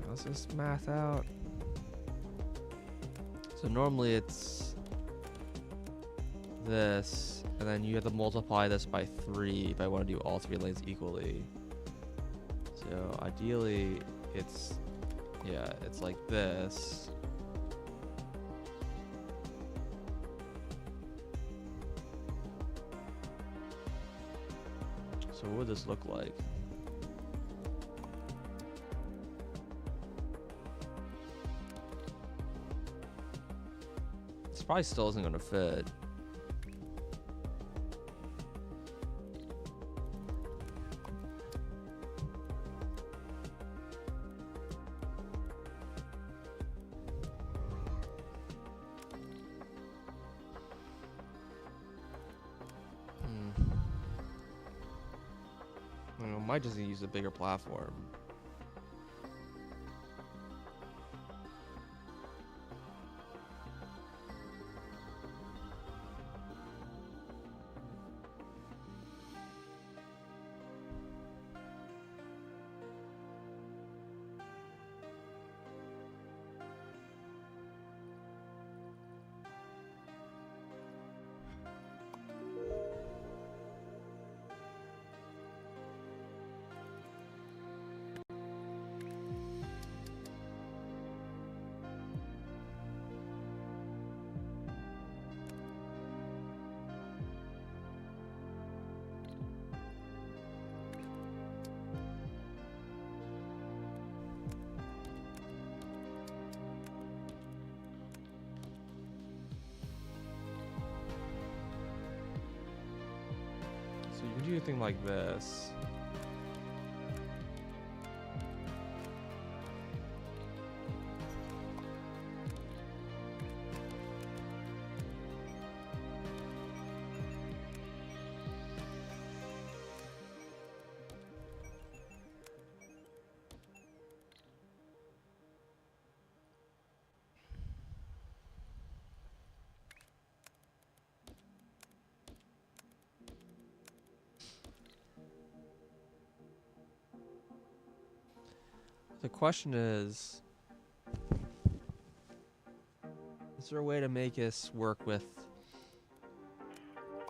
How's this math out? So normally it's this, and then you have to multiply this by 3 if I want to do all 3 lanes equally. So ideally it's, yeah, it's like this. So what would this look like? Probably still isn't going to fit. I don't know, might just use a bigger platform. So you can do a thing like this. The question is there a way to make this work with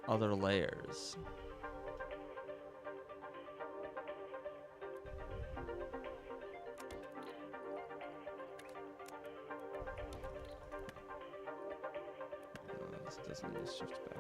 other layers? This doesn't just shift back.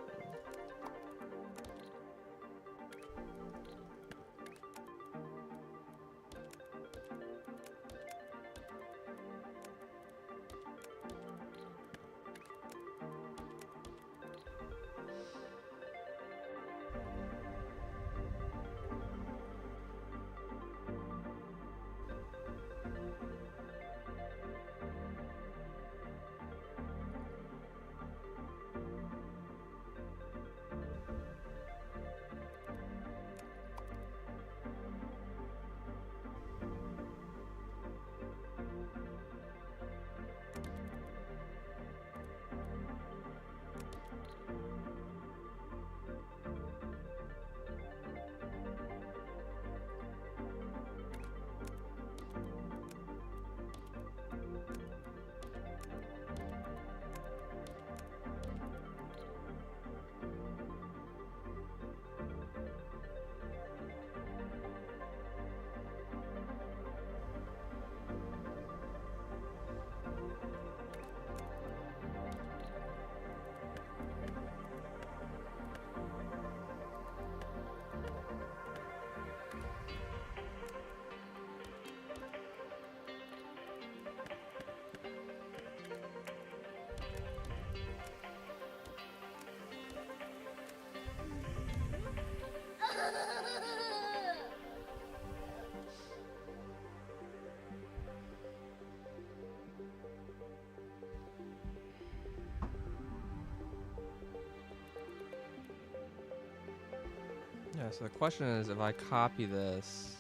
So the question is, if I copy this,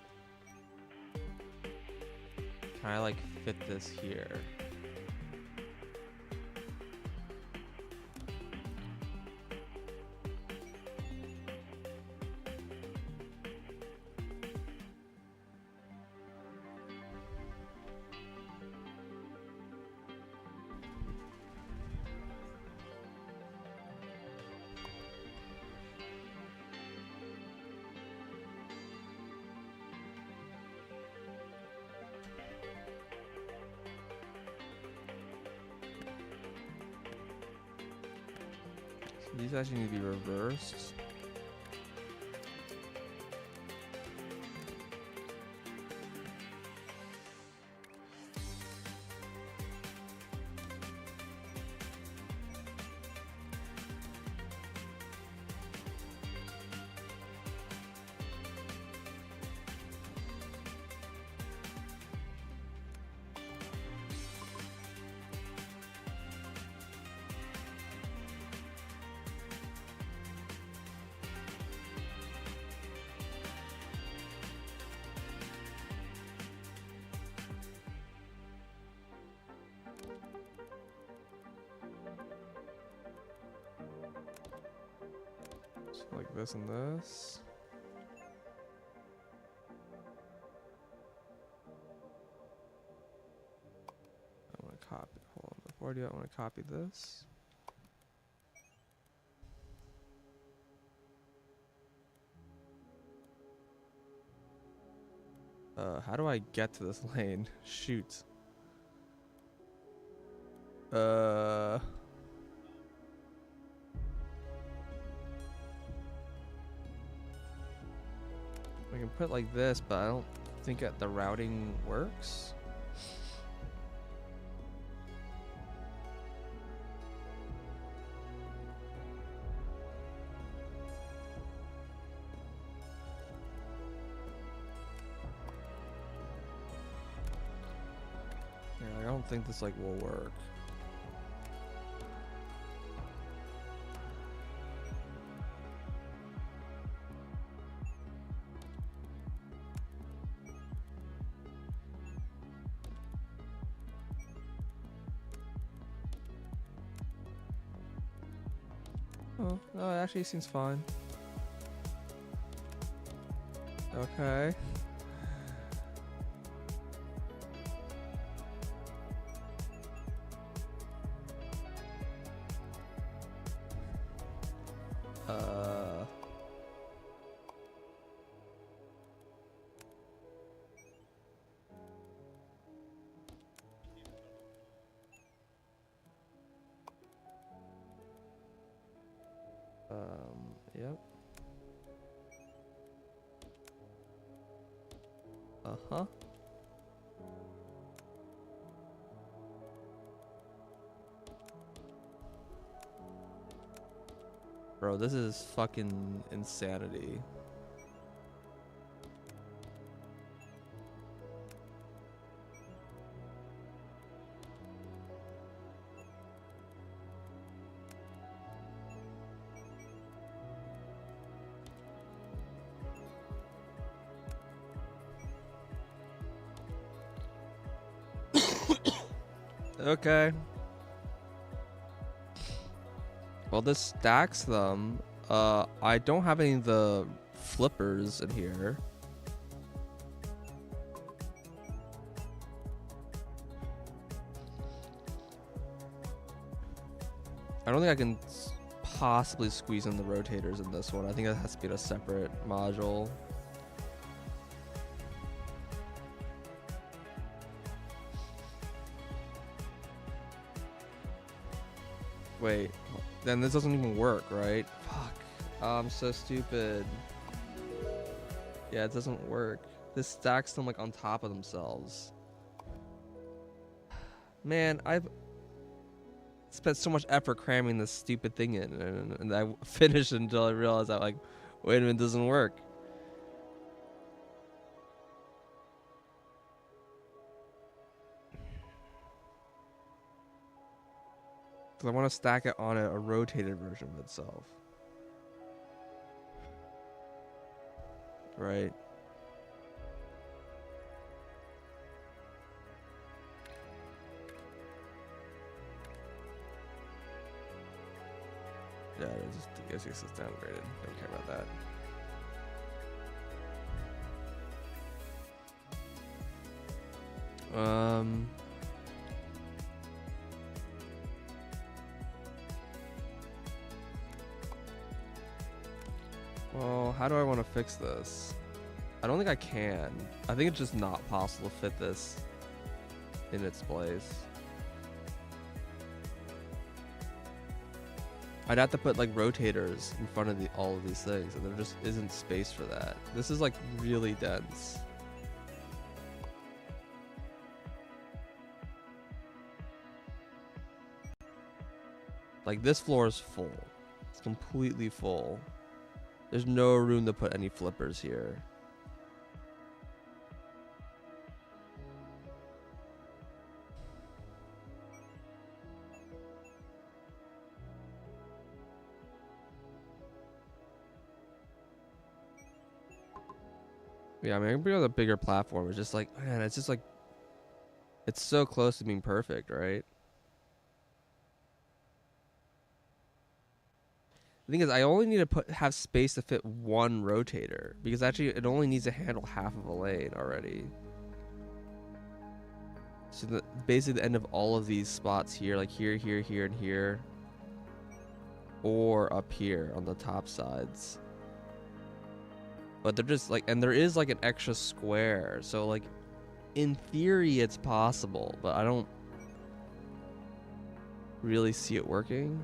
can I like fit this here? These actually need to be reversed. So like this and this. I want to copy. Hold on. Before I do that, I want to copy this. How do I get to this lane? Shoot. I can put it like this, but I don't think that the routing works. Yeah, I don't think this like will work. Oh, no, it actually seems fine. Okay. Yep. Uh-huh. Bro, this is fucking insanity. Okay. Well, this stacks them. I don't have any of the flippers in here. I don't think I can possibly squeeze in the rotators in this one. I think it has to be in a separate module. Wait, then this doesn't even work, right? Fuck. Oh, I'm so stupid. Yeah, it doesn't work. This stacks them like on top of themselves. Man, I've spent so much effort cramming this stupid thing in, and I finished until I realized that, like, wait a minute, it doesn't work. Because I want to stack it on a rotated version of itself. right? Yeah, I guess it's downgraded. Don't care about that. Well, how do I want to fix this? I don't think I can. I think it's just not possible to fit this in its place. I'd have to put like rotators in front of all of these things, and there just isn't space for that. This is like really dense. Like this floor is full. It's completely full. There's no room to put any flippers here. Yeah, I mean, I can bring out a bigger platform. It's just like, man, it's just like, it's so close to being perfect, right? The thing is, I only need to have space to fit one rotator, because actually it only needs to handle half of a lane already. So basically the end of all of these spots here, like here, here, here, and here, or up here on the top sides. But they're just like, and there is like an extra square, so like in theory it's possible, but I don't really see it working.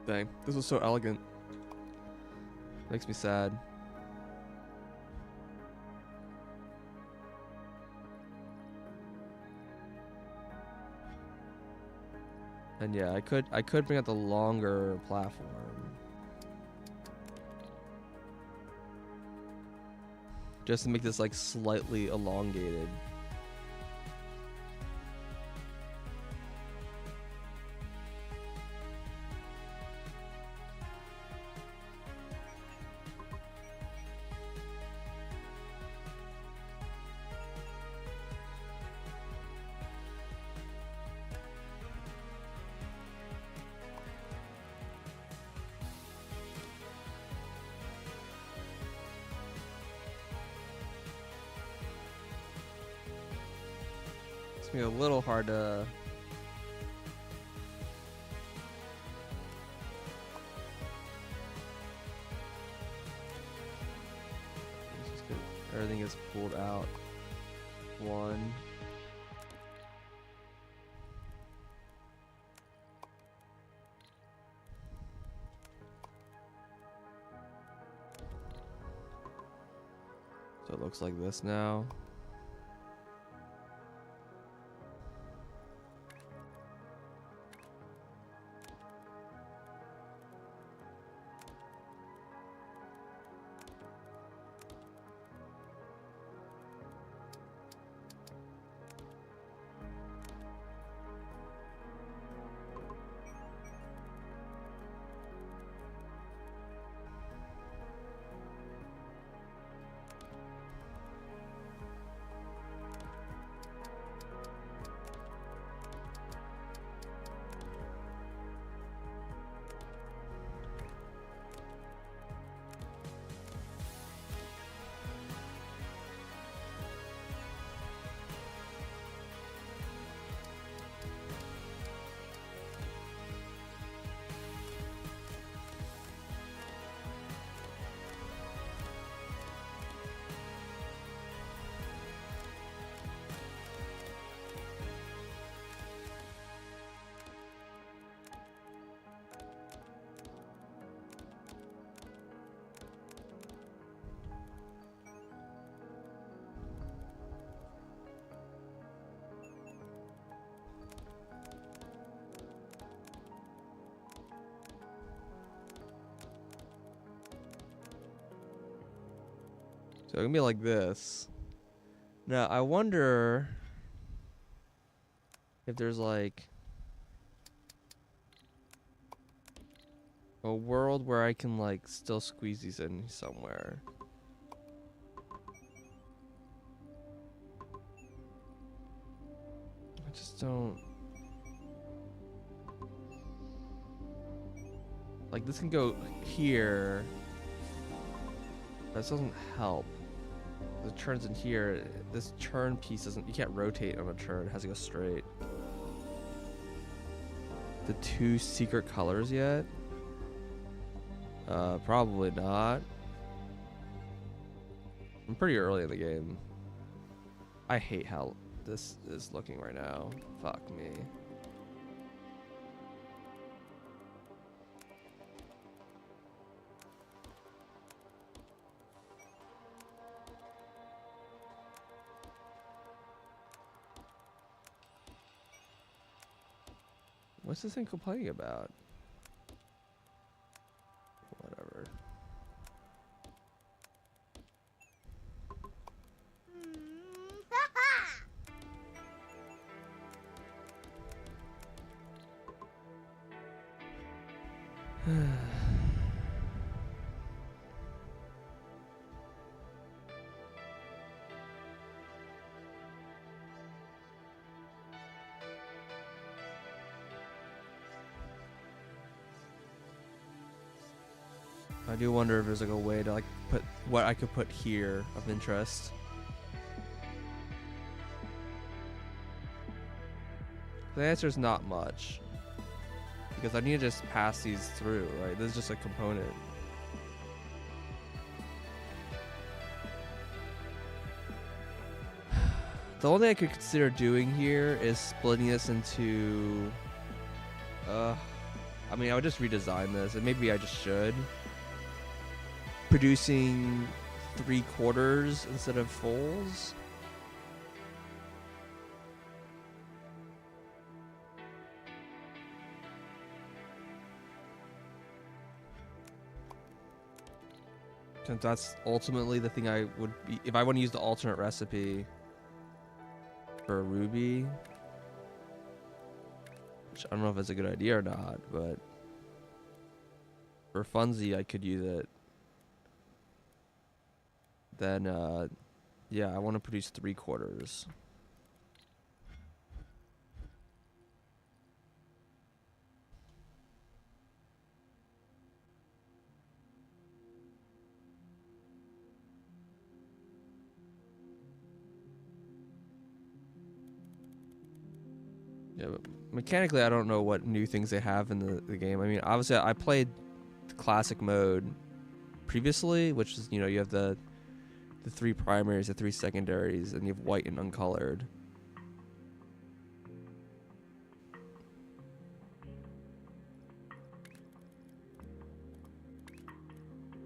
Dang, this was so elegant. Makes me sad. And yeah, I could bring out the longer platform. Just to make this like slightly elongated. It's a little hard to everything is pulled out. One. So it looks like this now. So it's gonna be like this. Now I wonder if there's like a world where I can like still squeeze these in somewhere. I just don't. Like this can go here. That doesn't help. The turns in here. This turn piece doesn't. You can't rotate on a turn. It has to go straight. The 2 secret colors yet? Probably not. I'm pretty early in the game. I hate how this is looking right now. Fuck me. What's this thing complaining about? Whatever. I do wonder if there's like a way to like put what I could put here of interest. The answer is not much. Because I need to just pass these through, right? This is just a component. The only thing I could consider doing here is splitting this into... I mean, I would just redesign this, and maybe I just should. Producing 3/4 instead of fulls. Since that's ultimately the thing I would be, if I want to use the alternate recipe for a ruby, which I don't know if it's a good idea or not, but for funsie I could use it. Then, yeah, I want to produce 3/4. Yeah, but mechanically, I don't know what new things they have in the game. I mean, obviously, I played the classic mode previously, which is, you know, you have the 3 primaries, the 3 secondaries, and you have white and uncolored.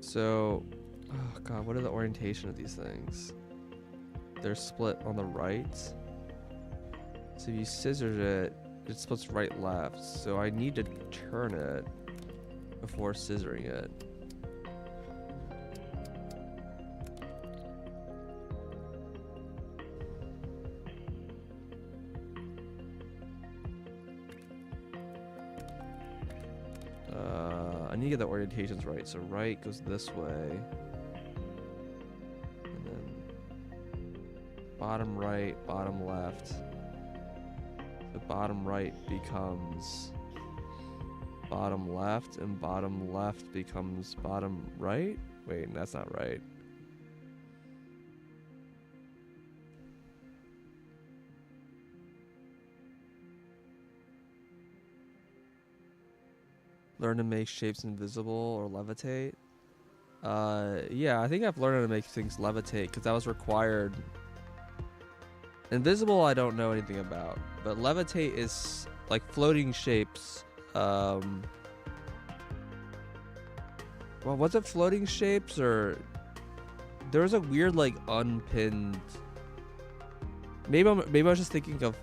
So, oh god, what are the orientation of these things? They're split on the right. So if you scissor it, it splits right left. So I need to turn it before scissoring it. I need to get the orientations right. So right goes this way. And then bottom right, bottom left. The bottom right becomes bottom left, and bottom left becomes bottom right? Wait, that's not right. Learn to make shapes invisible or levitate. Yeah, I think I've learned how to make things levitate because that was required. Invisible, I don't know anything about, but levitate is like floating shapes. Well, was it floating shapes or there was a weird like unpinned? Maybe I was just thinking of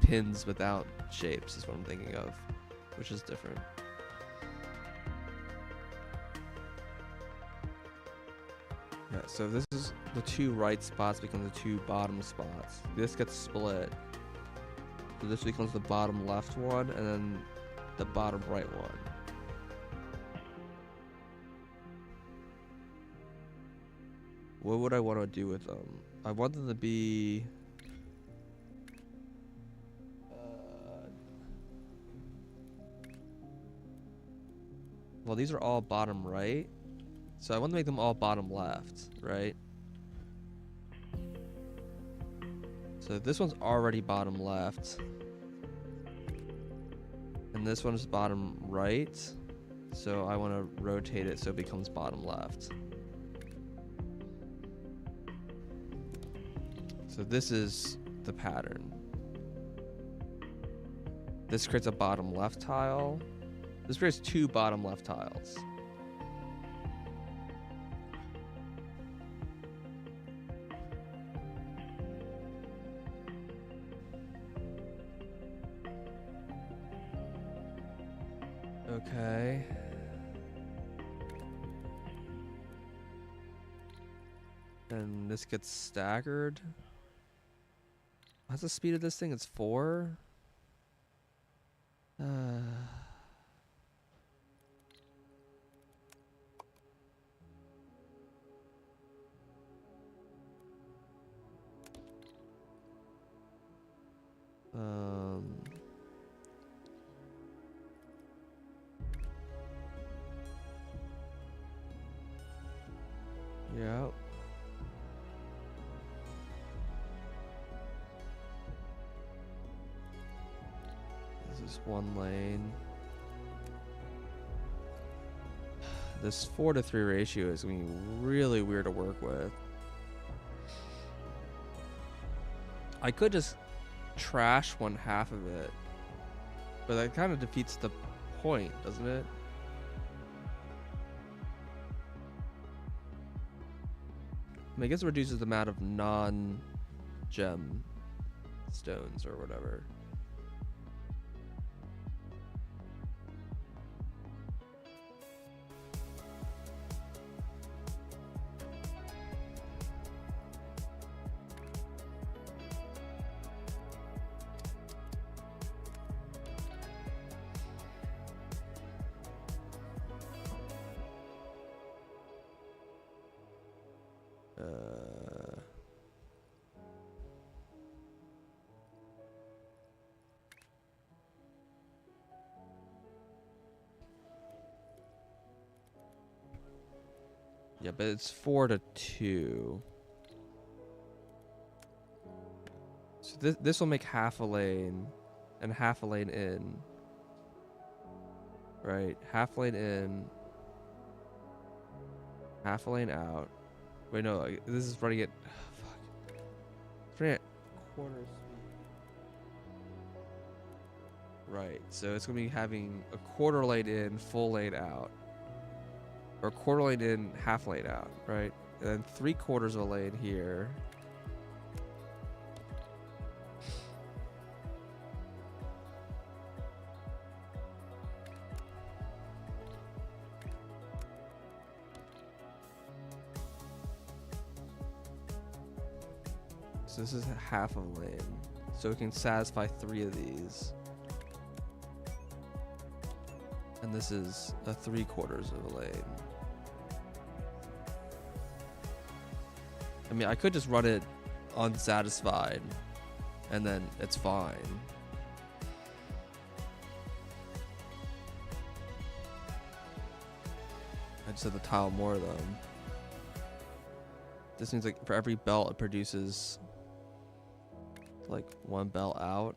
pins without shapes is what I'm thinking of, which is different. Yeah, so this is the 2 right spots become the 2 bottom spots. This gets split. So this becomes the bottom left one and then the bottom right one. What would I want to do with them? I want them to be... well, these are all bottom right. So I want to make them all bottom left, right? So this one's already bottom left. And this one's bottom right. So I want to rotate it so it becomes bottom left. So this is the pattern. This creates a bottom left tile. This creates two bottom left tiles. Okay. And this gets staggered. What's the speed of this thing? It's 4. Yeah. This is one lane. This 4-to-3 ratio is going to be really weird to work with. I could just trash one half of it, but that kind of defeats the point, doesn't it? I mean, I guess it reduces the amount of non-gem stones or whatever. Yeah, but it's 4-to-2. So this will make half a lane and half a lane in. Right, half lane in, half a lane out. Wait, no, this is running at fuck. It's running at quarter speed. Right, so it's gonna be having a quarter lane in, full lane out. Or quarter lane in, half lane out, right? And then 3/4 of a lane here. So this is half a lane. So it can satisfy 3 of these. And this is a 3/4 of a lane. I mean, I could just run it unsatisfied, and then it's fine. I just have to tile more of them. This means like for every belt it produces like 1 belt out.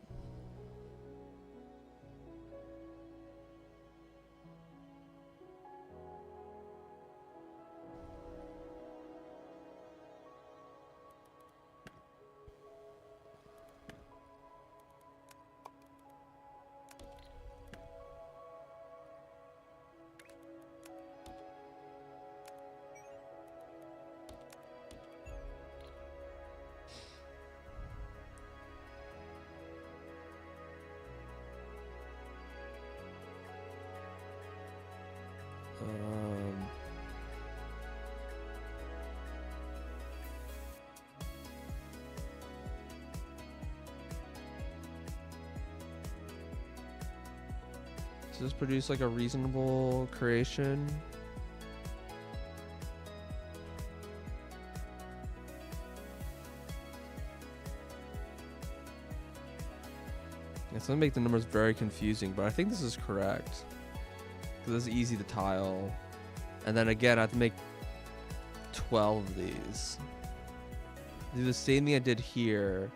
Does this produce like a reasonable creation? It's gonna make the numbers very confusing, but I think this is correct. Because it's easy to tile. And then again, I have to make 12 of these. Do the same thing I did here,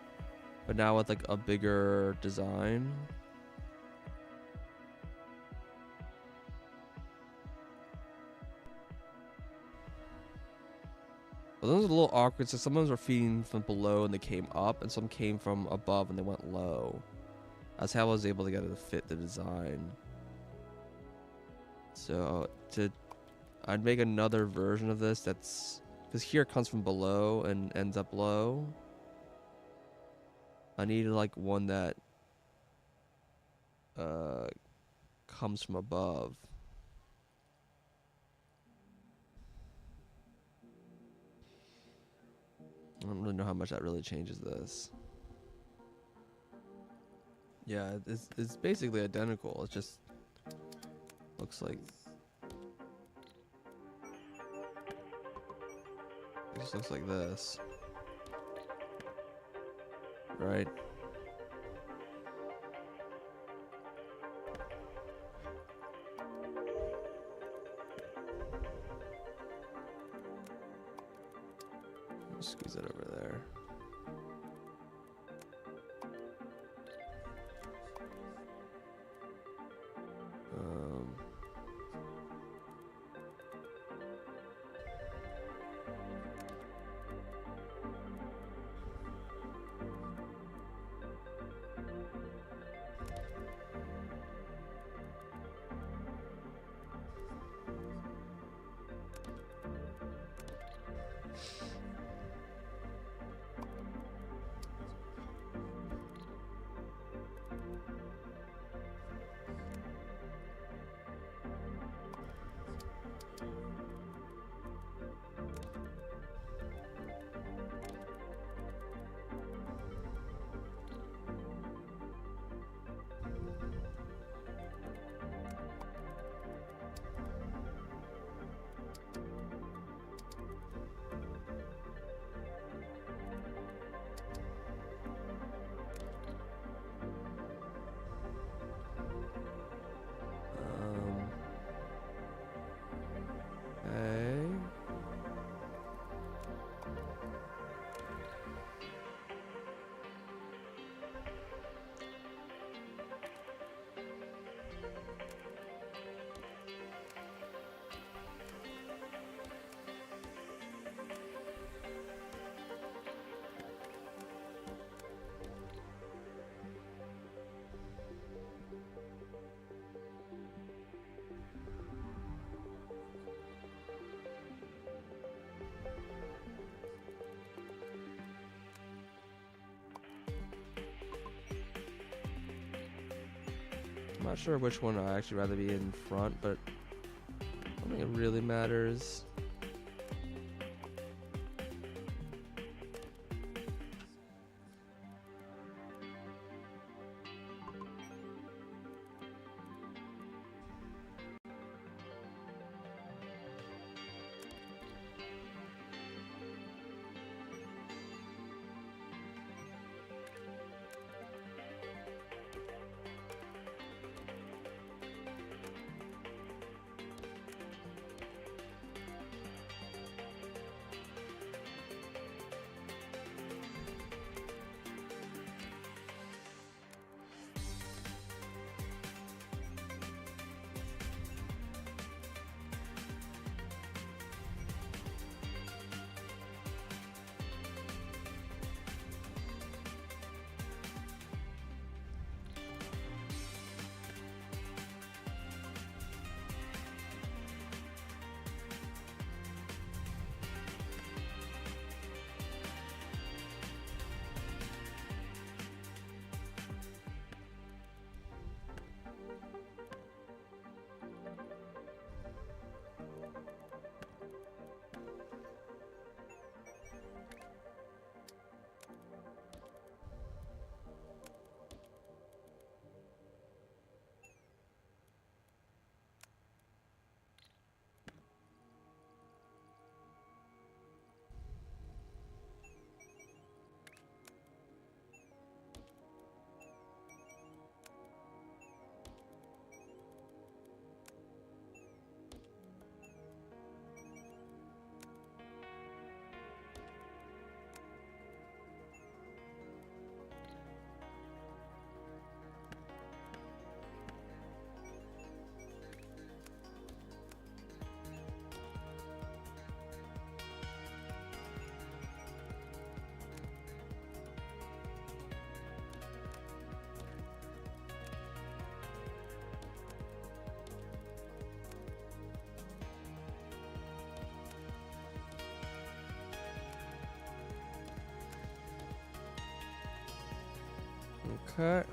but now with like a bigger design. Well, those are a little awkward. So some of them were feeding from below and they came up, and some came from above and they went low. That's how I was able to get it to fit the design. So I'd make another version of this that's, because here it comes from below and ends up low. I needed like one that comes from above. I don't really know how much that really changes this. Yeah, it's basically identical. It just looks like, it just looks like this, right? Squeeze it over there. Okay. I'm not sure which one I'd actually rather be in front, but I don't think it really matters. Okay.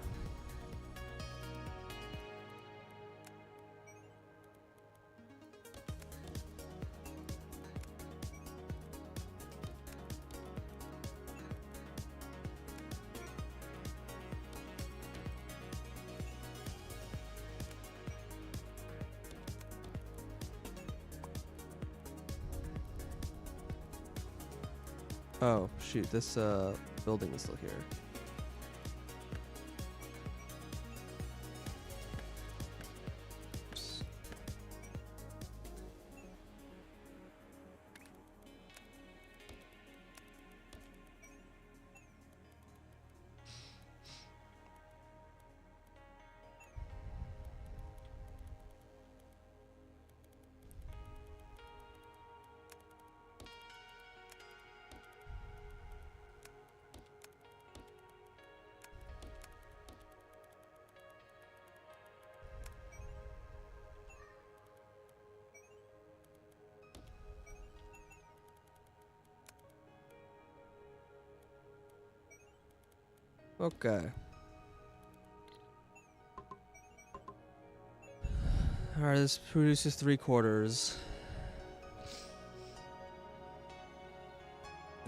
Oh, shoot. This building is still here. Oops. Okay. Alright, this produces 3/4.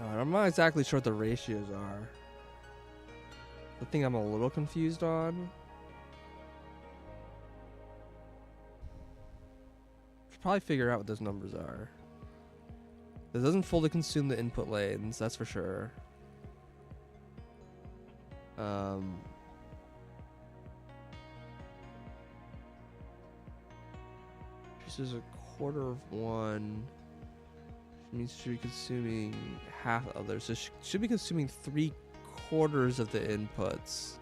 Alright, I'm not exactly sure what the ratios are. The thing I'm a little confused on. Should probably figure out what those numbers are. It doesn't fully consume the input lanes, that's for sure. This is 1/4 of one. Which means should be consuming half of others. So should be consuming 3/4 of the inputs.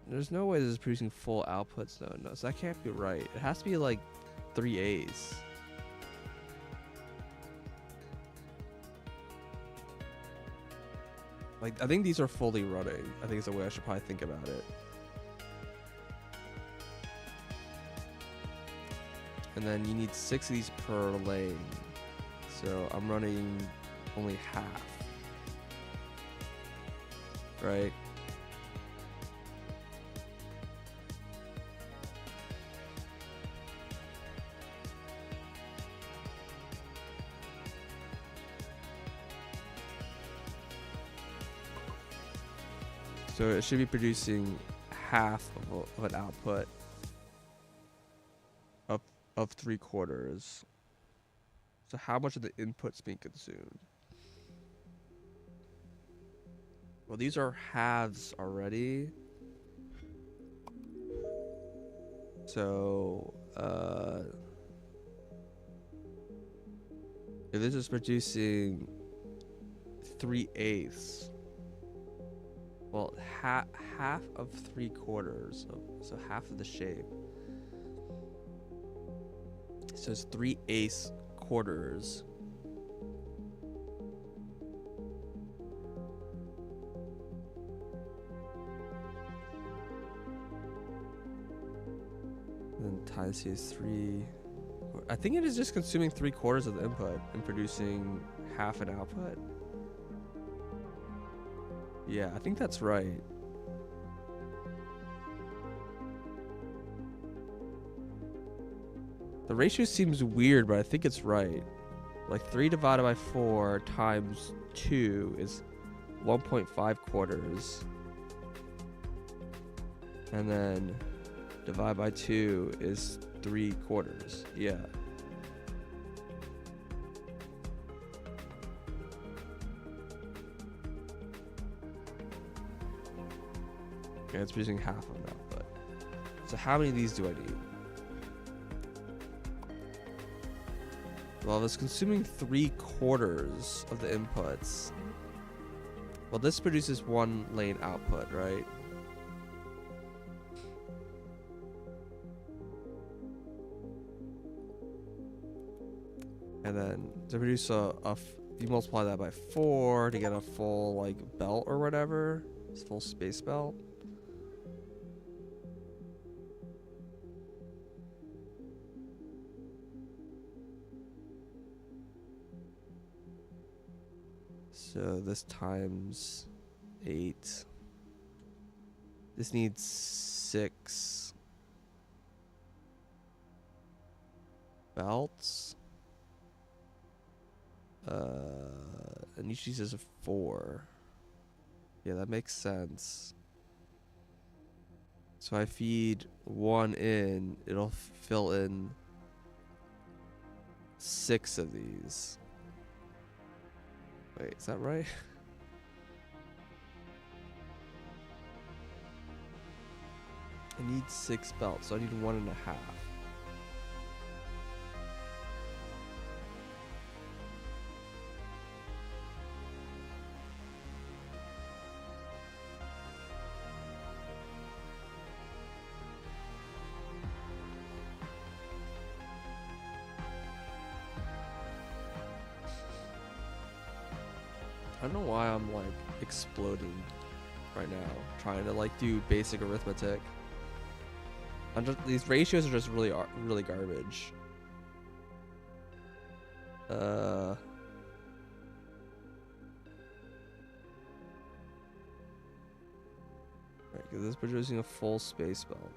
There's no way this is producing full outputs though. No, so that can't be right. It has to be like 3/8. Like, I think these are fully running. I think it's the way I should probably think about it. And then you need 6 of these per lane. So I'm running only half. Right? So it should be producing half of an output of 3/4. So how much of the input's being consumed? Well, these are halves already. So if this is producing 3/8. Well, half of 3/4, so half of the shape. So it's 3/8 quarters. And then times here is 3. I think it is just consuming 3/4 of the input and producing half an output. Yeah, I think that's right. The ratio seems weird, but I think it's right. Like 3 divided by 4 times 2 is 1.5 quarters. And then divide by 2 is 3/4. Yeah. Okay, it's producing half of an output. So how many of these do I need? Well, it's consuming 3/4 of the inputs. Well, this produces 1 lane output, right? And then to produce you multiply that by 4 to get a full like belt or whatever. It's full space belt. So this times 8. This needs 6 belts. And each uses a 4. Yeah, that makes sense. So I feed 1 in, it'll fill in 6 of these. Wait, is that right? I need 6 belts, so I need 1.5. I don't know why I'm like exploding right now, trying to like do basic arithmetic. These ratios are just really garbage. Right, because this is producing a full space belt.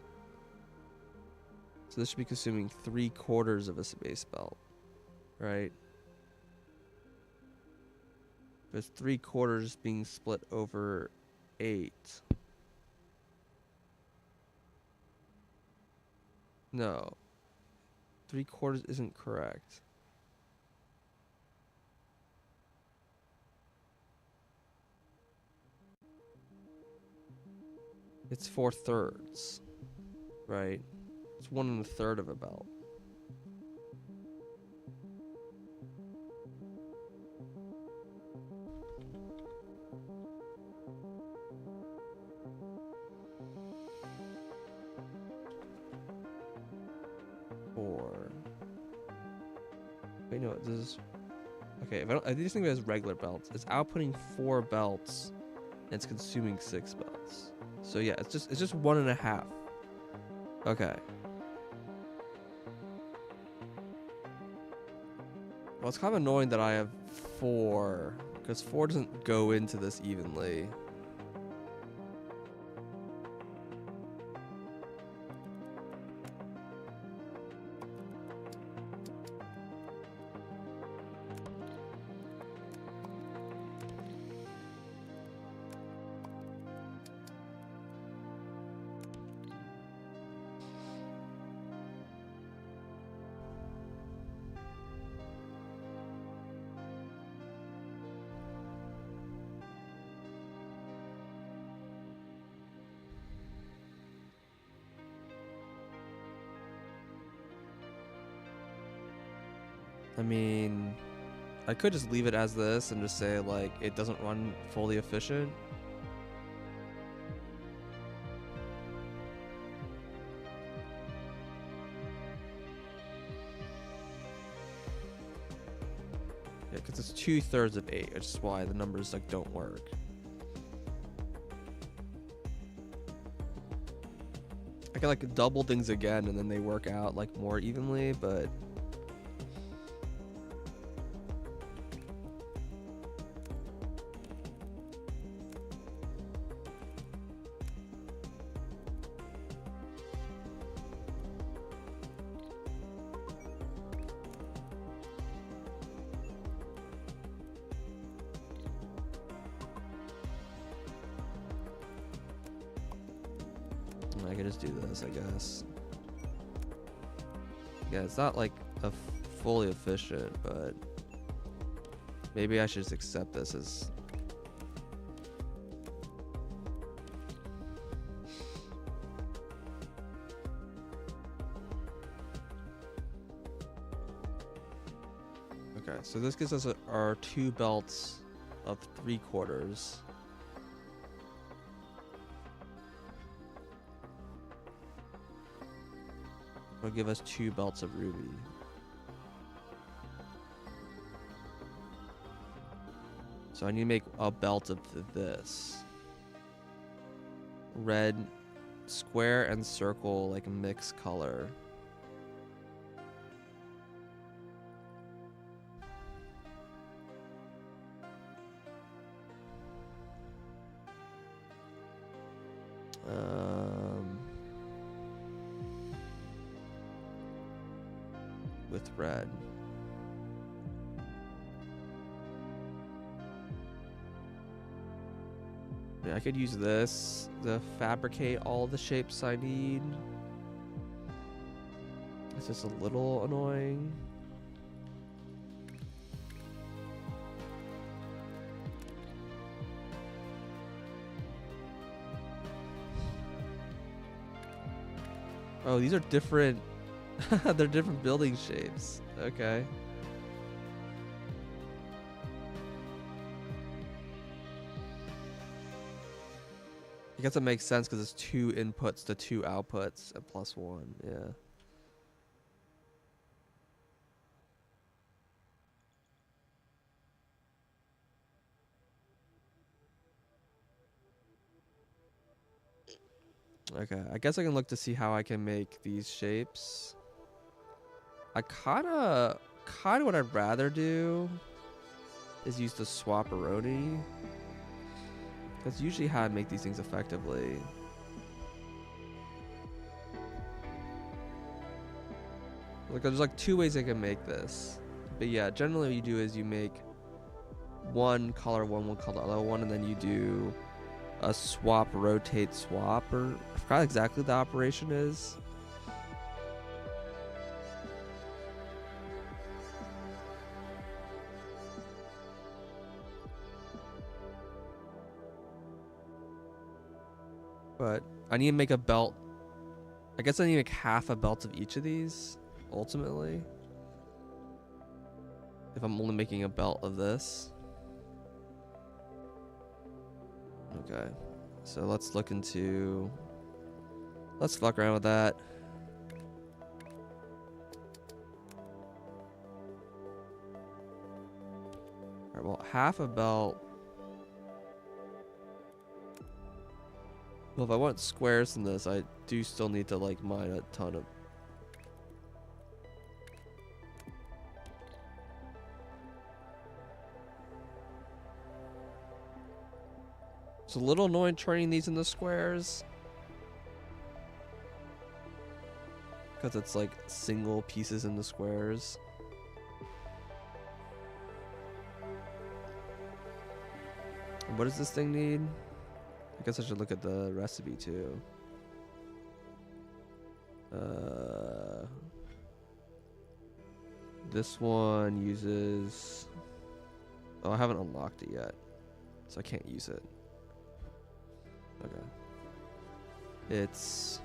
So this should be consuming 3/4 of a space belt, right? There's 3/4 being split over 8. No. 3/4 isn't correct. It's 4/3, right? It's 1 1/3 of a belt. Wait, no, this is... Okay, if I just think of it as regular belts. It's outputting 4 belts, and it's consuming 6 belts. So yeah, it's just 1.5. Okay. Well, it's kind of annoying that I have 4, because 4 doesn't go into this evenly. I mean, I could just leave it as this and just say, like, it doesn't run fully efficient. Yeah, because it's 2/3 of 8, which is why the numbers, like, don't work. I can, like, double things again and then they work out, like, more evenly, but... I could just do this, I guess. Yeah, it's not like a fully efficient, but maybe I should just accept this as... Okay, so this gives us our 2 belts of 3/4. It'll give us 2 belts of ruby. So I need to make a belt of this. Red, square and circle, like a mixed color. with red. Yeah, I could use this to fabricate all the shapes I need. It's just a little annoying. Oh, these are different. They're different building shapes. Okay. I guess it makes sense because it's 2 inputs to 2 outputs and plus 1. Yeah. Okay. I guess I can look to see how I can make these shapes. I kind of what I'd rather do is use the swap-a-roni. That's usually how I make these things effectively. Like, there's like 2 ways I can make this. But yeah, generally what you do is you make one color one color other one, and then you do a swap, rotate, swap, or I forgot exactly the operation is. But I need to make a belt. I guess I need to make half a belt of each of these, ultimately. If I'm only making a belt of this. Okay. So let's look into... Let's fuck around with that. Alright, well, half a belt... Well, if I want squares in this, I do still need to, like, mine a ton of... It's a little annoying turning these into squares. Because it's, like, single pieces into squares. What does this thing need? I guess I should look at the recipe too. This one uses... Oh, I haven't unlocked it yet, so I can't use it. Okay. It's...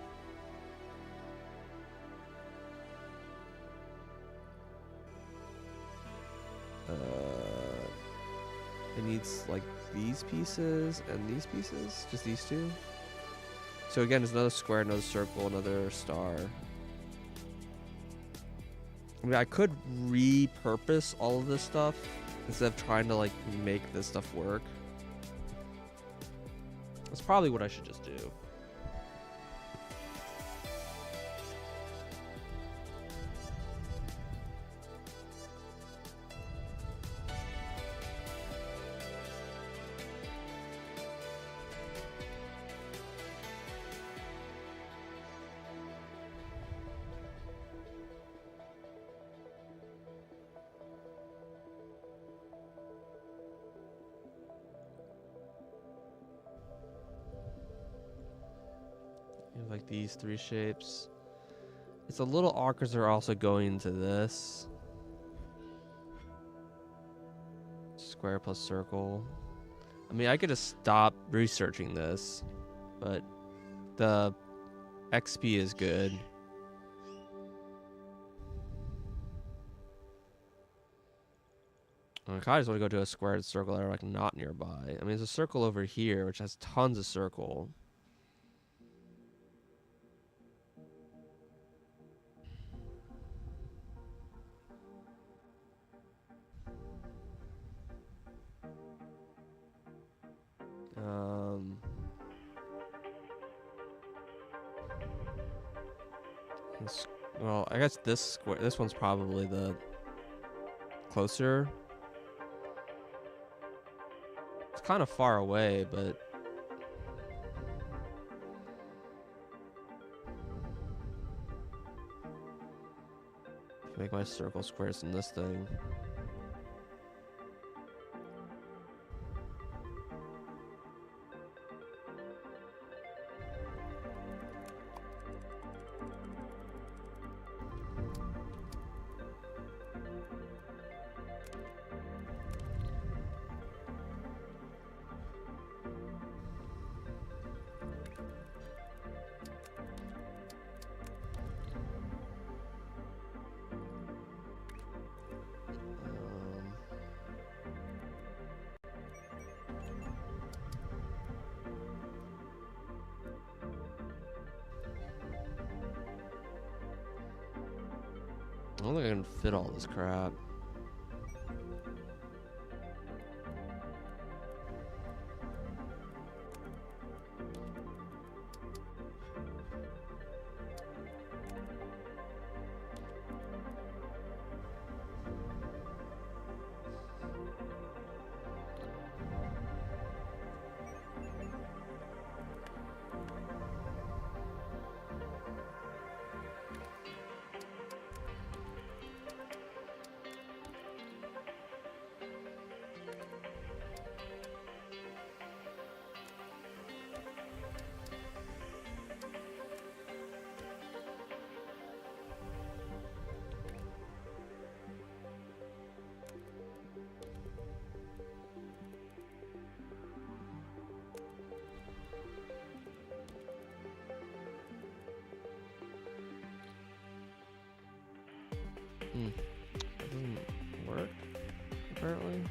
It needs like these pieces and these pieces, just these 2. So again, it's another square, another circle, another star. I mean, I could repurpose all of this stuff instead of trying to like make this stuff work. That's probably what I should just do. Like these 3 shapes. It's a little awkward because they're also going into this. Square plus circle. I mean, I could just stop researching this, but the XP is good. I kind of just want to go to a squared circle that are like not nearby. I mean, there's a circle over here which has tons of circle. Well, I guess this one's probably the closer. It's kind of far away, but Make my circle squares in this thing. I don't think I can fit all this crap. That doesn't work, apparently.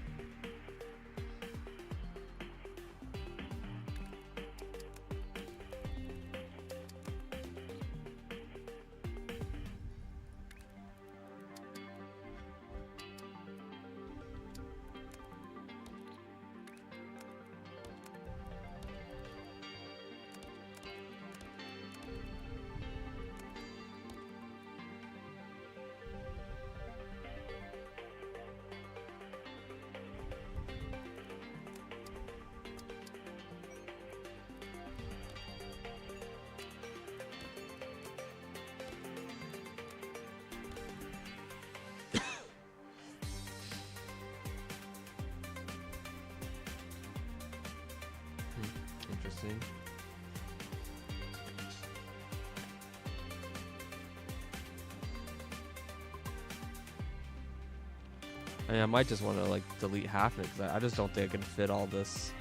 Interesting. I mean, I might just want to like delete half of it because I just don't think I can fit all this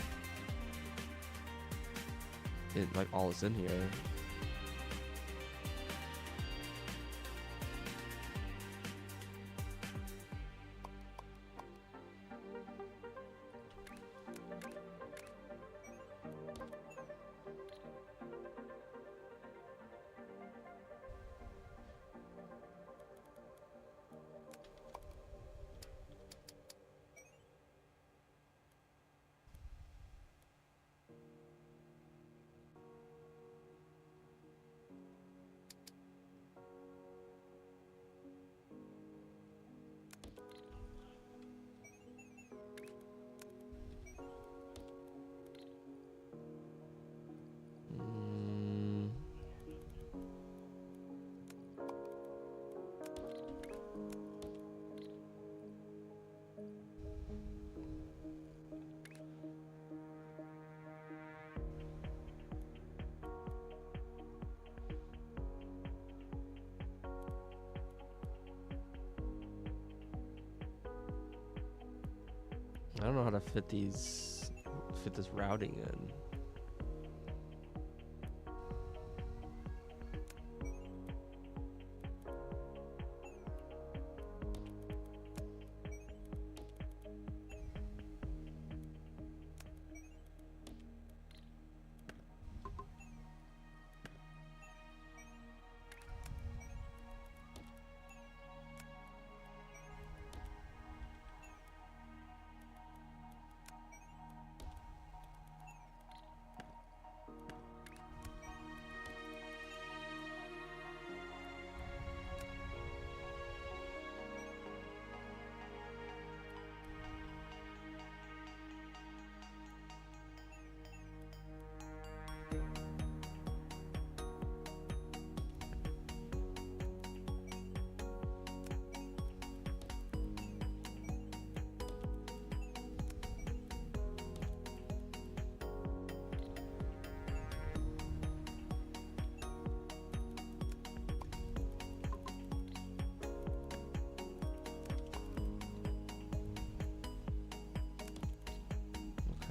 in, like all this in here. I don't know how to fit this routing in.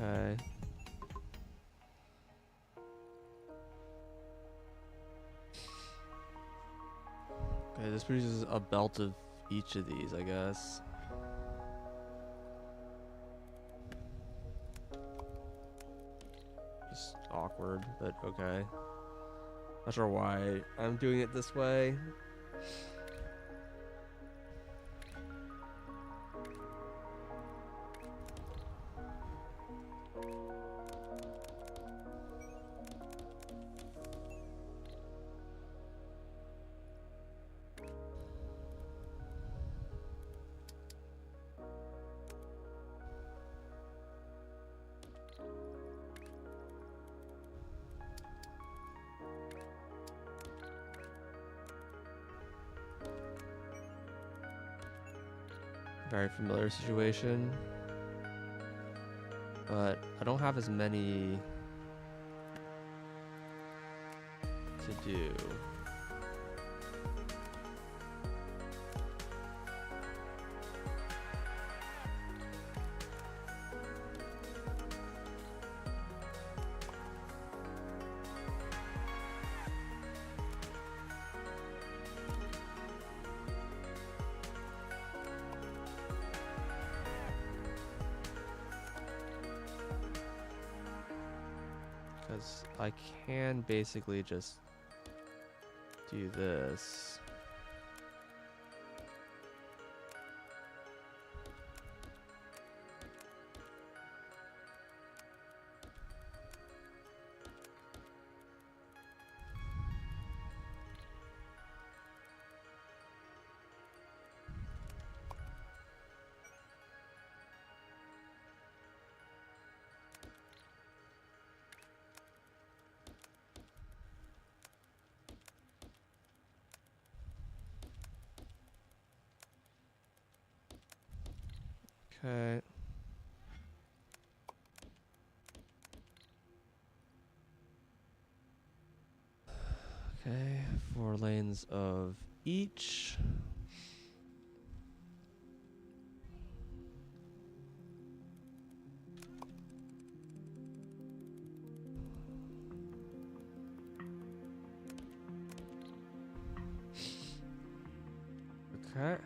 Okay. Okay, this produces a belt of each of these, I guess. Just awkward, but okay. Not sure why I'm doing it this way. Very familiar situation. But I don't have as many to do. Because I can basically just do this. Okay. Okay, 4 lanes of each. Okay.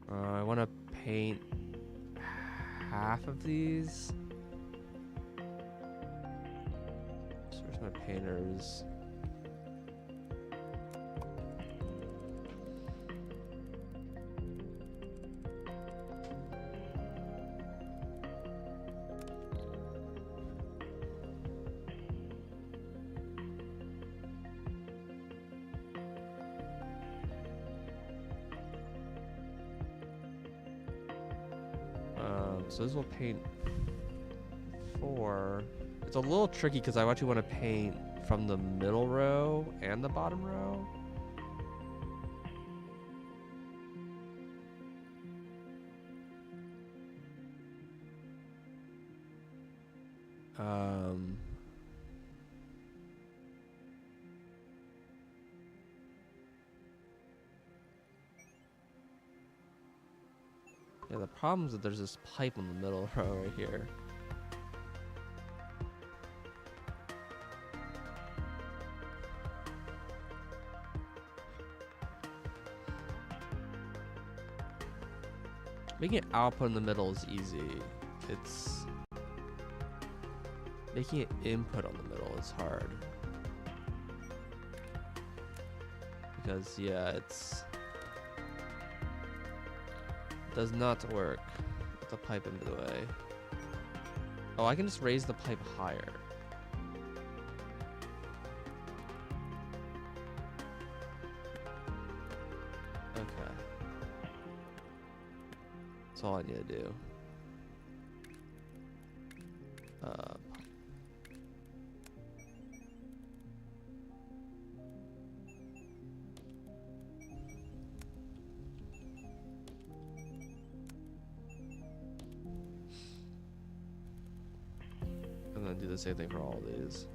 I want to paint half of these. So where's my painters? So this will paint 4. It's a little tricky because I actually want to paint from the middle row and the bottom row. Yeah, the problem is that there's this pipe in the middle row right here. Making output in the middle is easy. It's making it input on the middle is hard. Because yeah, it does not work with the pipe into the way. Oh, I can just raise the pipe higher. Okay. That's all I need to do. And then do the same thing for all of these.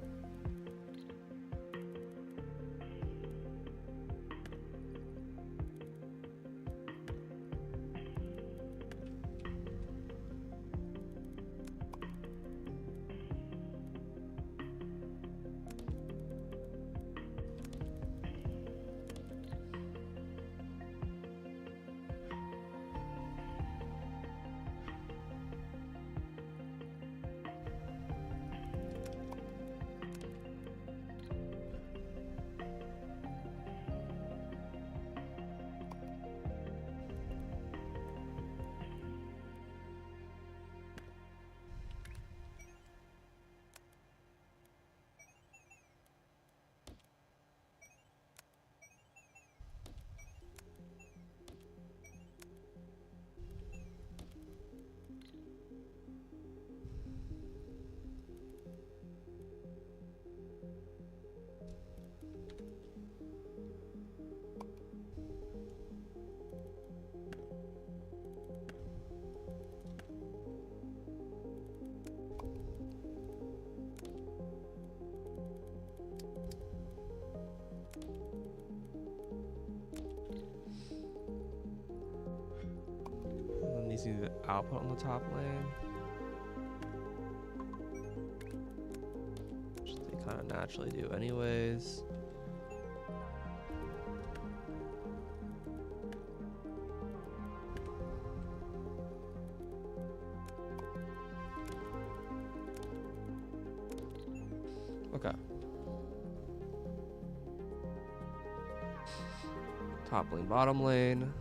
output on the top lane, which they kind of naturally do anyways. Okay. Top lane, bottom lane.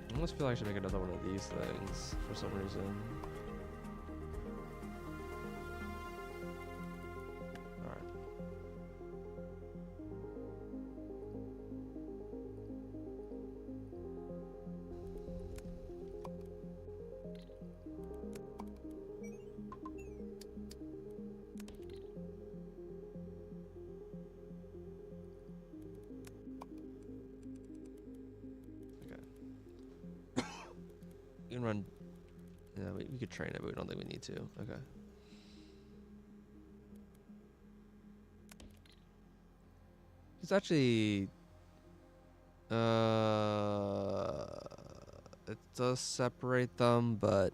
I almost feel like I should make another one of these things for some reason. Alright. You can run. Yeah, we could train it, but we don't think we need to. Okay. It's actually. It does separate them, but.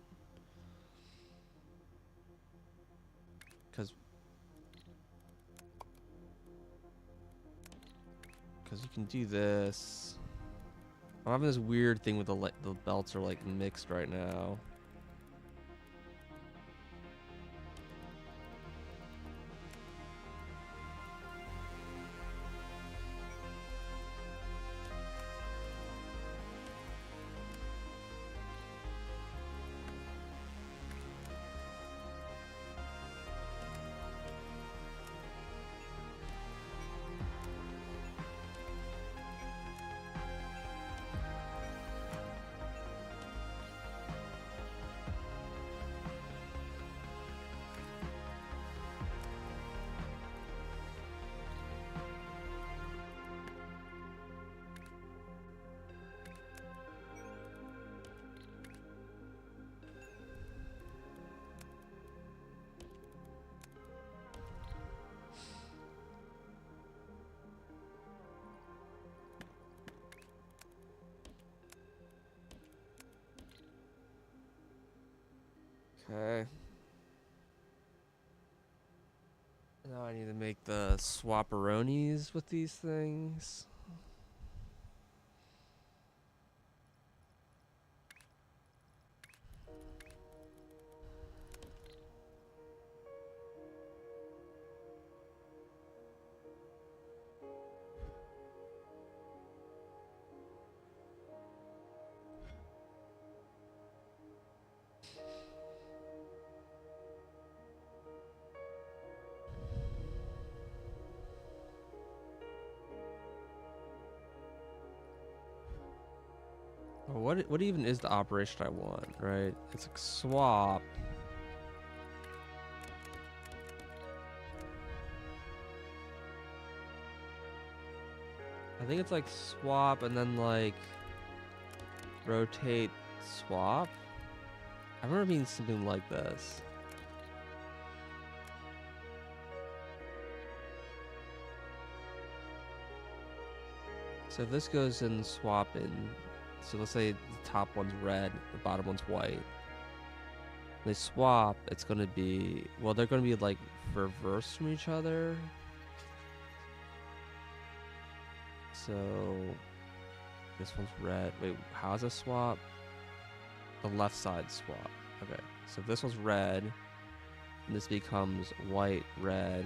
Because you can do this. I'm having this weird thing with the belts are like mixed right now. Okay. Now I need to make the swapperonis with these things. What even is the operation I want, right? It's like swap. I think it's like swap and then like rotate swap. I remember being something like this. So if this goes in swap in, so let's say the top one's red, the bottom one's white. They swap, it's gonna be, well, they're gonna be like reversed from each other. So this one's red. Wait, how's a swap? The left side swap. Okay, so if this one's red, and this becomes white, red,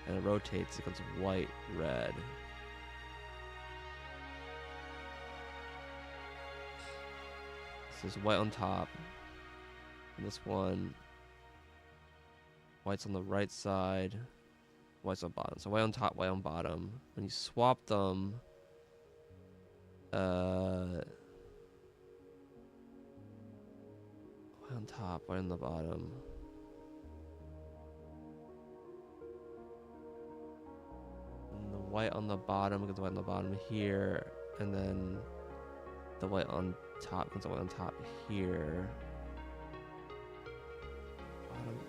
and it rotates, it becomes white, red. This is white on top, and this one, white's on the right side, white's on bottom. So white on top, white on bottom. When you swap them, white on top, white on the bottom. white on the bottom because the white on the bottom here, and then the white on top because the white on top here. Bottom.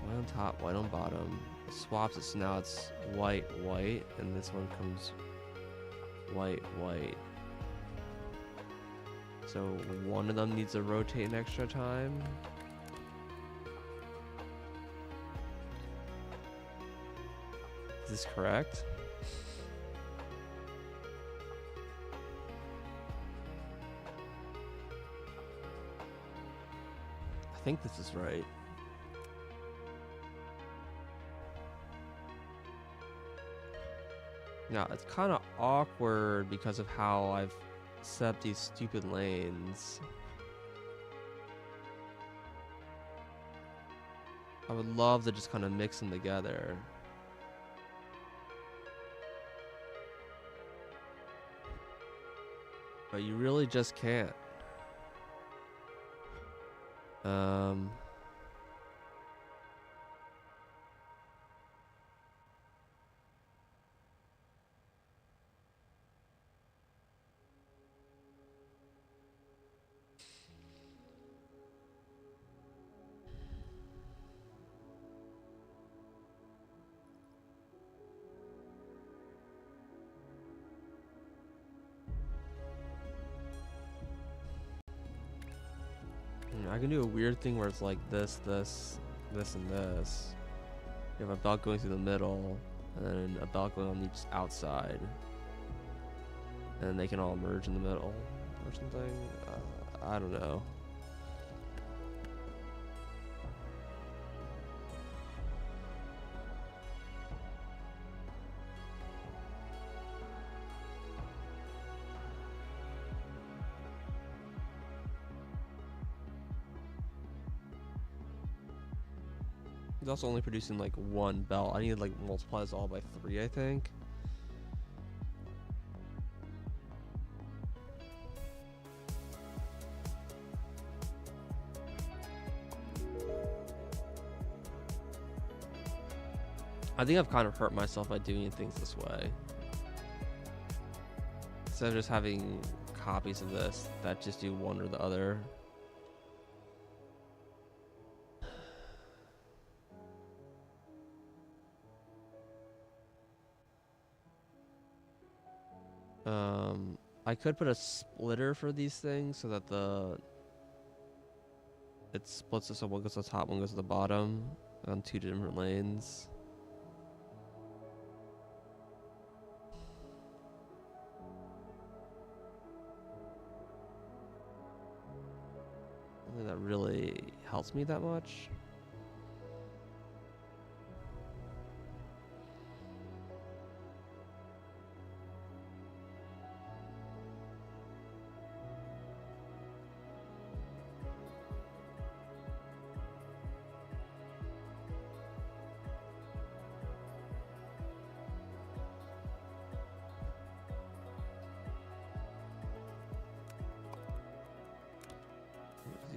White on top, white on bottom. It swaps it, so now it's white, white, and this one comes white, white. So one of them needs to rotate an extra time. Is this correct? I think this is right. Now, it's kind of awkward because of how I've set up these stupid lanes. I would love to just kind of mix them together. But you really just can't. I can do a weird thing where it's like this, this, this, and this. You have a belt going through the middle, and then a belt going on each outside. And then they can all merge in the middle, or something. I don't know. He's also only producing like one belt. I need to like multiply this all by 3, I think. I think I've kind of hurt myself by doing things this way. Instead of just having copies of this that just do one or the other. I could put a splitter for these things so that it splits it so one goes to the top, one goes to the bottom on 2 different lanes. I don't think that really helps me that much.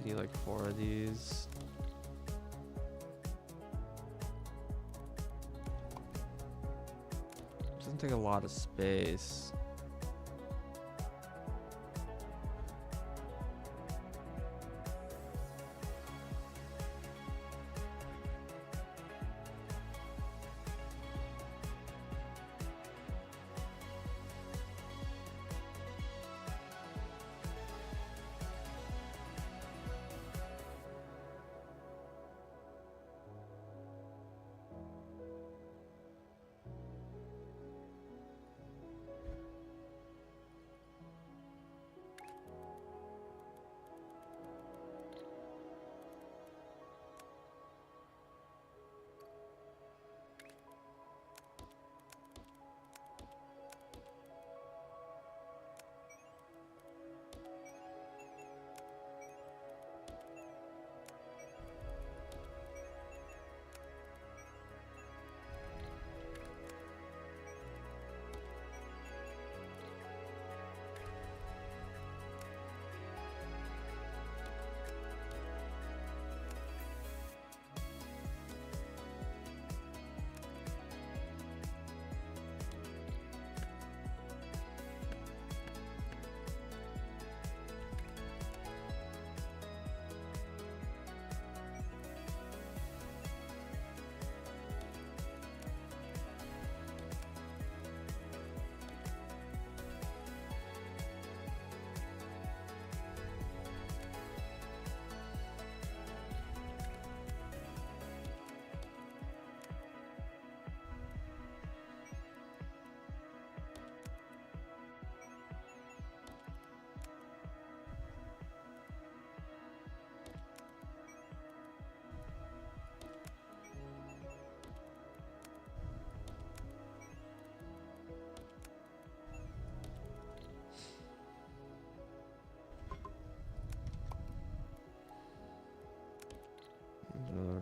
You need like 4 of these. Doesn't take a lot of space.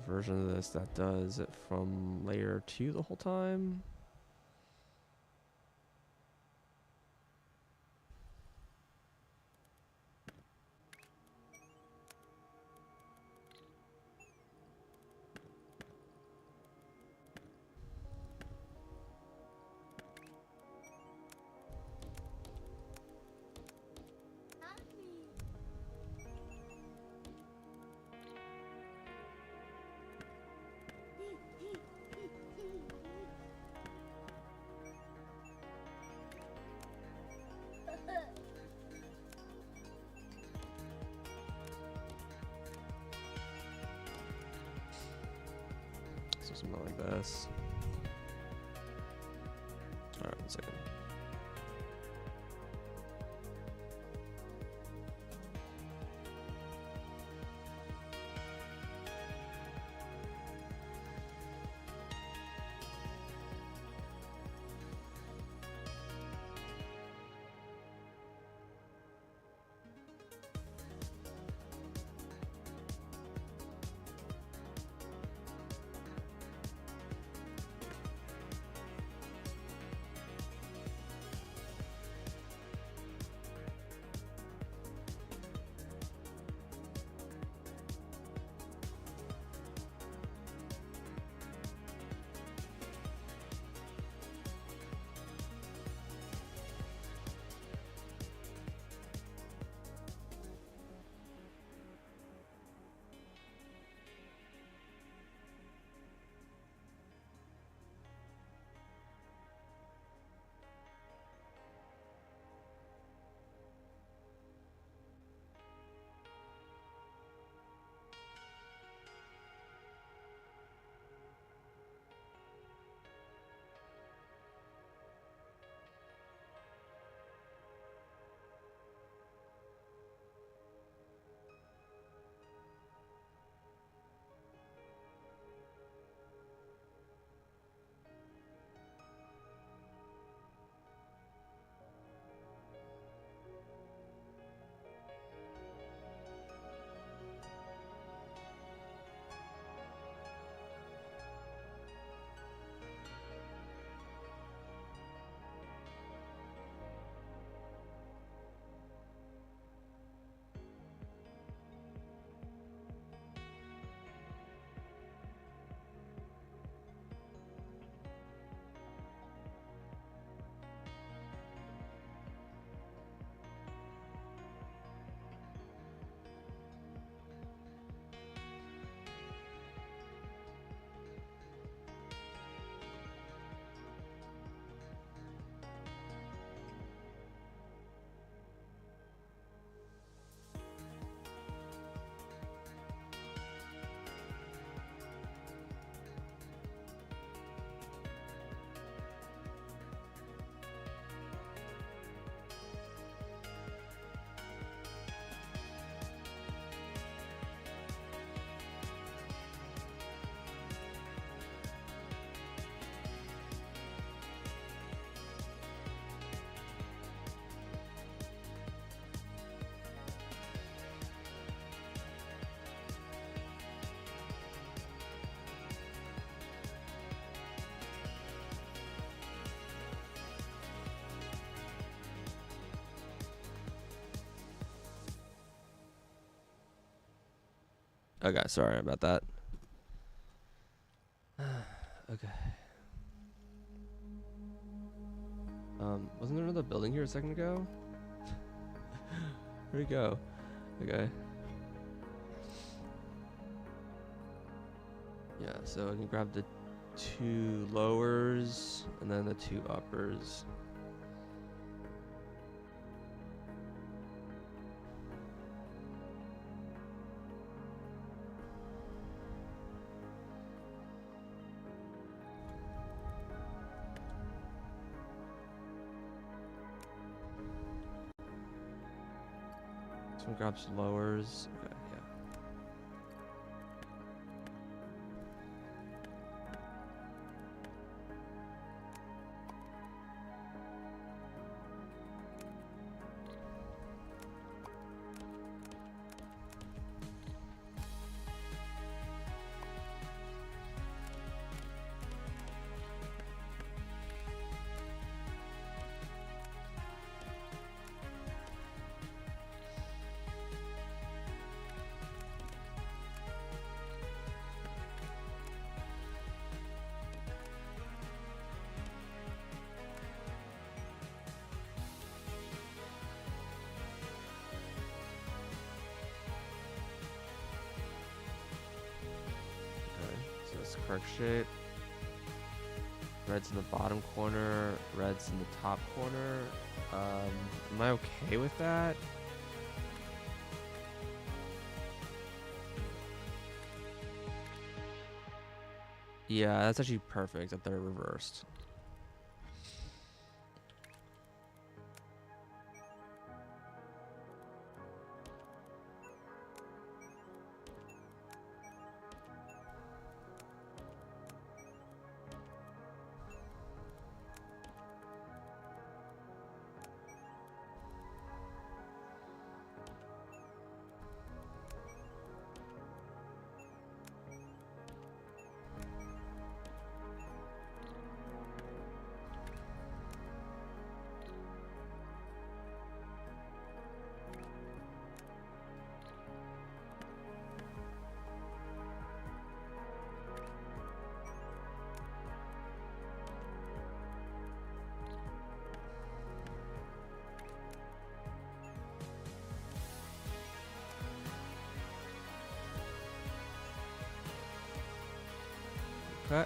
version of this that does it from layer 2 the whole time. So something like this. All right, 1 second. Okay, sorry about that. Okay. Wasn't there another building here a second ago? Where'd it go? Okay. Yeah, so I can grab the 2 lowers and then the 2 uppers. This one grabs lowers. Okay, yeah. It's the correct shape. Red's in the bottom corner. Red's in the top corner. Am I okay with that? Yeah, that's actually perfect that they're reversed. Okay.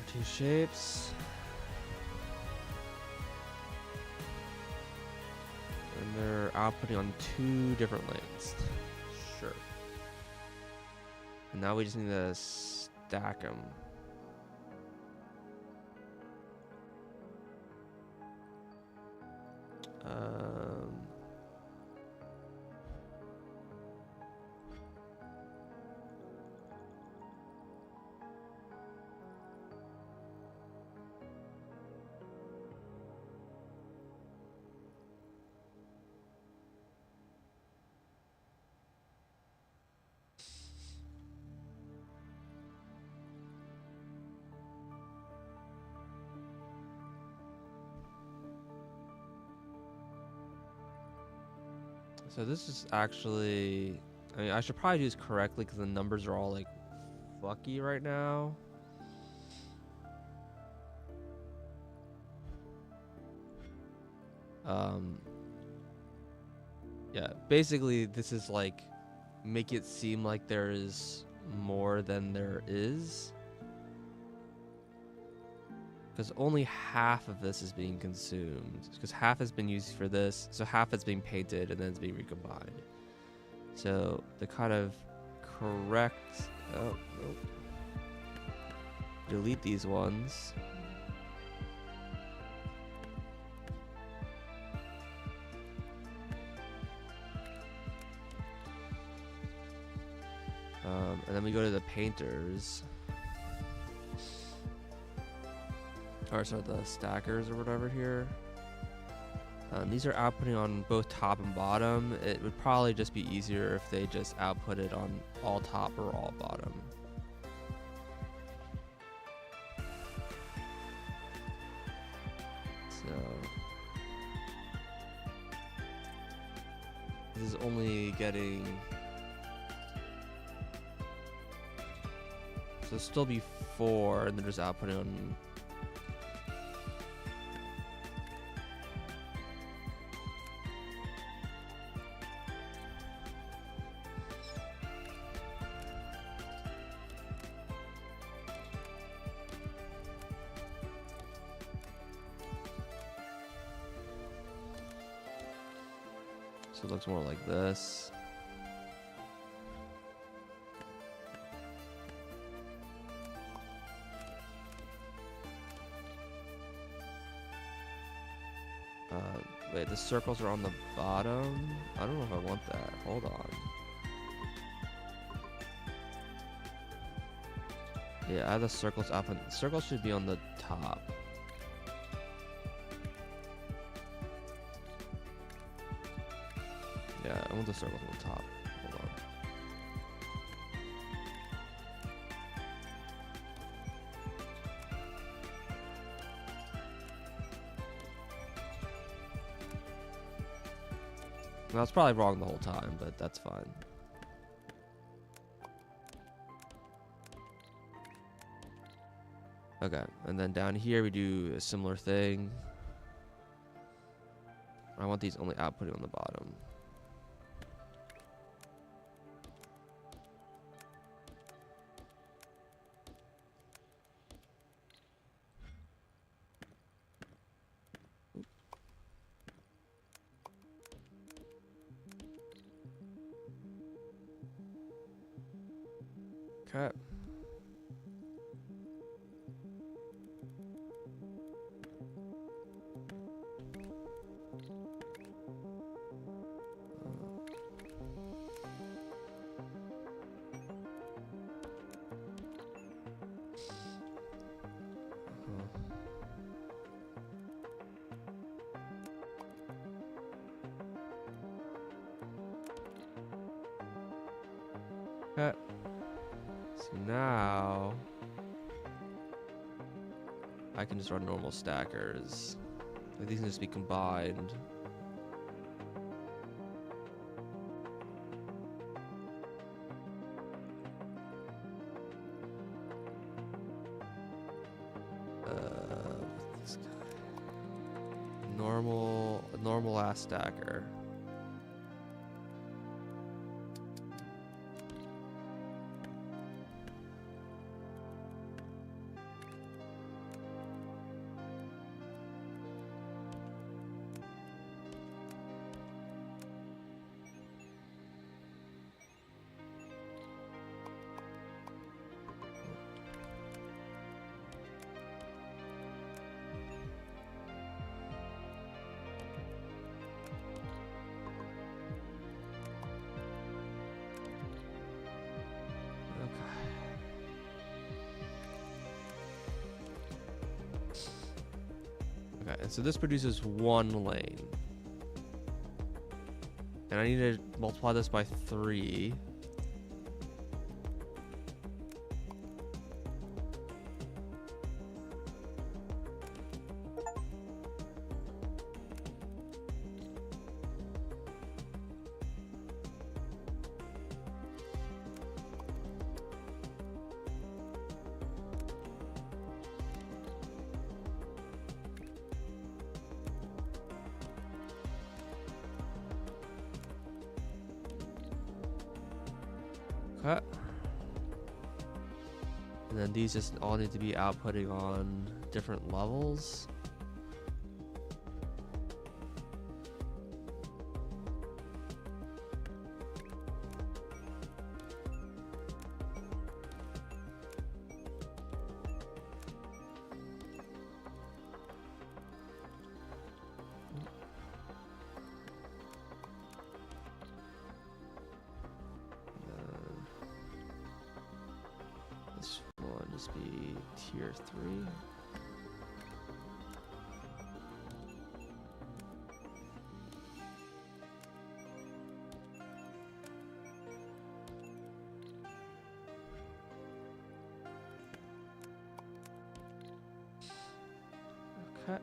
Two shapes. And they're outputting on 2 different lanes. Sure. And now we just need to stack them. So this is actually, I mean, I should probably do this correctly because the numbers are all like fucky right now. Yeah, basically this is like, make it seem like there is more than there is. Because only half of this is being consumed. Because half has been used for this, so half is being painted and then it's being recombined. So the kind of correct, oh, nope. Delete these ones. And then we go to the painters. Or sorry, the stackers or whatever here. These are outputting on both top and bottom. It would probably just be easier if they just outputted on all top or all bottom. So this is only getting, so it'll still be 4 and then just outputting on. So it looks more like this. Wait, the circles are on the bottom? I don't know if I want that. Hold on. Yeah, I have the circles up, and the circles should be on the top. Yeah, I want the circles on the top. Hold on. I was probably wrong the whole time, but that's fine. Okay, and then down here we do a similar thing. I want these only outputting on the bottom. Okay. Okay. So now I can just run normal stackers. Like these can just be combined. This guy. Normal ass stacker. Okay, and so this produces 1 lane. And I need to multiply this by 3. Okay. And then these just all need to be outputting on different levels. This one just be tier 3. Okay.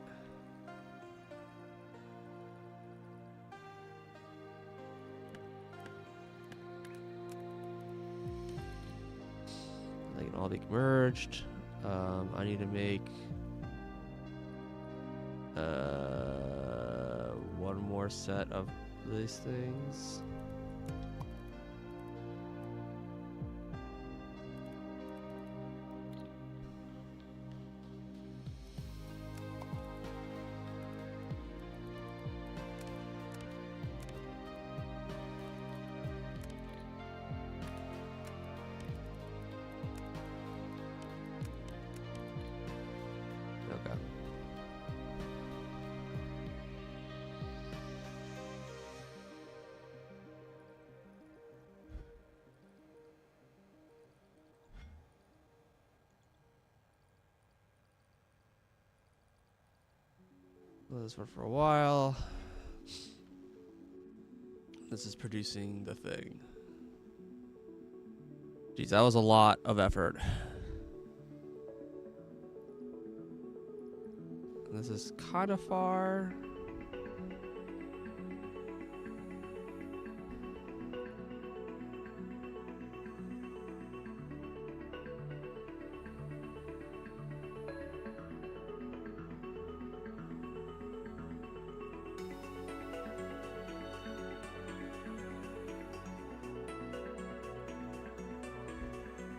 They can all be merged. I need to make 1 more set of these things. Okay. Let this run for a while. This is producing the thing. Geez, that was a lot of effort. This is kind of far.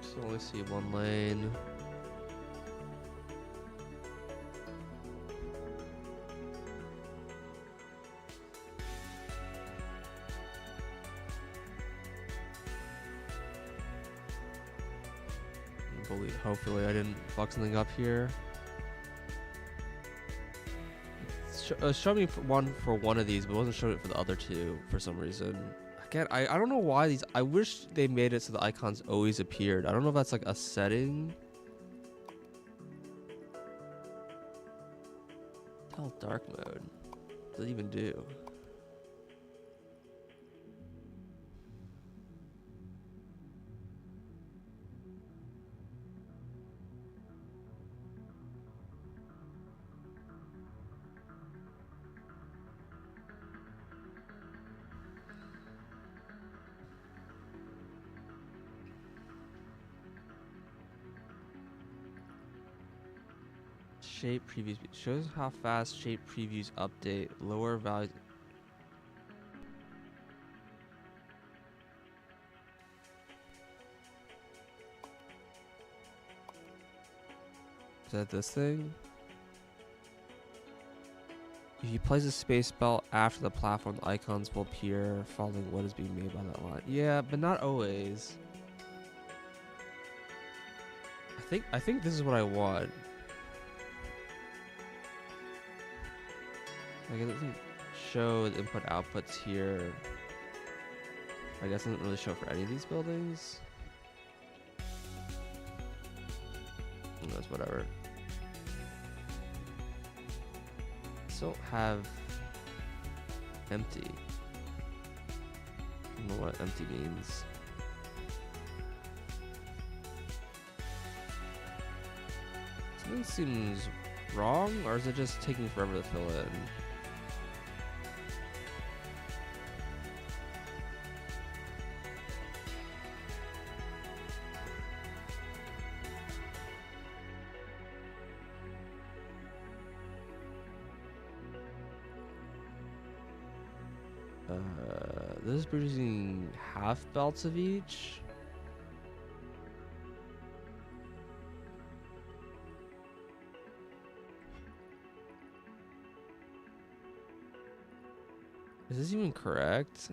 Just only see 1 lane. Hopefully I didn't fuck something up here. Show me for one of these, but it wasn't showing it for the other two for some reason. Again, I don't know why these. I wish they made it so the icons always appeared. I don't know if that's like a setting. Hell, dark mode. What does it even do? Shape previews shows how fast shape previews update. Lower values. Is that this thing? If you place a space belt after the platform, the icons will appear following what is being made by that line. Yeah, but not always. I think this is what I want. Like, it doesn't show the input outputs here. I guess it doesn't really show for any of these buildings. That's whatever. Still have empty. I don't know what empty means. Something seems wrong, or is it just taking forever to fill in? This is producing half belts of each. Is this even correct?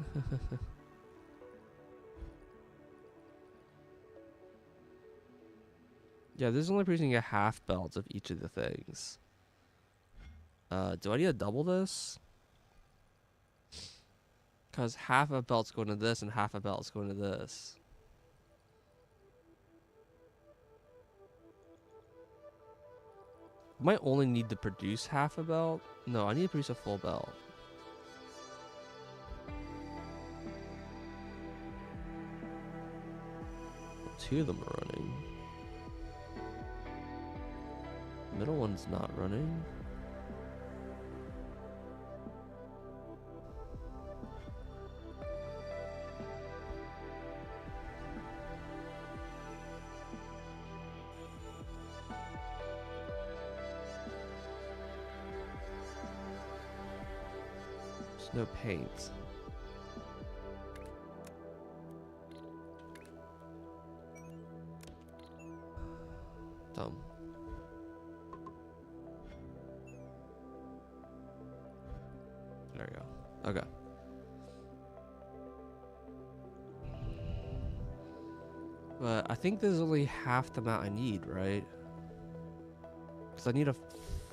Yeah, this is only producing a half belt of each of the things. Do I need to double this? Because half a belt's going to this and half a belt's going to this. Might only need to produce half a belt. No, I need to produce a full belt. Two of them are running. Middle one's not running. There's no paint. Dumb. There we go. Okay. But I think this is only half the amount I need, right? Because I need a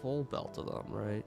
full belt of them, right?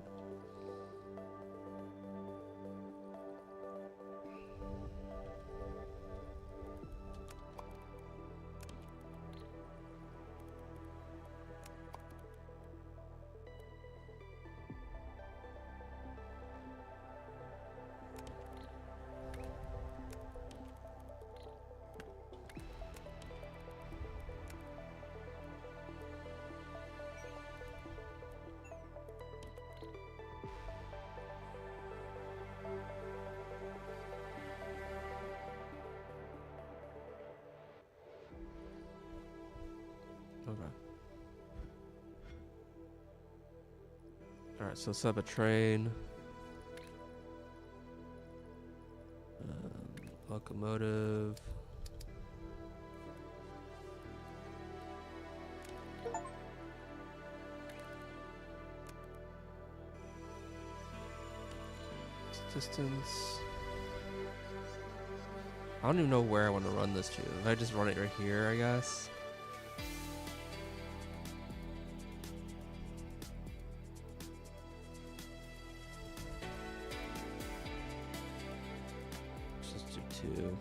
Okay. Alright, so set up a train. Locomotive. Distance. I don't even know where I want to run this to. If I just run it right here, I guess. 2.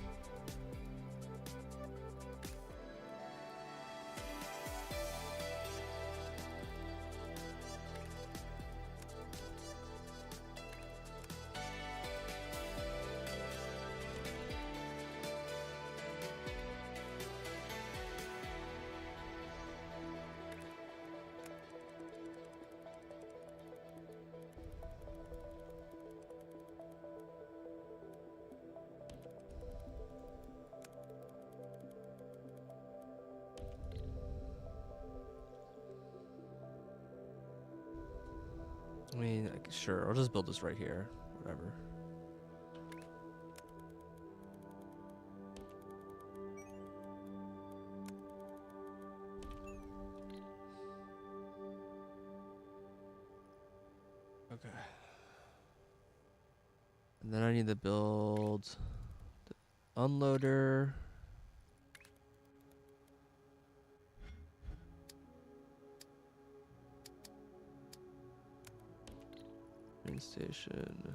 I mean, sure, I'll just build this right here. Whatever. Okay. And then I need to build the unloader. Train station.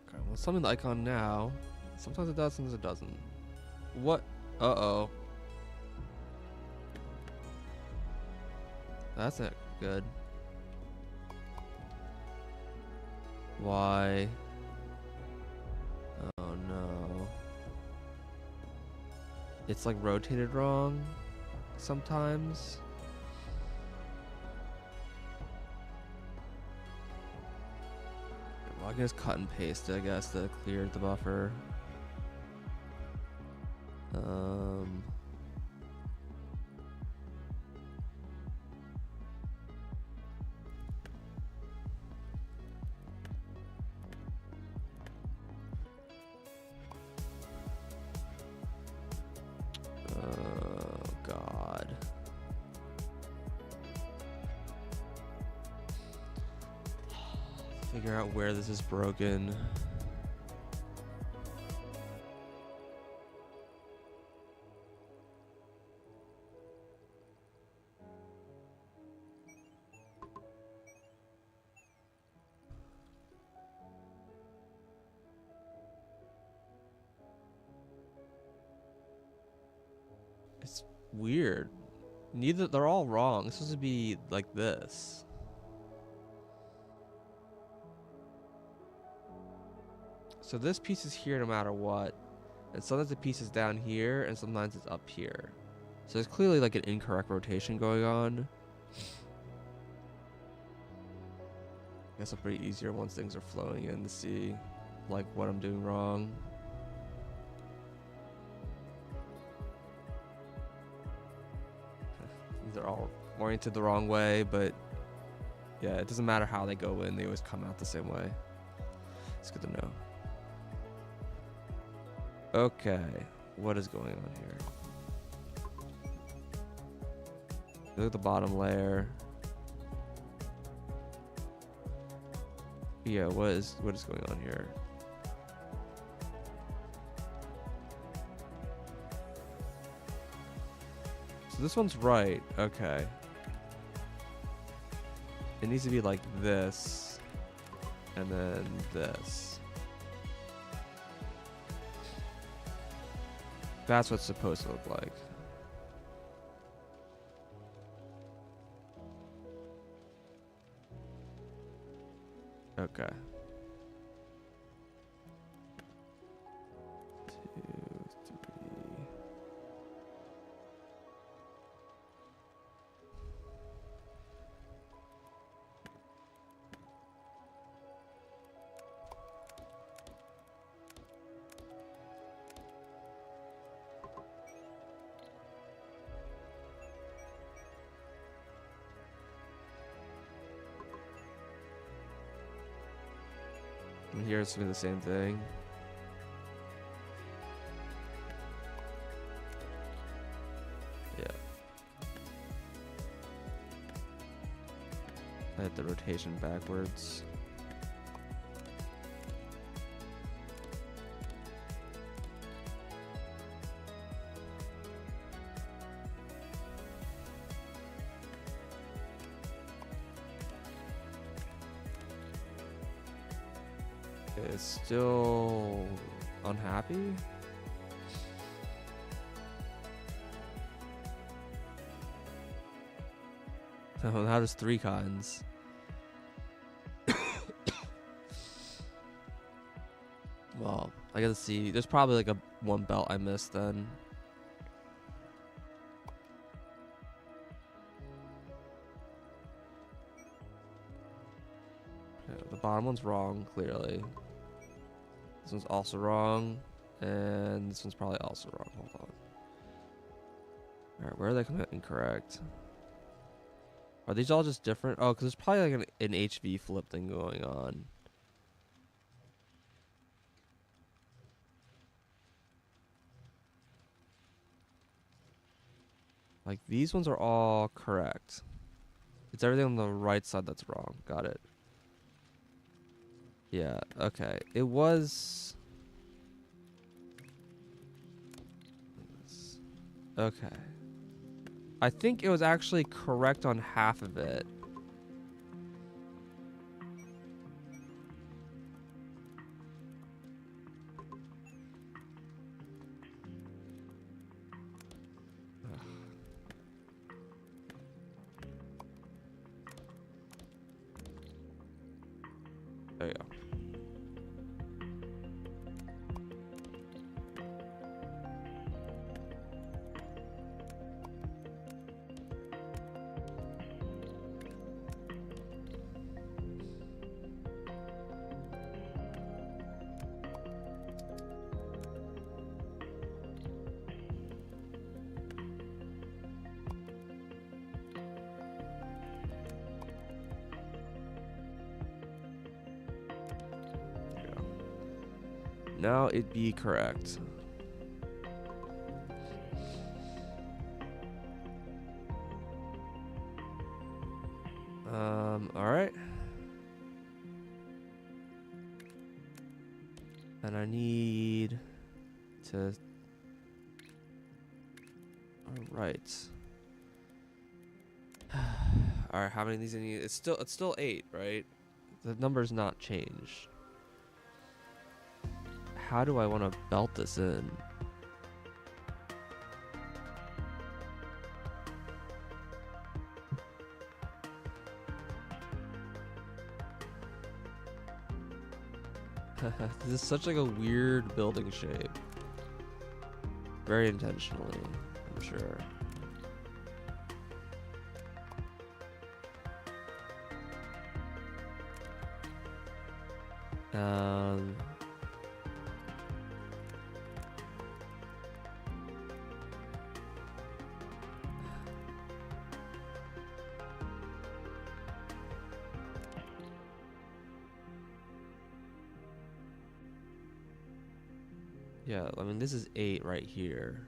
Okay, well, something the icon now. Sometimes it does, sometimes it doesn't. What? Uh-oh. That's not good. Why? Oh no. It's like rotated wrong sometimes. Well, I can just cut and paste it, I guess, to clear the buffer. Oh God. Figure out where this is broken. It's weird. They're all wrong. It's supposed to be like this. So this piece is here no matter what. And sometimes the piece is down here and sometimes it's up here. So there's clearly like an incorrect rotation going on. I guess it's pretty easier once things are flowing in to see like what I'm doing wrong. These are all oriented the wrong way, but yeah, it doesn't matter how they go in, they always come out the same way. It's good to know. Okay, what is going on here? Look at the bottom layer. Yeah, what is going on here? So this one's right. Okay. It needs to be like this, and then this. That's what it's supposed to look like. Okay. 2, 3. And here it's doing the same thing. Yeah. I had the rotation backwards. It's still unhappy. How does 3 kinds? Well, I gotta see. There's probably like a 1 belt I missed then. Okay, the bottom one's wrong, clearly. This one's also wrong. And this one's probably also wrong. Hold on. Alright, where are they coming out incorrect? Are these all just different? Oh, because there's probably like an HV flip thing going on. Like, these ones are all correct. It's everything on the right side that's wrong. Got it. Yeah, okay. It was... Okay. I think it was actually correct on half of it. There you go. Now it be correct. All right. And I need to. All right. All right. How many of these I need? It's still 8, right? The number's not changed. How do I want to belt this in? This is such like a weird building shape. Very intentionally, I'm sure. Yeah, I mean, this is 8 right here.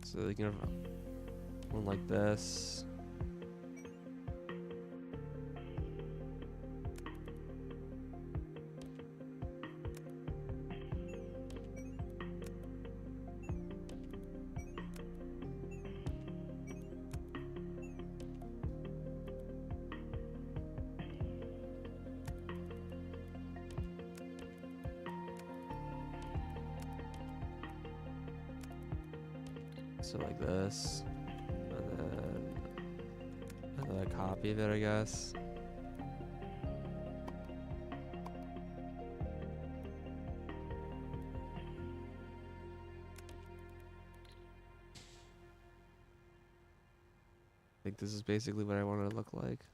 So you can have one like this. So like this, and then another copy of it, I guess. I think this is basically what I want it to look like.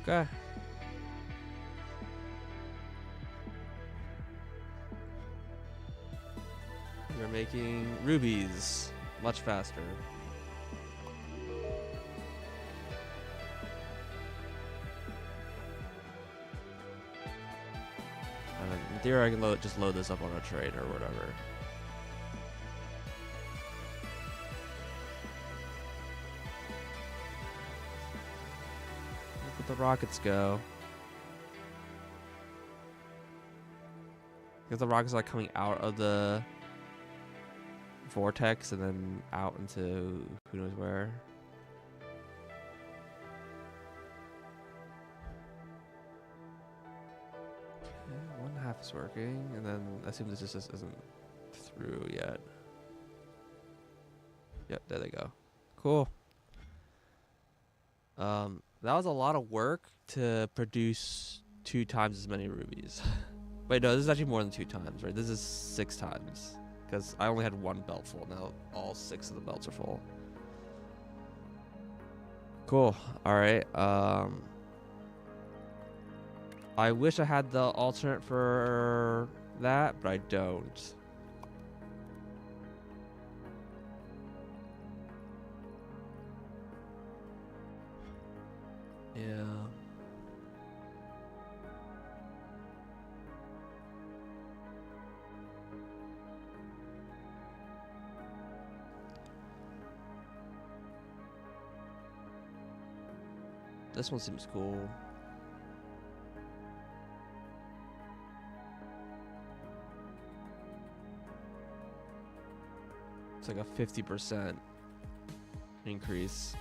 Okay. We're making rubies much faster. In theory, I can just load this up on a train or whatever. Look where the rockets go. Because the rockets are like coming out of the vortex and then out into who knows where. Okay, one half is working, and then I assume this just isn't through yet. Yep, there they go. Cool. That was a lot of work to produce 2 times as many rubies. Wait, no, this is actually more than 2 times, right? This is 6 times. Because I only had 1 belt full. Now all 6 of the belts are full. Cool. Alright. I wish I had the alternate for that, but I don't. Yeah. This one seems cool. It's like a 50% increase,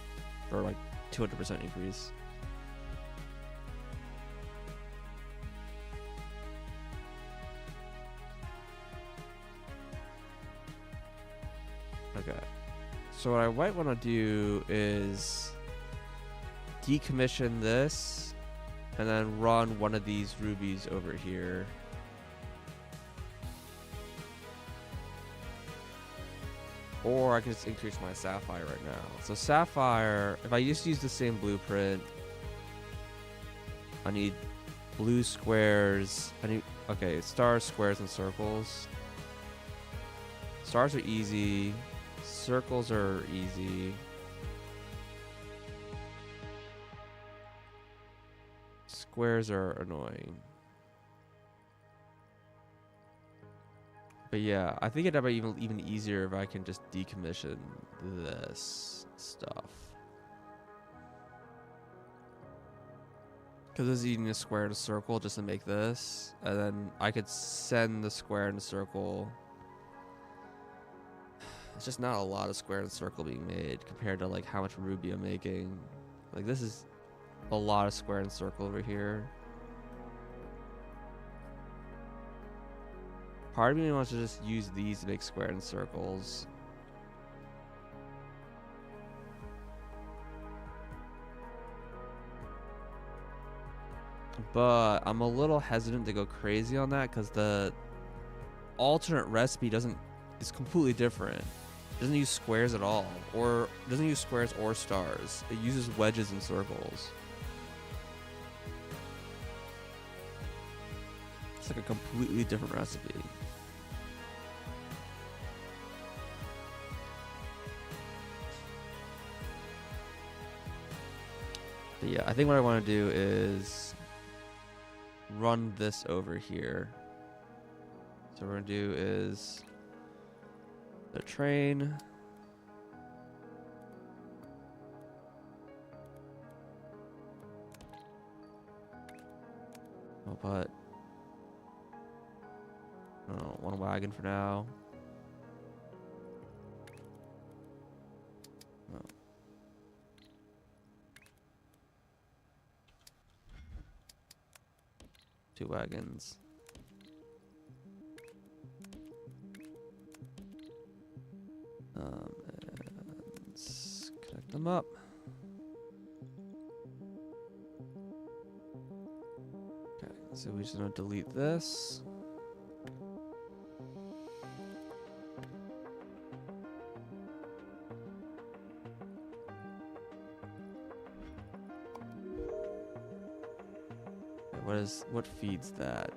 or like 200% increase. Okay. So what I might want to do is decommission this and then run one of these rubies over here. Or I can just increase my sapphire right now. So sapphire, if I just use the same blueprint, I need blue squares. I need, okay, stars, squares, and circles. Stars are easy. Circles are easy. Squares are annoying. But yeah, I think it'd be even easier if I can just decommission this stuff. Because it's eating a square and a circle just to make this. And then I could send the square and the circle. It's just not a lot of square and circle being made compared to like how much ruby I'm making. Like this is a lot of square and circle over here. Part of me wants to just use these to make square and circles. But I'm a little hesitant to go crazy on that because the alternate recipe is completely different. It doesn't use squares at all, or doesn't use squares or stars. It uses wedges and circles. It's like a completely different recipe. But yeah, I think what I want to do is run this over here. So what we're going to do is the train. I'll put, I don't know, 1 wagon for now. Oh. 2 wagons. And connect them up. Okay, so we're just gonna delete this. What feeds that?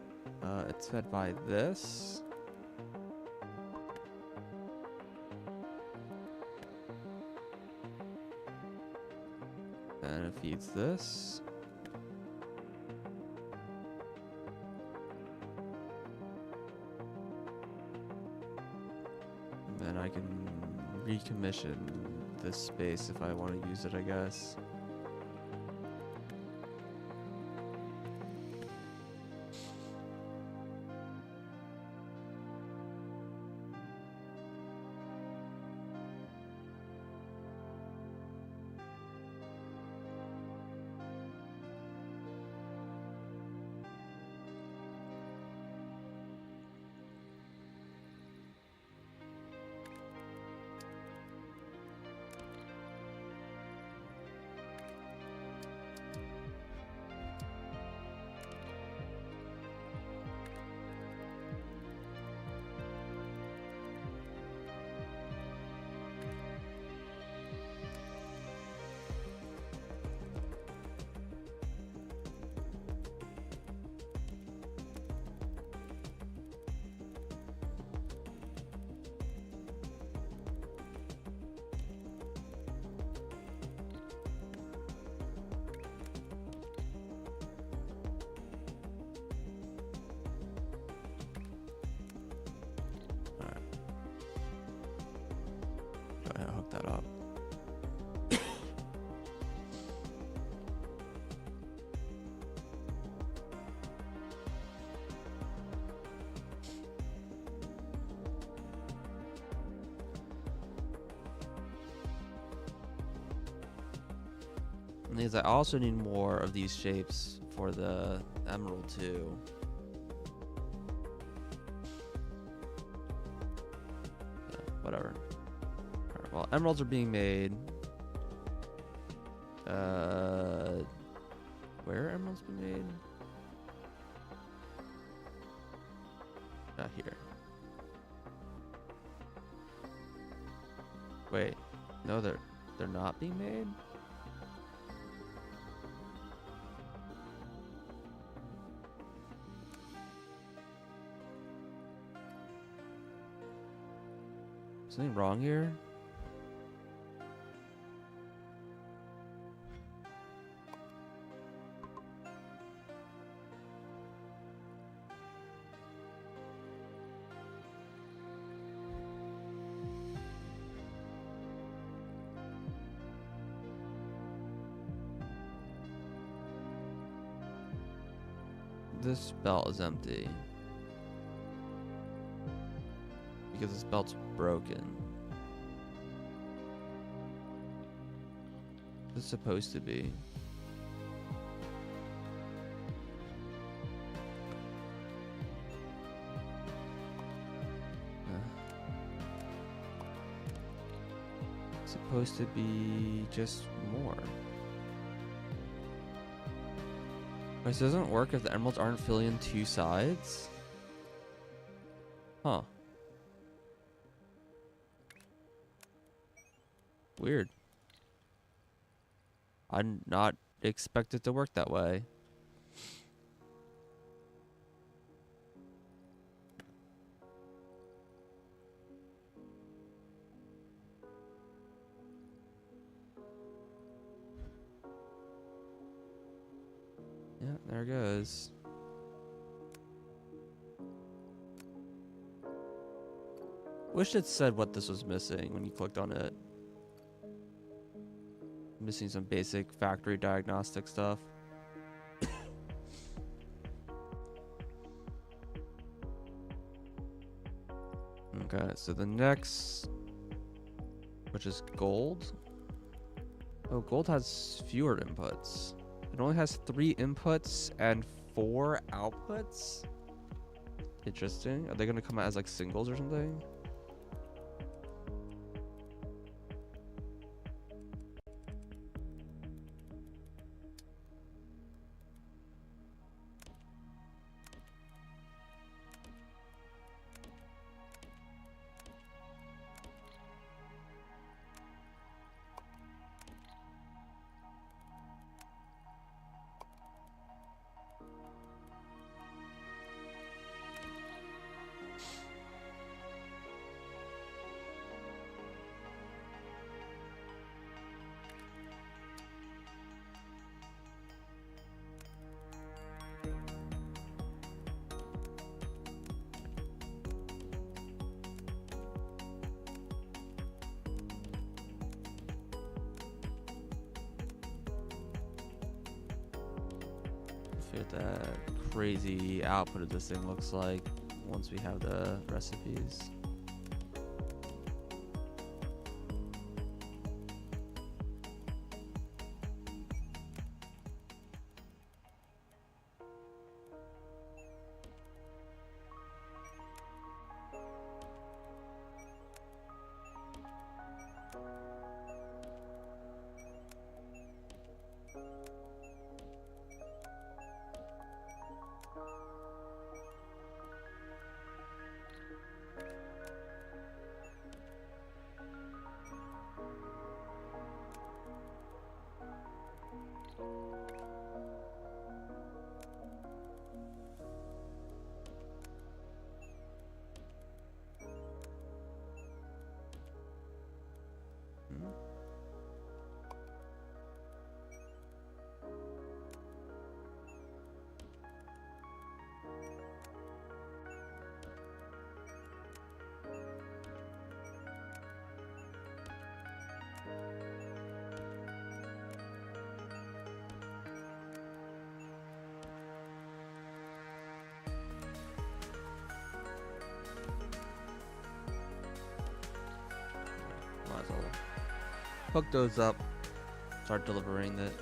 It's fed by this. And it feeds this. And then I can recommission this space if I want to use it, I guess. Go ahead and hook that up. Because I also need more of these shapes for the emerald too. Whatever. Alright, well, emeralds are being made. Where are emeralds being made? Not here. Wait, no, they're not being made. Something wrong here? This belt is empty. Because this belt's broken. It's supposed to be. It's supposed to be just more. Wait, so it doesn't work if the emeralds aren't filling in two sides? Huh. Weird. I'd not expect it to work that way. Yeah, there it goes. Wish it said what this was missing when you clicked on it. Missing some basic factory diagnostic stuff. Okay, so the next, which is gold. Oh, gold has fewer inputs. It only has 3 inputs and 4 outputs. Interesting. Are they gonna come out as like singles or something? see what the crazy output of this thing looks like once we have the recipes. Might as well hook those up, start delivering it.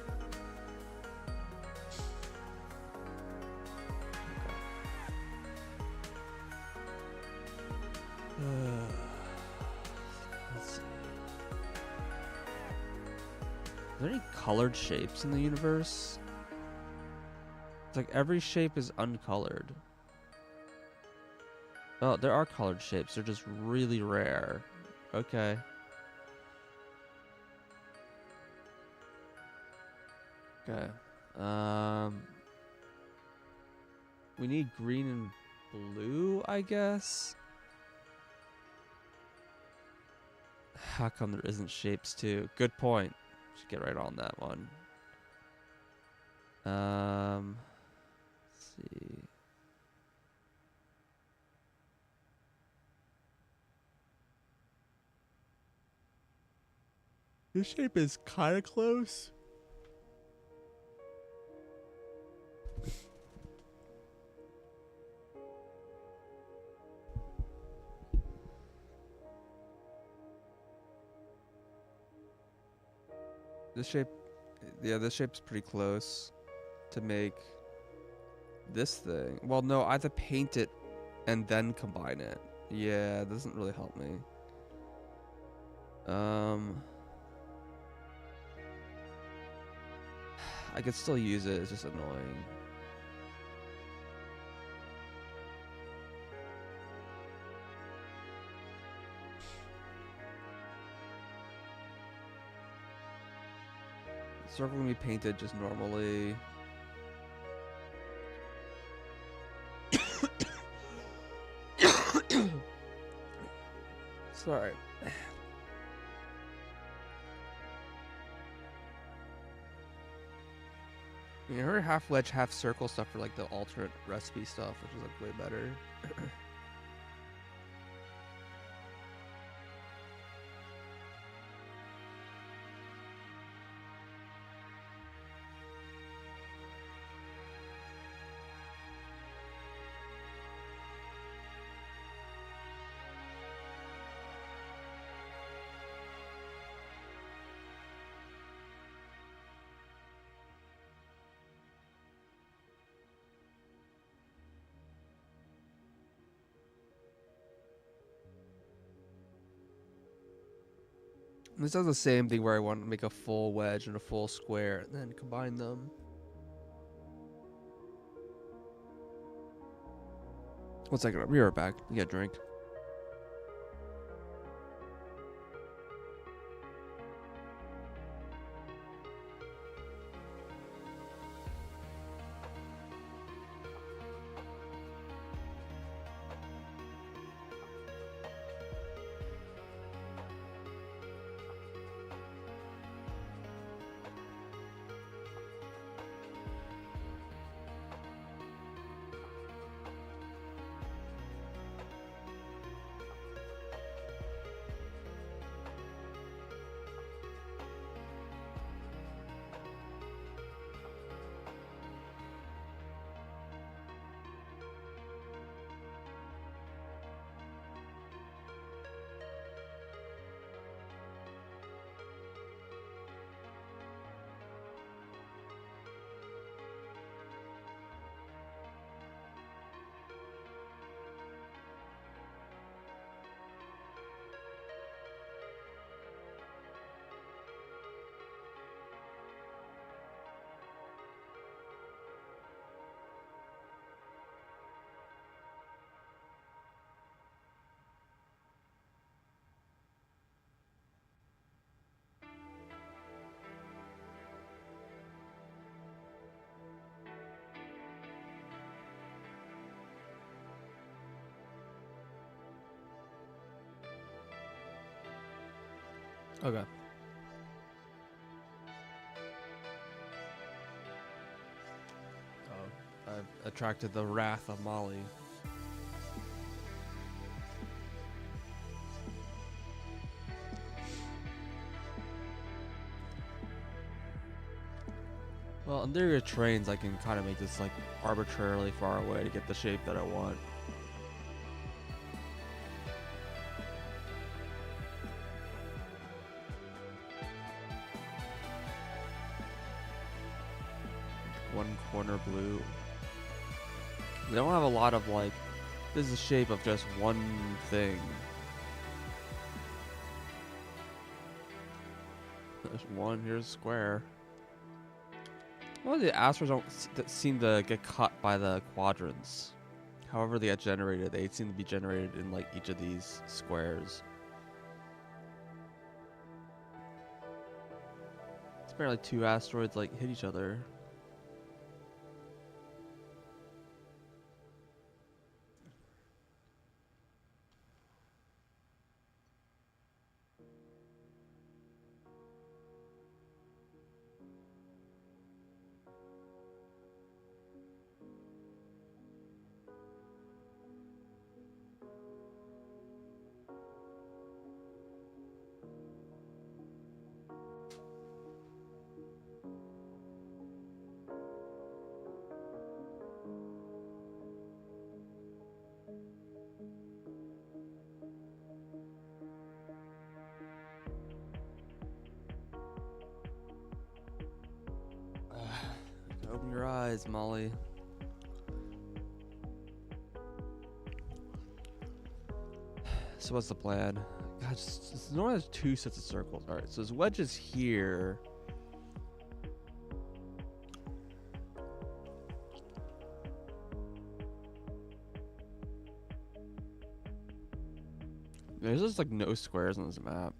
Let's see. Are there any colored shapes in the universe? It's like every shape is uncolored. Oh, there are colored shapes. They're just really rare. Okay. Okay. We need green and blue, I guess. How come there isn't shapes too? Good point. Should get right on that one. Let's see. This shape is kind of close. This shape, yeah, this shape's pretty close to make this thing. Well, no, I have to paint it and then combine it. Yeah, it doesn't really help me. I could still use it, it's just annoying. The circle can be painted just normally. Sorry. I mean, I heard half wedge, half circle stuff for like the alternate recipe stuff, which is like way better. This does the same thing where I want to make a full wedge and a full square and then combine them. One second, I'll be right back. You get a drink. Okay. Oh, I've attracted the wrath of Molly. Well, under your trains, I can kind of make this like arbitrarily far away to get the shape that I want. One corner blue. We don't have a lot of like, this is the shape of just one thing. There's one, here's a square. Well, the asteroids don't seem to get cut by the quadrants. However they get generated, they seem to be generated in like each of these squares. It's apparently two asteroids like hit each other. Open your eyes, Molly. So what's the plan? God, just normally has two sets of circles. All right, so his wedge is here. There's just like no squares on this map.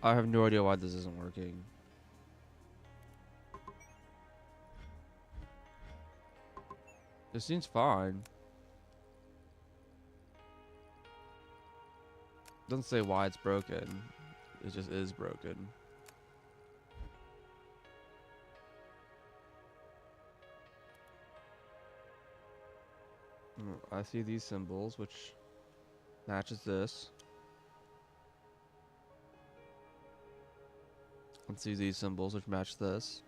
I have no idea why this isn't working. This seems fine. Doesn't say why it's broken. It just is broken. I see these symbols, which matches this. And see these symbols, which match this.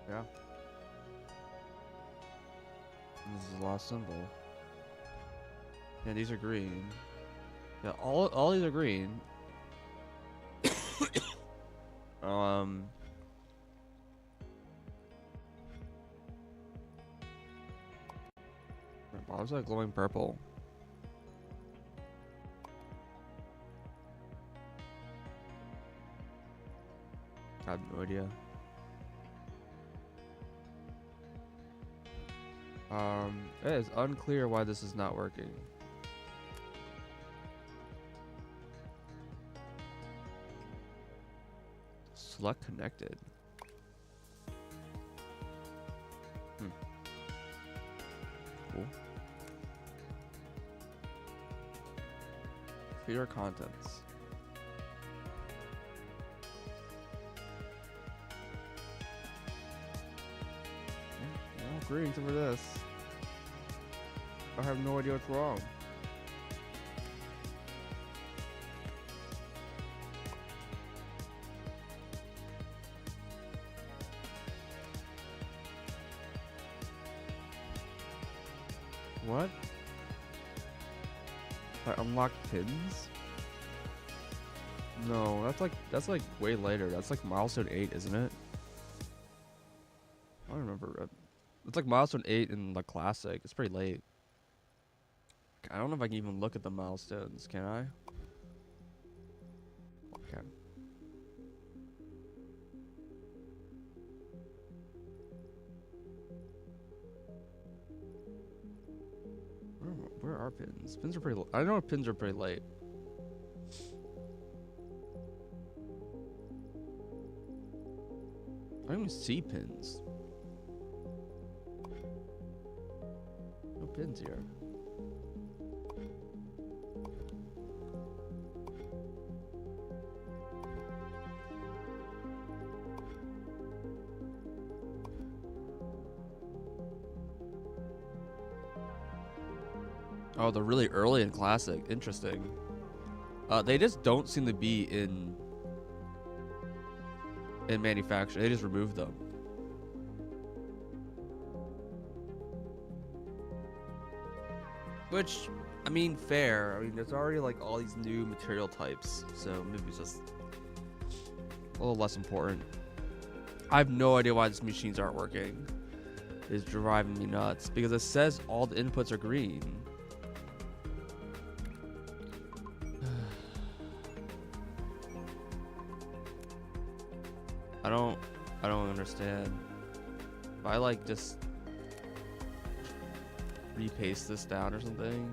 Yeah. And this is the last symbol. Yeah, these are green. Yeah, all these are green. Why was that glowing purple? I have no idea. It is unclear why this is not working. Select connected. Cool. Clear contents. No agreeing over this. I have no idea what's wrong. What? I unlock pins? No, that's like way later. That's like milestone 8, isn't it? I don't remember. It's like milestone 8 in the classic. It's pretty late. I don't know if I can even look at the milestones, can I? Okay. Where are pins? Pins are pretty. I know pins are pretty late. I don't even see pins. No pins here. Oh, they're really early in classic. Interesting. They just don't seem to be in manufacture. They just removed them. Which, I mean, fair. I mean, there's already like all these new material types, so maybe it's just a little less important. I have no idea why these machines aren't working. It's driving me nuts because it says all the inputs are green. I don't understand. If I like just repaste this down or something.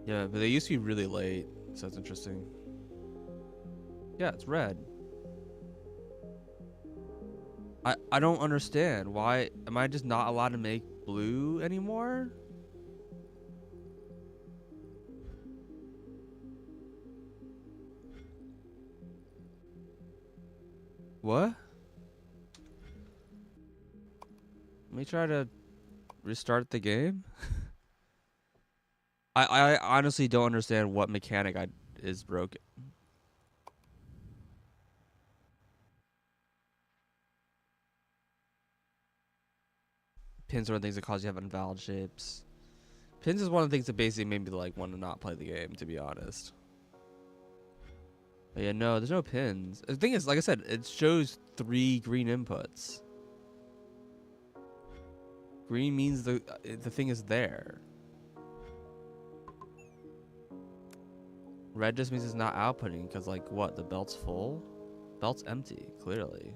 Yeah, but they used to be really late, so that's interesting. Yeah, it's red. I don't understand. Why am I just not allowed to make blue anymore? What? Let me try to restart the game. I honestly don't understand what mechanic is broken. Pins are one of the things that cause you to have invalid shapes. Pins is one of the things that basically made me like want to not play the game, to be honest. But yeah, no, there's no pins. The thing is, like I said, it shows 3 green inputs. Green means the thing is there. Red just means it's not outputting because, like, what? The belt's full? Belt's empty, clearly.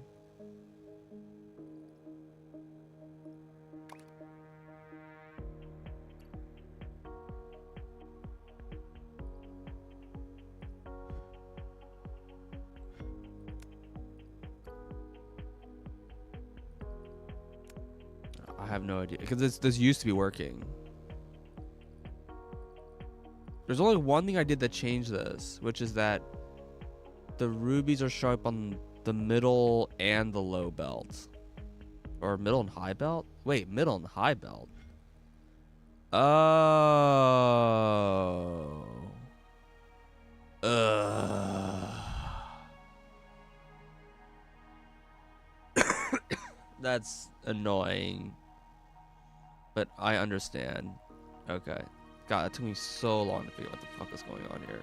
I have no idea because this used to be working. There's only one thing I did that changed this, which is that the rubies are showing up on the middle and the low belt. Or middle and high belt? Wait, middle and high belt. Oh. That's annoying. But I understand. Okay. God, it took me so long to figure out what the fuck is going on here.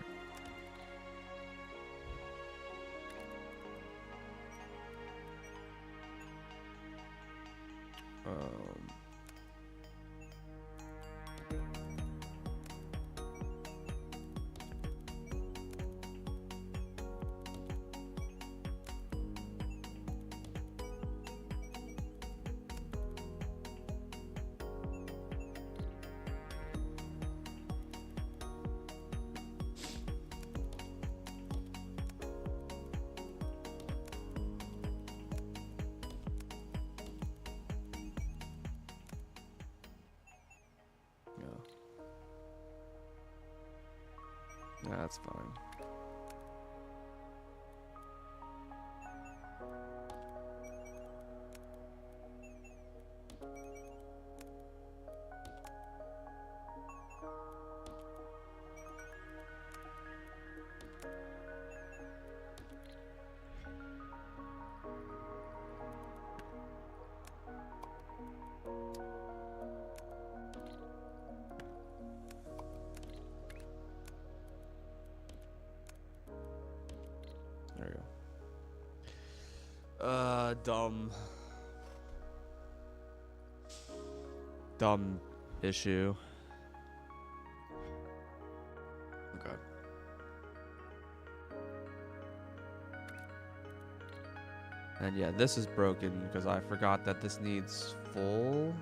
Yeah, that's fine. There we go. Dumb issue. Okay. And yeah, this is broken because I forgot that this needs full.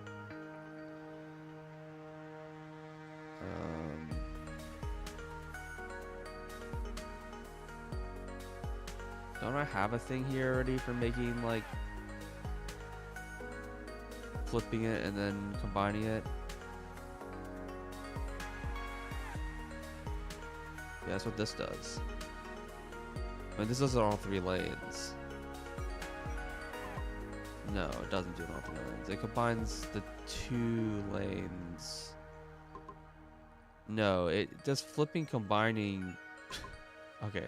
Don't I have a thing here already for making, like, flipping it and then combining it? Yeah, that's what this does. I mean, this does it on all 3 lanes. No, it doesn't do it on all 3 lanes. It combines the 2 lanes. No, it does flipping, combining. Okay,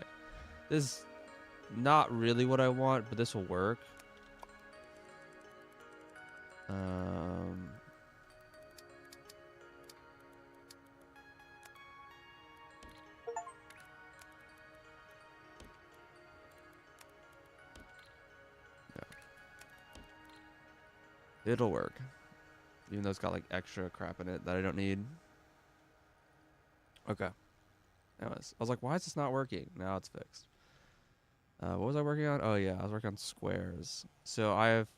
this is not really what I want, but this will work. It'll work, even though it's got like extra crap in it that I don't need. Okay. Anyways, I was like, why is this not working? Now it's fixed. What was I working on? Oh yeah, I was working on squares. So I have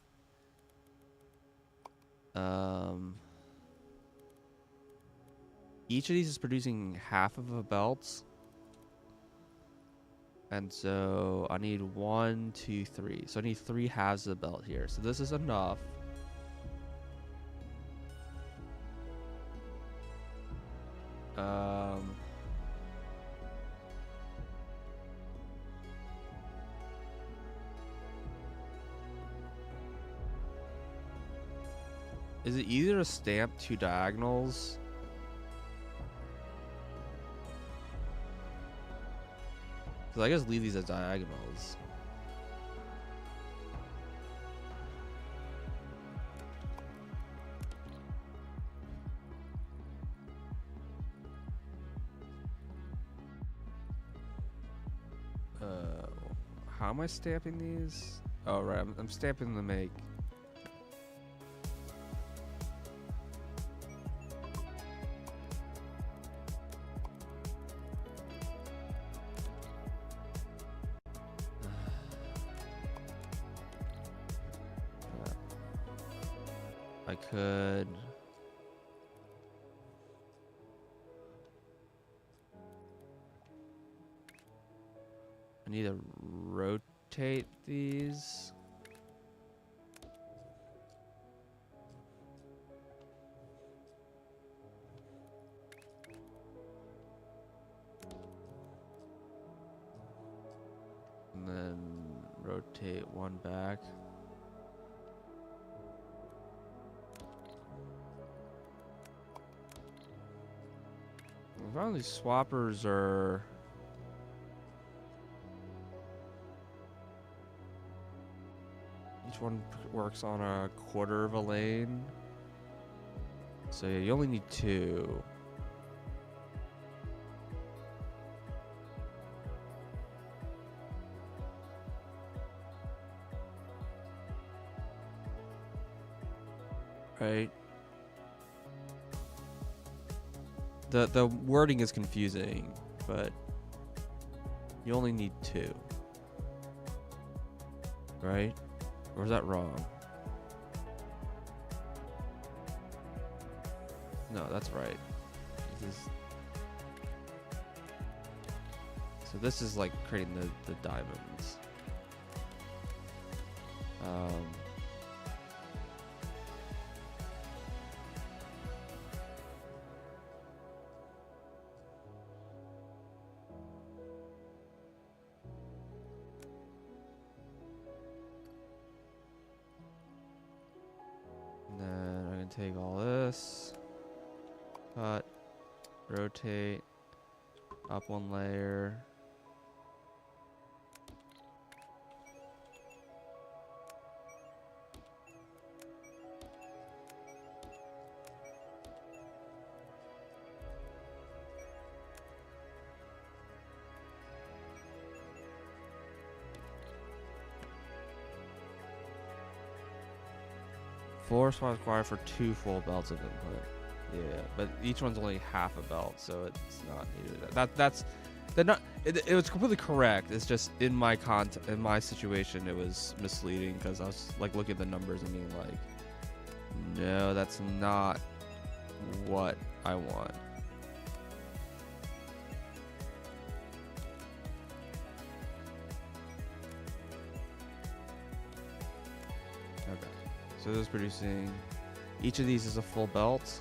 each of these is producing half of a belt. And so I need 1, 2, 3. So I need 3 halves of the belt here. So this is enough. Is it easier to stamp 2 diagonals? Because I guess leave these as diagonals. How am I stamping these? Oh, right. I'm stamping the make. I could. I need to rotate these. And then rotate one back. I found these swappers are each one works on a quarter of a lane. So yeah, you only need 2. Right? The wording is confusing, but you only need 2. Right? Or is that wrong? No, that's right. So this is like creating the diamonds. And then I can take all this, cut, rotate, up one layer. Four spots required for 2 full belts of input. Yeah, but each one's only half a belt, so it's not needed. They're not. It was completely correct. It's just in my situation, it was misleading because I was like looking at the numbers and being like, no, that's not what I want. Okay. So this is producing, each of these is a full belt.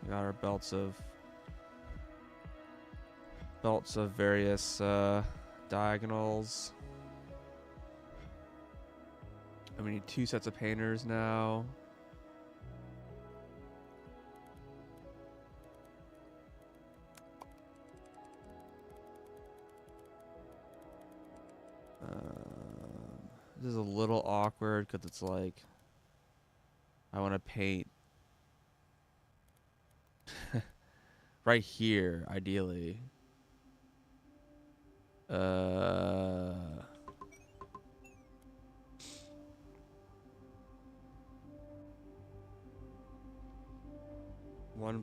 We got our belts of various diagonals. And we need 2 sets of painters now. This is a little awkward because it's like I want to paint right here, ideally. One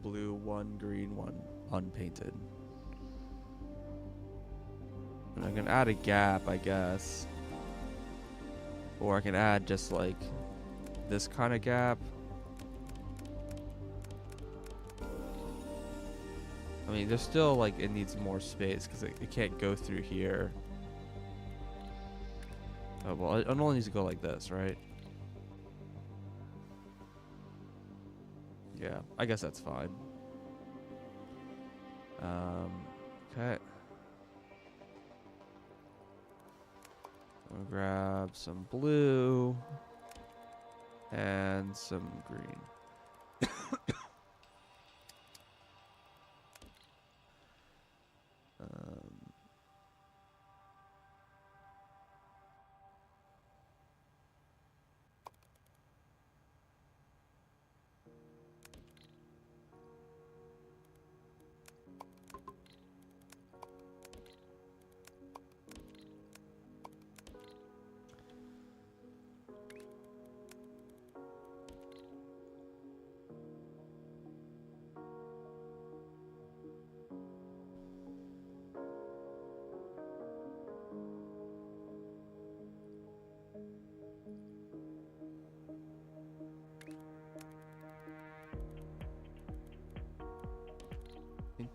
blue, one green, one unpainted. And I can add a gap, I guess. Or I can add just like this kind of gap. I mean, there's still like, it needs more space because it can't go through here. Oh, well, it only needs to go like this, right? Yeah, I guess that's fine. Okay. I'll grab some blue and some green.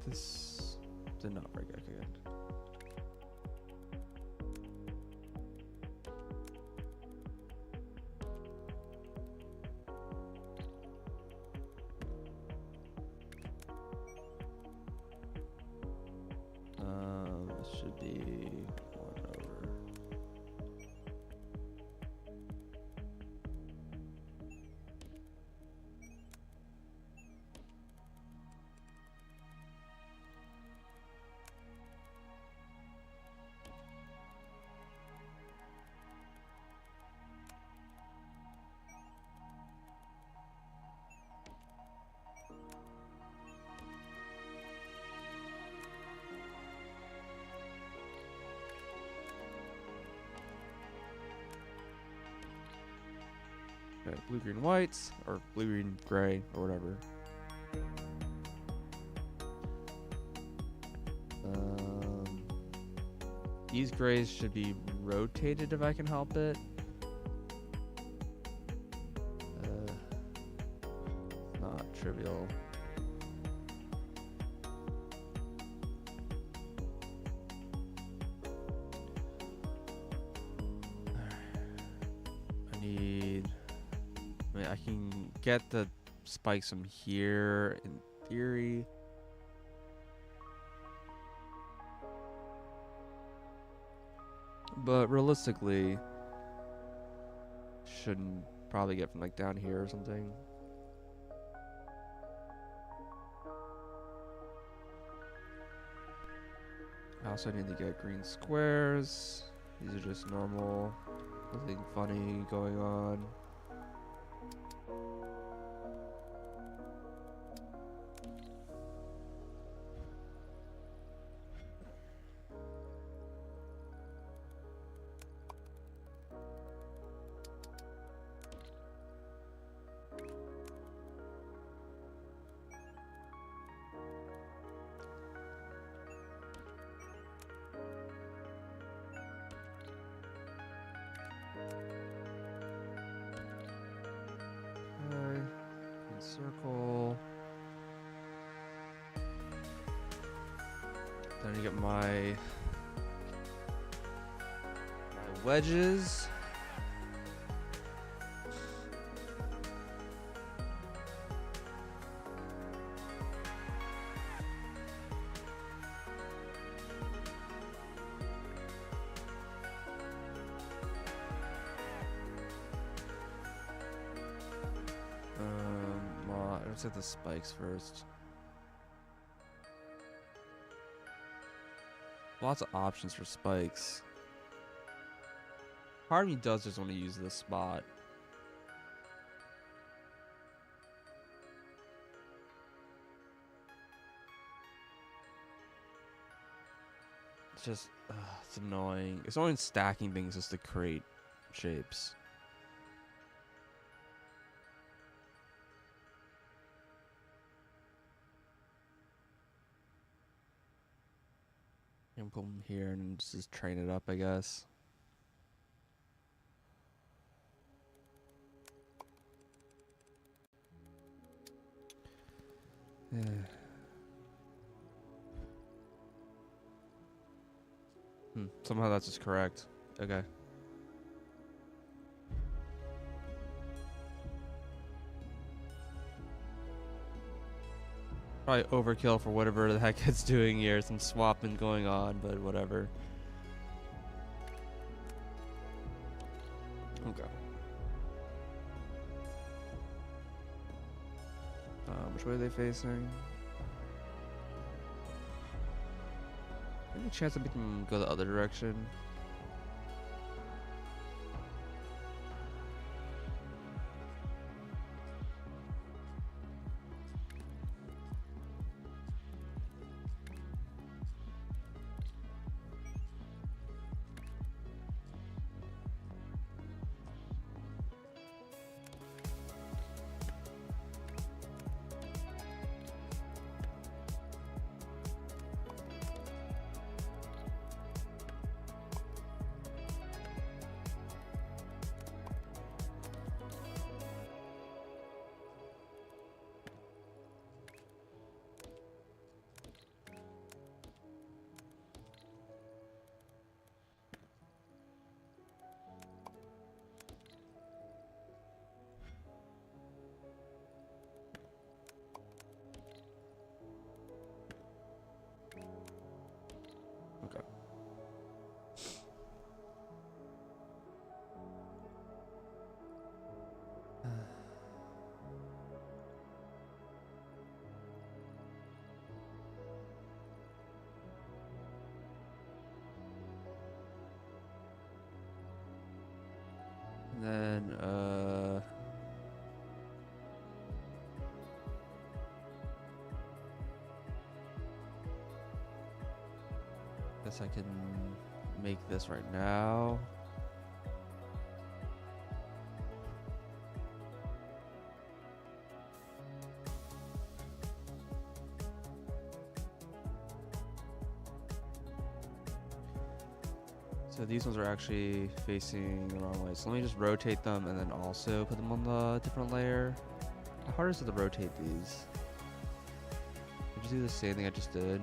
This did not break. Okay, good. This should be 1 over. Okay, blue, green, whites, or blue, green, gray, or whatever. These grays should be rotated if I can help it. Not trivial. I can get the spikes from here in theory. But realistically, shouldn't probably get from like down here or something. I also need to get green squares. These are just normal. Nothing funny going on. Circle. Then I get my wedges. Let's hit the spikes first. Lots of options for spikes. Part of me does just want to use this spot. It's just, it's annoying. It's only stacking things just to create shapes. I'm going here and just train it up, I guess. Somehow that's just correct. Okay. Probably overkill for whatever the heck it's doing here. Some swapping going on, but whatever. Okay. Which way are they facing? Any chance that we can go the other direction? And then, guess I can make this right now. So these ones are actually facing the wrong way. So let me just rotate them and then also put them on the different layer. How hard is it to rotate these? Did you do the same thing I just did?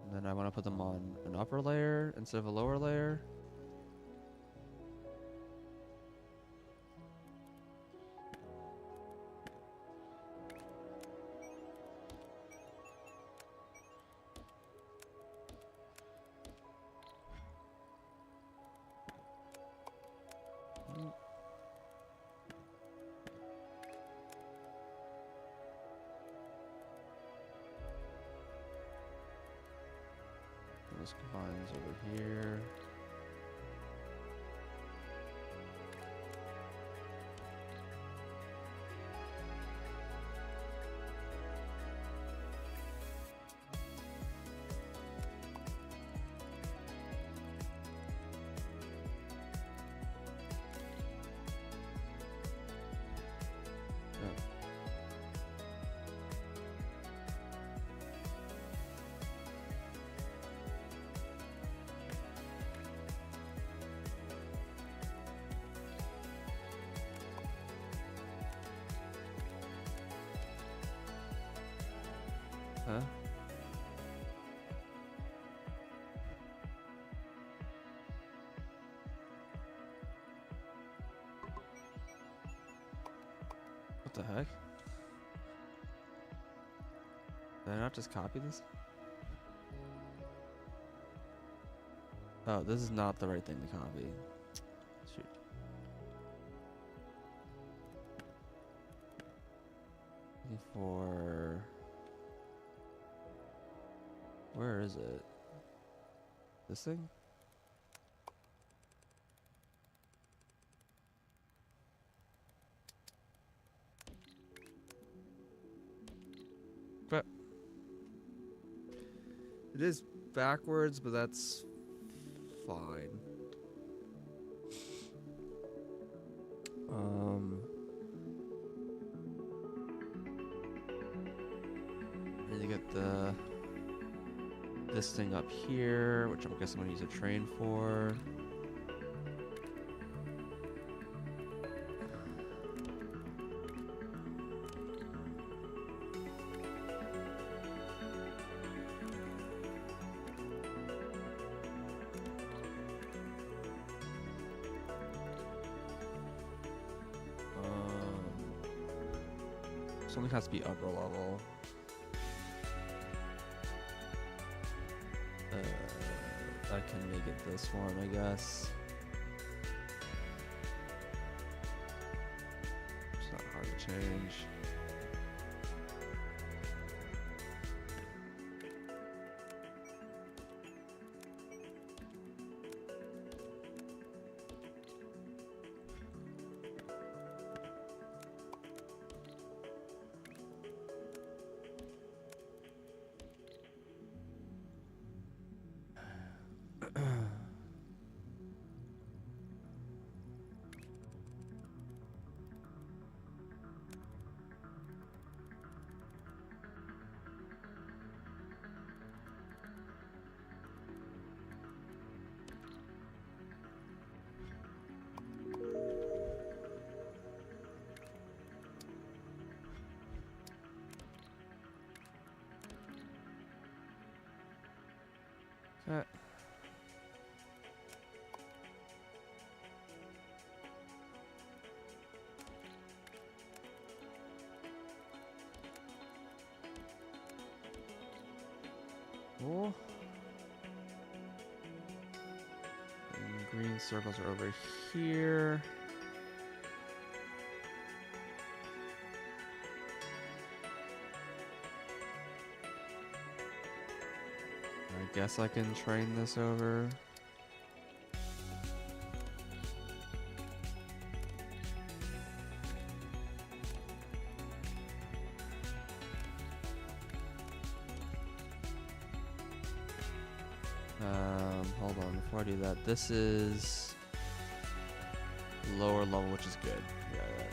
And then I want to put them on an upper layer instead of a lower layer. This combines over here. Huh? What the heck? Did I not just copy this? Oh, this is not the right thing to copy. Shoot. For... Where is it? This thing? But it is backwards, but that's fine. I need to get this thing up here, which I'm guessing I'm gonna use a train for. Something has to be upper level. I can make it this one, I guess. It's not hard to change. Okay. Cool. And green circles are over here. I guess I can train this over. Hold on, before I do that, this is lower level, which is good. Yeah, yeah.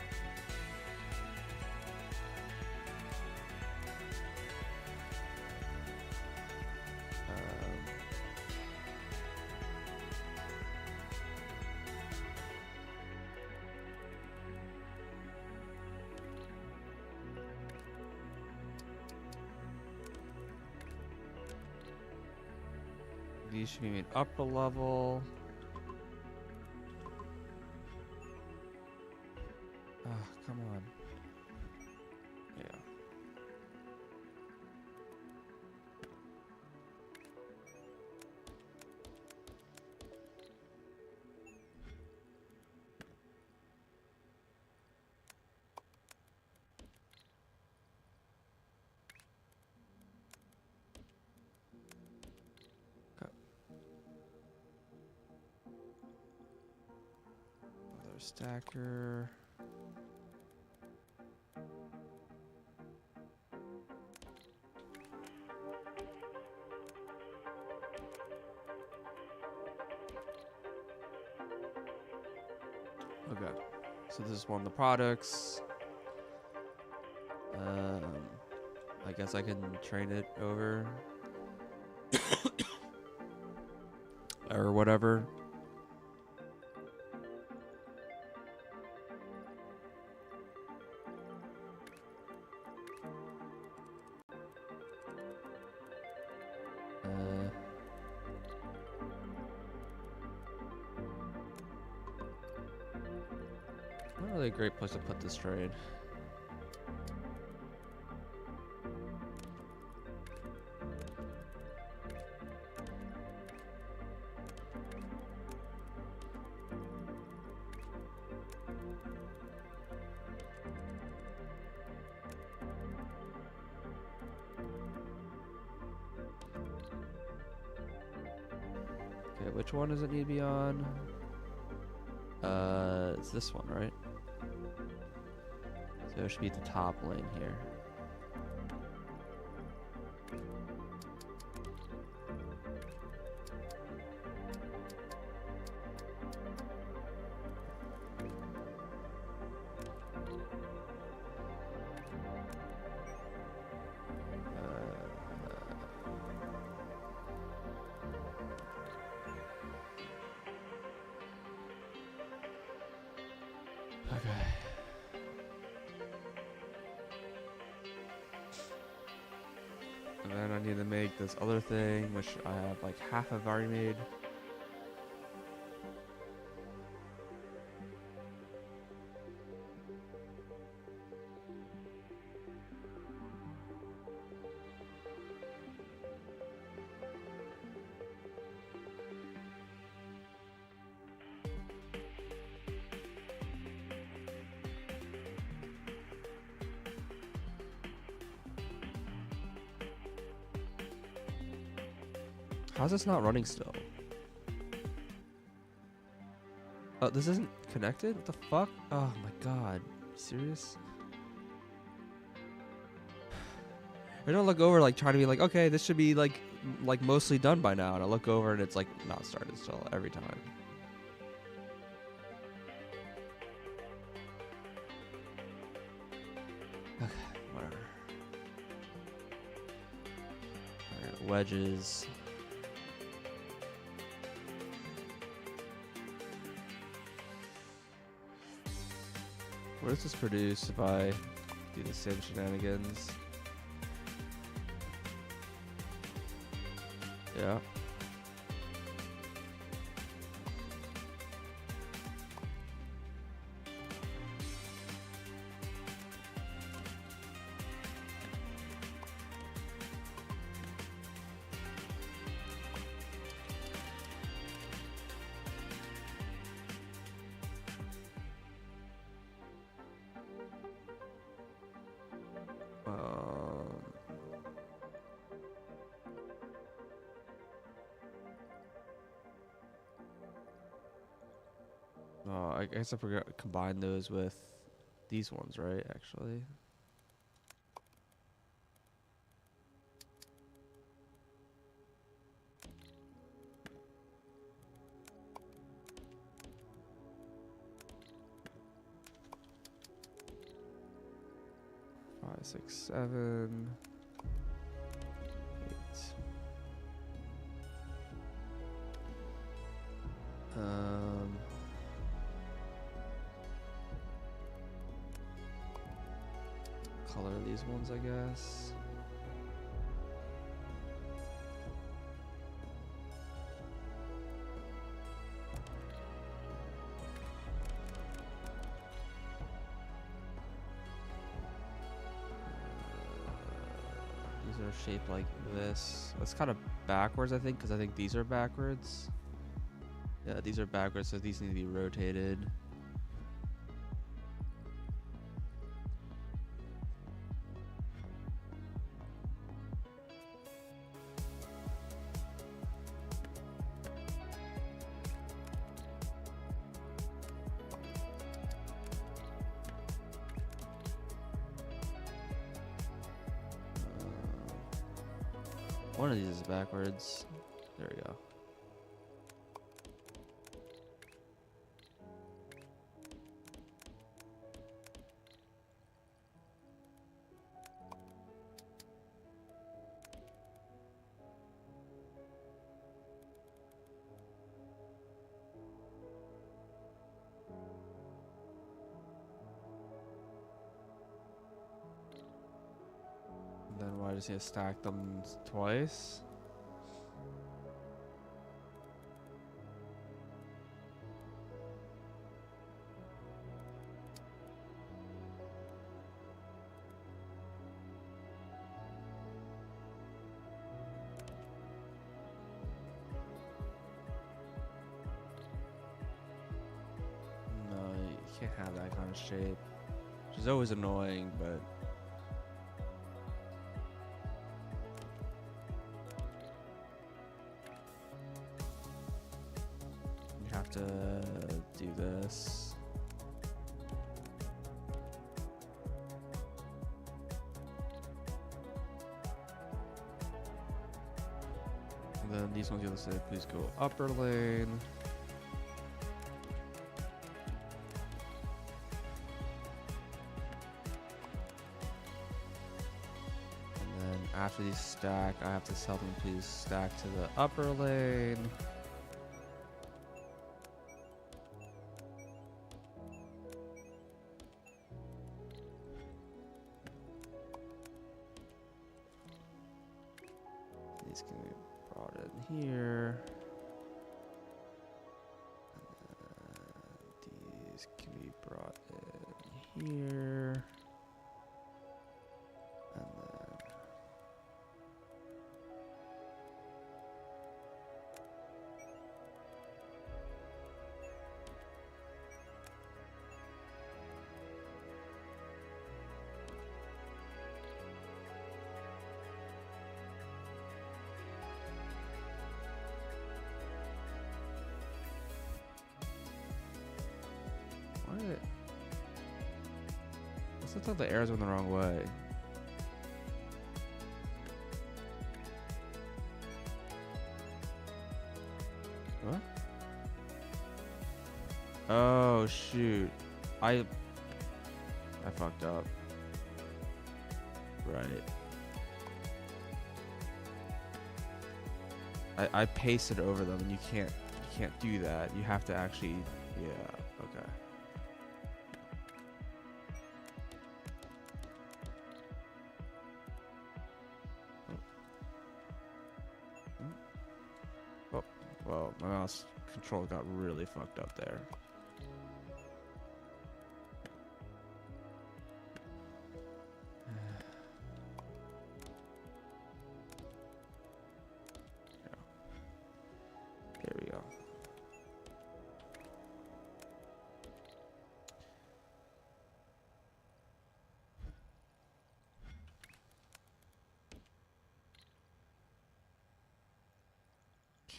These should be made upper level. Oh, come on. Yeah. Another stacker. Okay, so this is one of the products. I guess I can train it over or whatever. Not really a great place to put this trade. Okay, which one does it need to be on? It's this one, right? So it should be at the top lane here. Okay. And then I need to make this other thing, which I have like half of already made. How's this not running still? Oh, this isn't connected? What the fuck? Oh my god. Serious? I don't look over like trying to be like, okay, this should be like mostly done by now. And I look over and it's like not started still every time. Okay, whatever. Alright, wedges. What does this produce if I do the same shenanigans? Yeah. Oh, I guess I forgot to combine those with these ones, right? Actually. Five, six, 7, 8. Color these ones, I guess. These are shaped like this. That's kind of backwards, I think, because I think these are backwards. Yeah, these are backwards, so these need to be rotated. One of these is backwards. There we go. Then why does he stack them twice? No, you can't have that kind of shape. Which is always annoying, but you have to do this. And then these ones you have to say, please go upper lane. After these stack, I have to tell them please stack to the upper lane. These can be brought in here. And these can be brought in here. And then what? I thought the arrows went the wrong way. What? Oh shoot. I fucked up. Right. I pasted over them and you can't do that. You have to actually, yeah, okay. Oh, well, my mouse control got really fucked up there. There we go.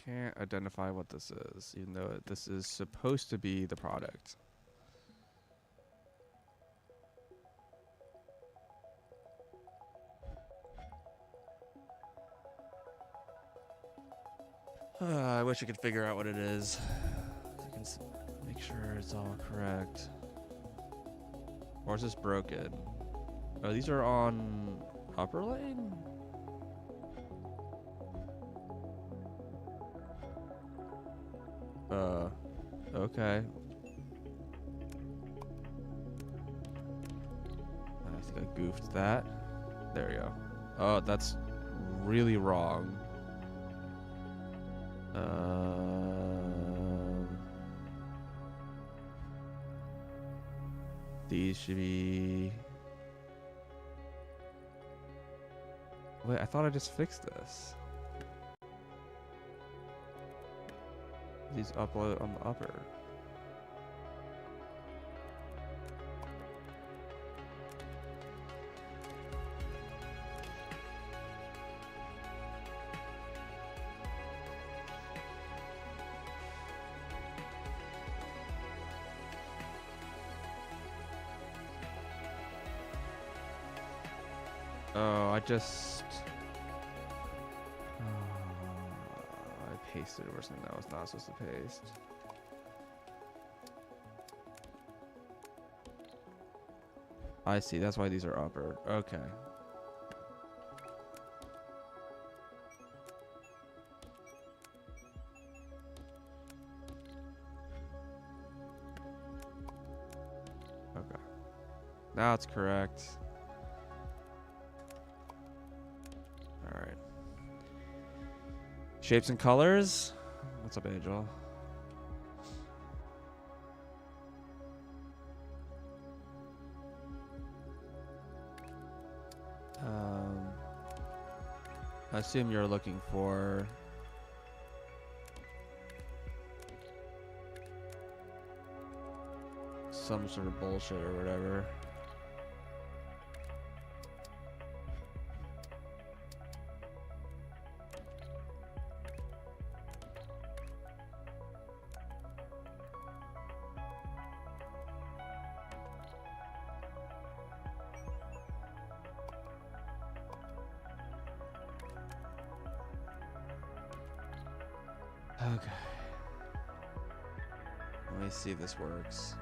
can't identify what this is, even though this is supposed to be the product. I wish I could figure out what it is. I can make sure it's all correct. Or is this broken? Oh, these are on upper lane? Okay. I think I goofed that. There we go. Oh, that's really wrong. These should be... Wait, I thought I just fixed this. These upload on the upper. Oh, I just... I pasted over something that was not supposed to paste. I see, that's why these are upper. Okay. Okay. Now it's correct. Alright. Shapes and colors. What's up, Angel? I assume you're looking for some sort of bullshit or whatever. Okay. Let me see if this works.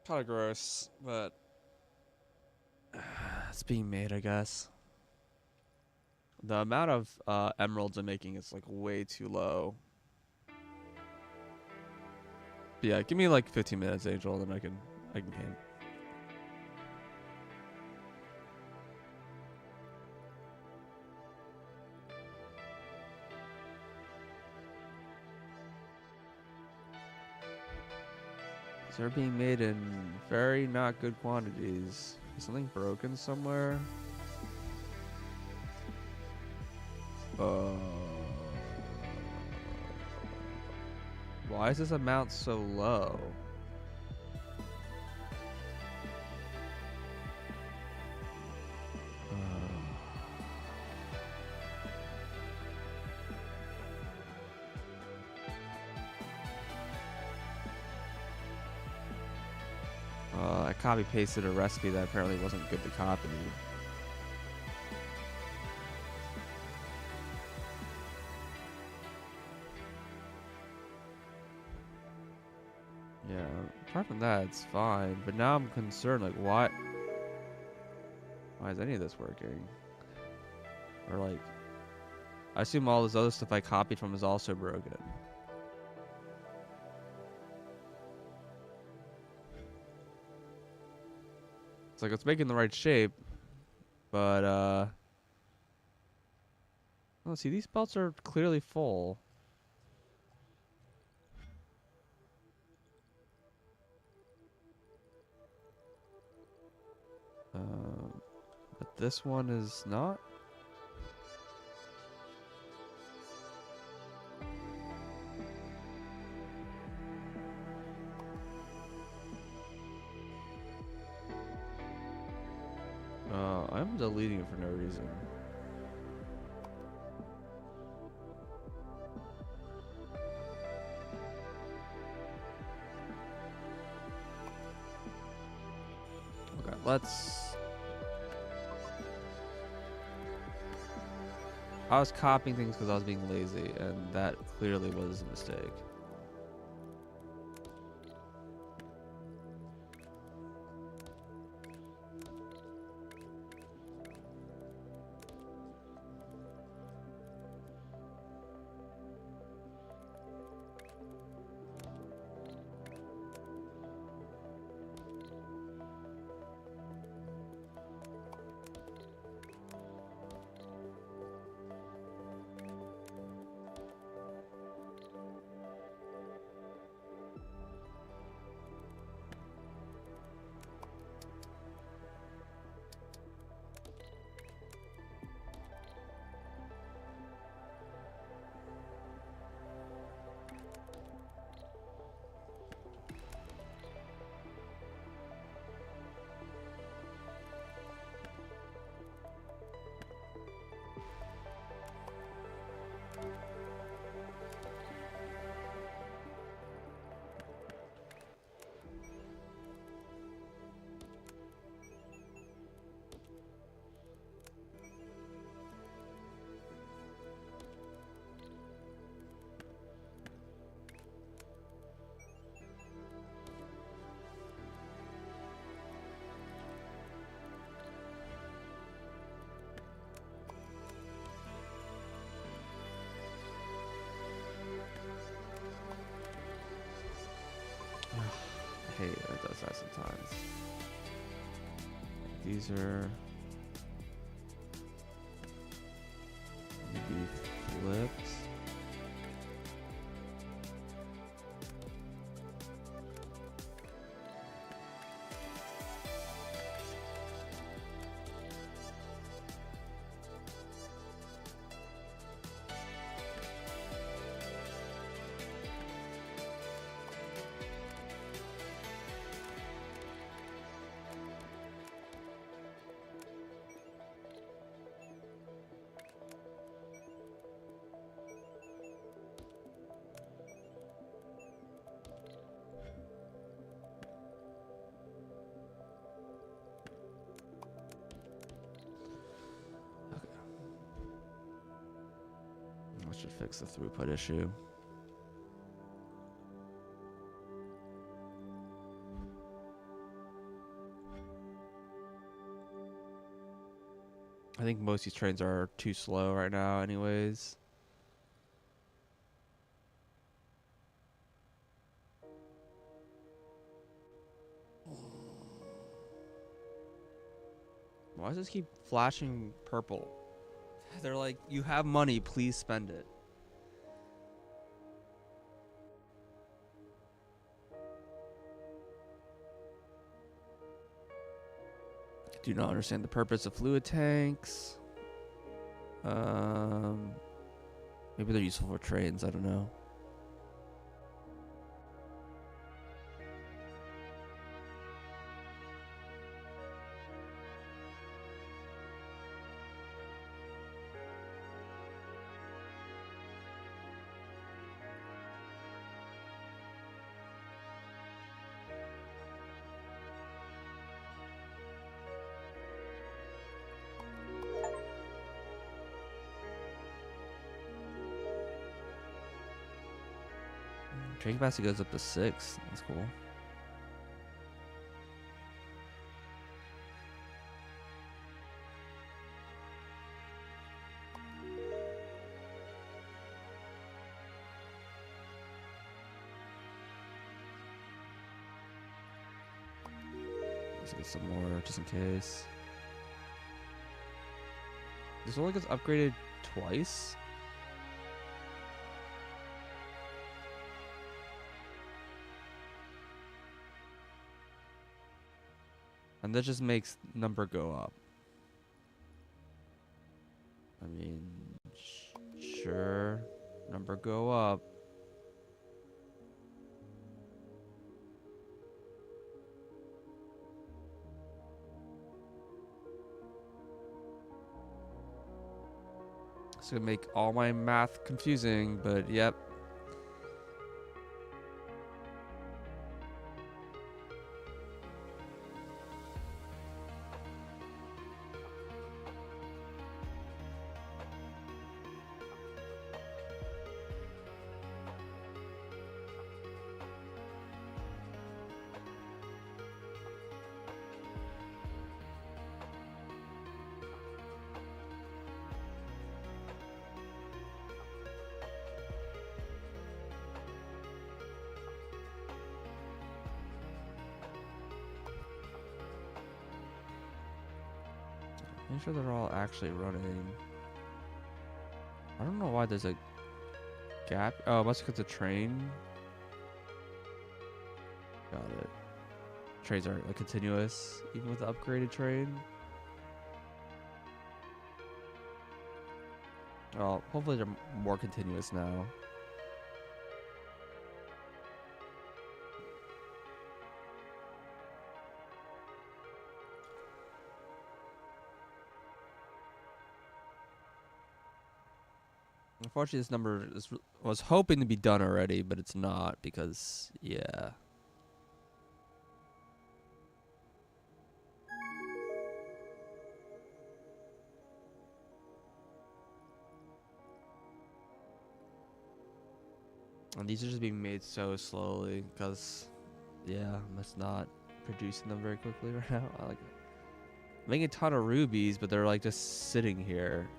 Kind of gross, but it's being made, I guess. The amount of emeralds I'm making is like way too low. But yeah, give me like 15 minutes, Angel, then I can game. They're being made in very not good quantities. Is something broken somewhere? Why is this amount so low? I copy pasted a recipe that apparently wasn't good to copy. Yeah, apart from that, it's fine. But now I'm concerned, like, why is any of this working? Or like, I assume all this other stuff I copied from is also broken. It's like it's making the right shape, but oh, see, these belts are clearly full. But this one is not. deleting it for no reason. Okay, let's... I was copying things because I was being lazy, and that clearly was a mistake. I hate it does that sometimes. These are maybe flipped. I should fix the throughput issue. I think most of these trains are too slow right now anyways. Why does this keep flashing purple? They're like, you have money, please spend it. Do not understand the purpose of fluid tanks. Maybe they're useful for trains, I don't know. Train capacity goes up to 6. That's cool. Let's get some more just in case. This only gets upgraded twice. And that just makes number go up. I mean, sure, number go up. It's gonna make all my math confusing, but yep. Make sure they're all actually running. I don't know why there's a gap. Oh, it must be because the train. Got it. Trains aren't like continuous, even with the upgraded train. Well, hopefully they're more continuous now. Unfortunately, this number was hoping to be done already, but it's not because, yeah. And these are just being made so slowly because, yeah, I'm just not producing them very quickly right now. I like making a ton of rubies, but they're like just sitting here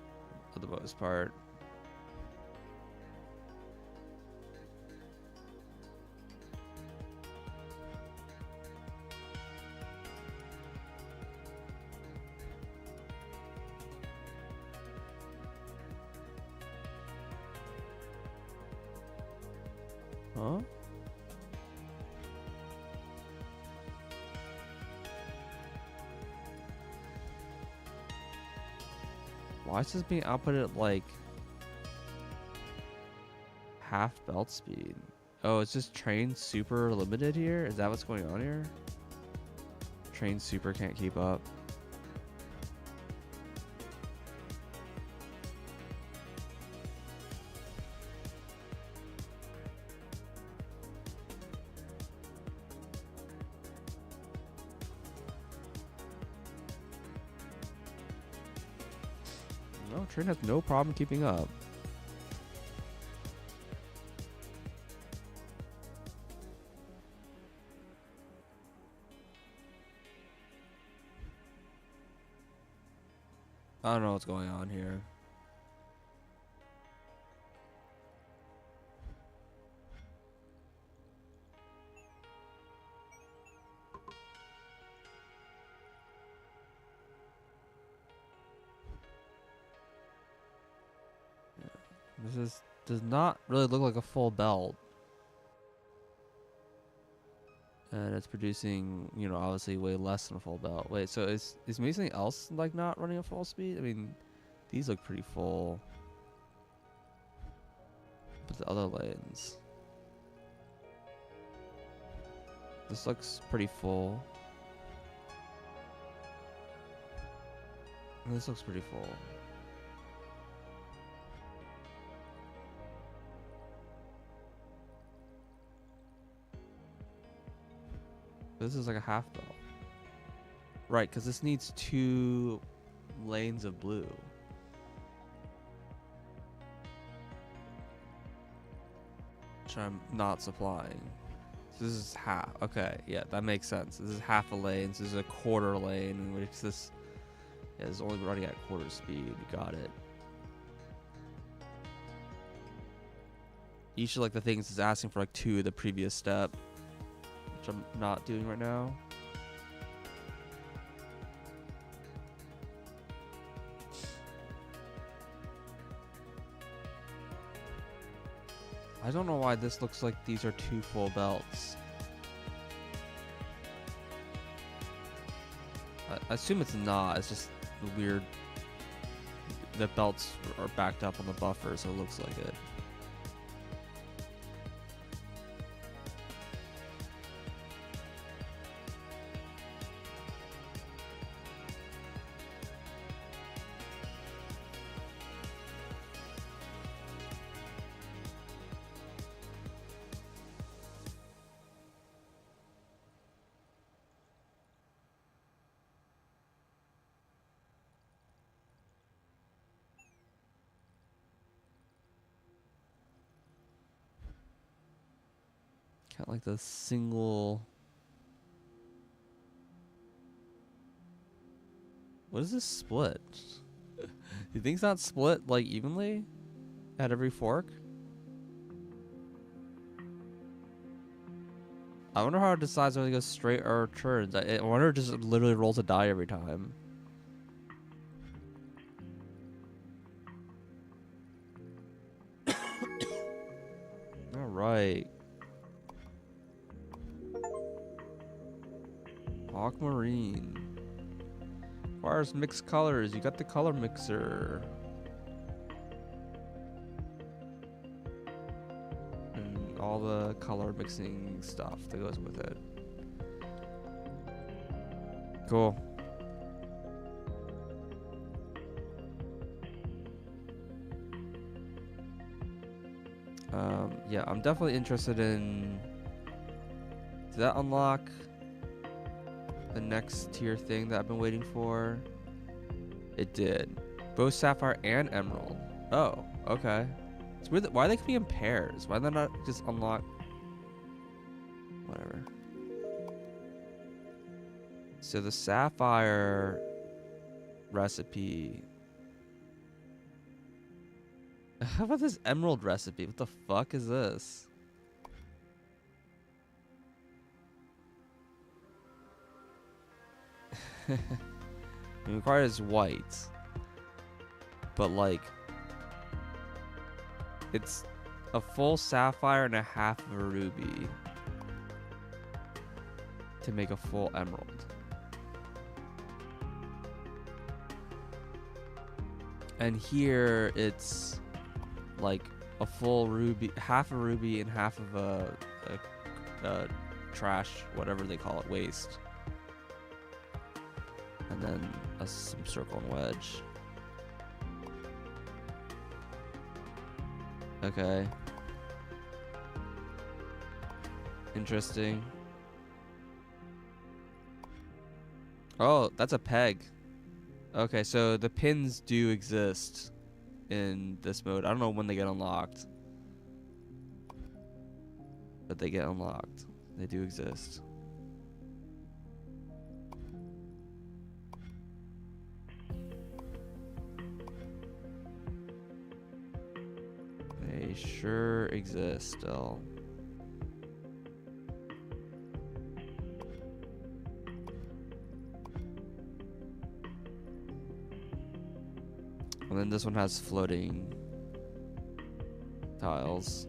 for the most part. Huh? Why is this being outputted at like half belt speed? Oh, it's just train super limited here? Is that what's going on here? Train super can't keep up. No, train has no problem keeping up. I don't know what's going on here. Does not really look like a full belt. And it's producing, you know, obviously way less than a full belt. Wait, so is maybe something else like not running at full speed? I mean, these look pretty full. But the other lanes. This looks pretty full. This looks pretty full. This is like a half belt. Right, because this needs 2 lanes of blue. Which I'm not supplying. So this is half. Okay, yeah, that makes sense. This is half a lane. So this is a quarter lane, in which this is only running at quarter speed. Got it. Each of like the things is asking for like 2 of the previous step, which I'm not doing right now. I don't know why this looks like these are 2 full belts. I assume it's not. It's just weird. The belts are backed up on the buffer, so it looks like it. Kind of like the single. What is this split? You think it's not split like evenly at every fork? I wonder how it decides whether it goes straight or turns. I wonder if it just literally rolls a die every time. All right. Aquamarine. Requires mixed colors. You got the color mixer. And all the color mixing stuff that goes with it. Cool. Yeah, I'm definitely interested in. Did that unlock the next tier thing that I've been waiting for? It did. Both sapphire and emerald. Oh, okay. It's weird that, why they can be in pairs? Why they not just unlock? Whatever. So the sapphire recipe. How about this emerald recipe? What the fuck is this? It requires white. But like, it's a full sapphire and a half of a ruby to make a full emerald. And here it's like a full ruby, half a ruby and half of a trash, whatever they call it, waste. And then some circle and wedge. Okay. Interesting. Oh, that's a peg. Okay, so the pins do exist in this mode. I don't know when they get unlocked, but they get unlocked. They do exist. They sure exist still. And then this one has floating tiles.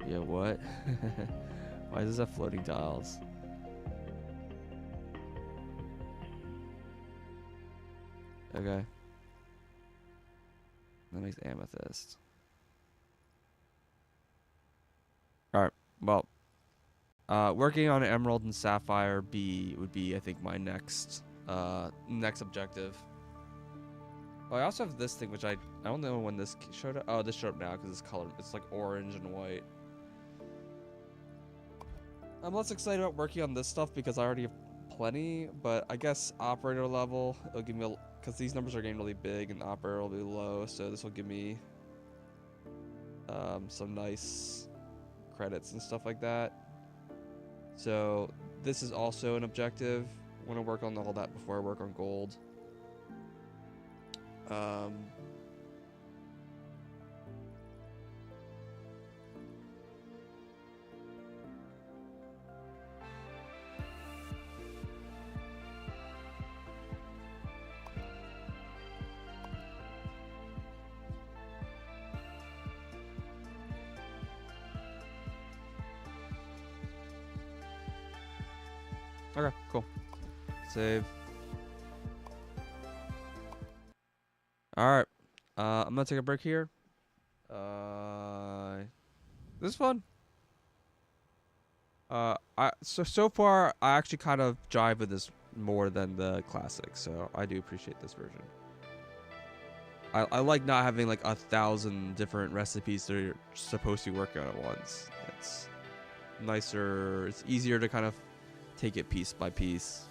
Yeah, what? Why does this have floating tiles? Okay. That makes amethyst. Alright, well. Working on emerald and sapphire B would be, I think, my next objective. Oh, I also have this thing, which I don't know when this showed up. Oh, this showed up now because it's colored. It's like orange and white. I'm less excited about working on this stuff because I already have plenty, but I guess operator level, it'll give me, because these numbers are getting really big and the operator will be low, so this will give me some nice credits and stuff like that. So this is also an objective. I want to work on all that before I work on gold. Okay, cool. Save. Alright. I'm gonna take a break here. This is fun. So far I actually kind of jive with this more than the classic, so I do appreciate this version. I like not having like 1,000 different recipes that you're supposed to be working on at once. It's nicer, it's easier to kind of take it piece by piece.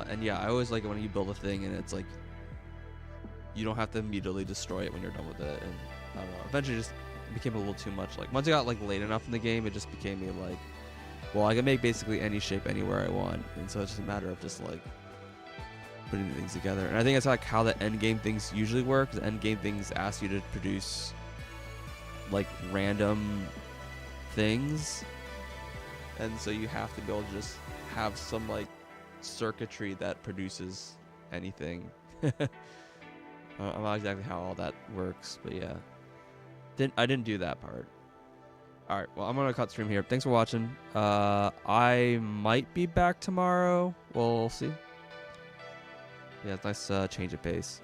And yeah, I always like it when you build a thing and it's like you don't have to immediately destroy it when you're done with it. And I don't know, eventually it just became a little too much. Like once it got like late enough in the game, it just became me like, well, I can make basically any shape anywhere I want, and so it's just a matter of just like putting things together. And I think that's like how the end game things usually work. The end game things ask you to produce like random things, and so you have to be able to just have some like circuitry that produces anything. I'm not exactly how all that works, but yeah, I didn't do that part. All right, well, I'm gonna cut stream here. Thanks for watching. I might be back tomorrow. We'll see. Yeah, it's nice change of pace.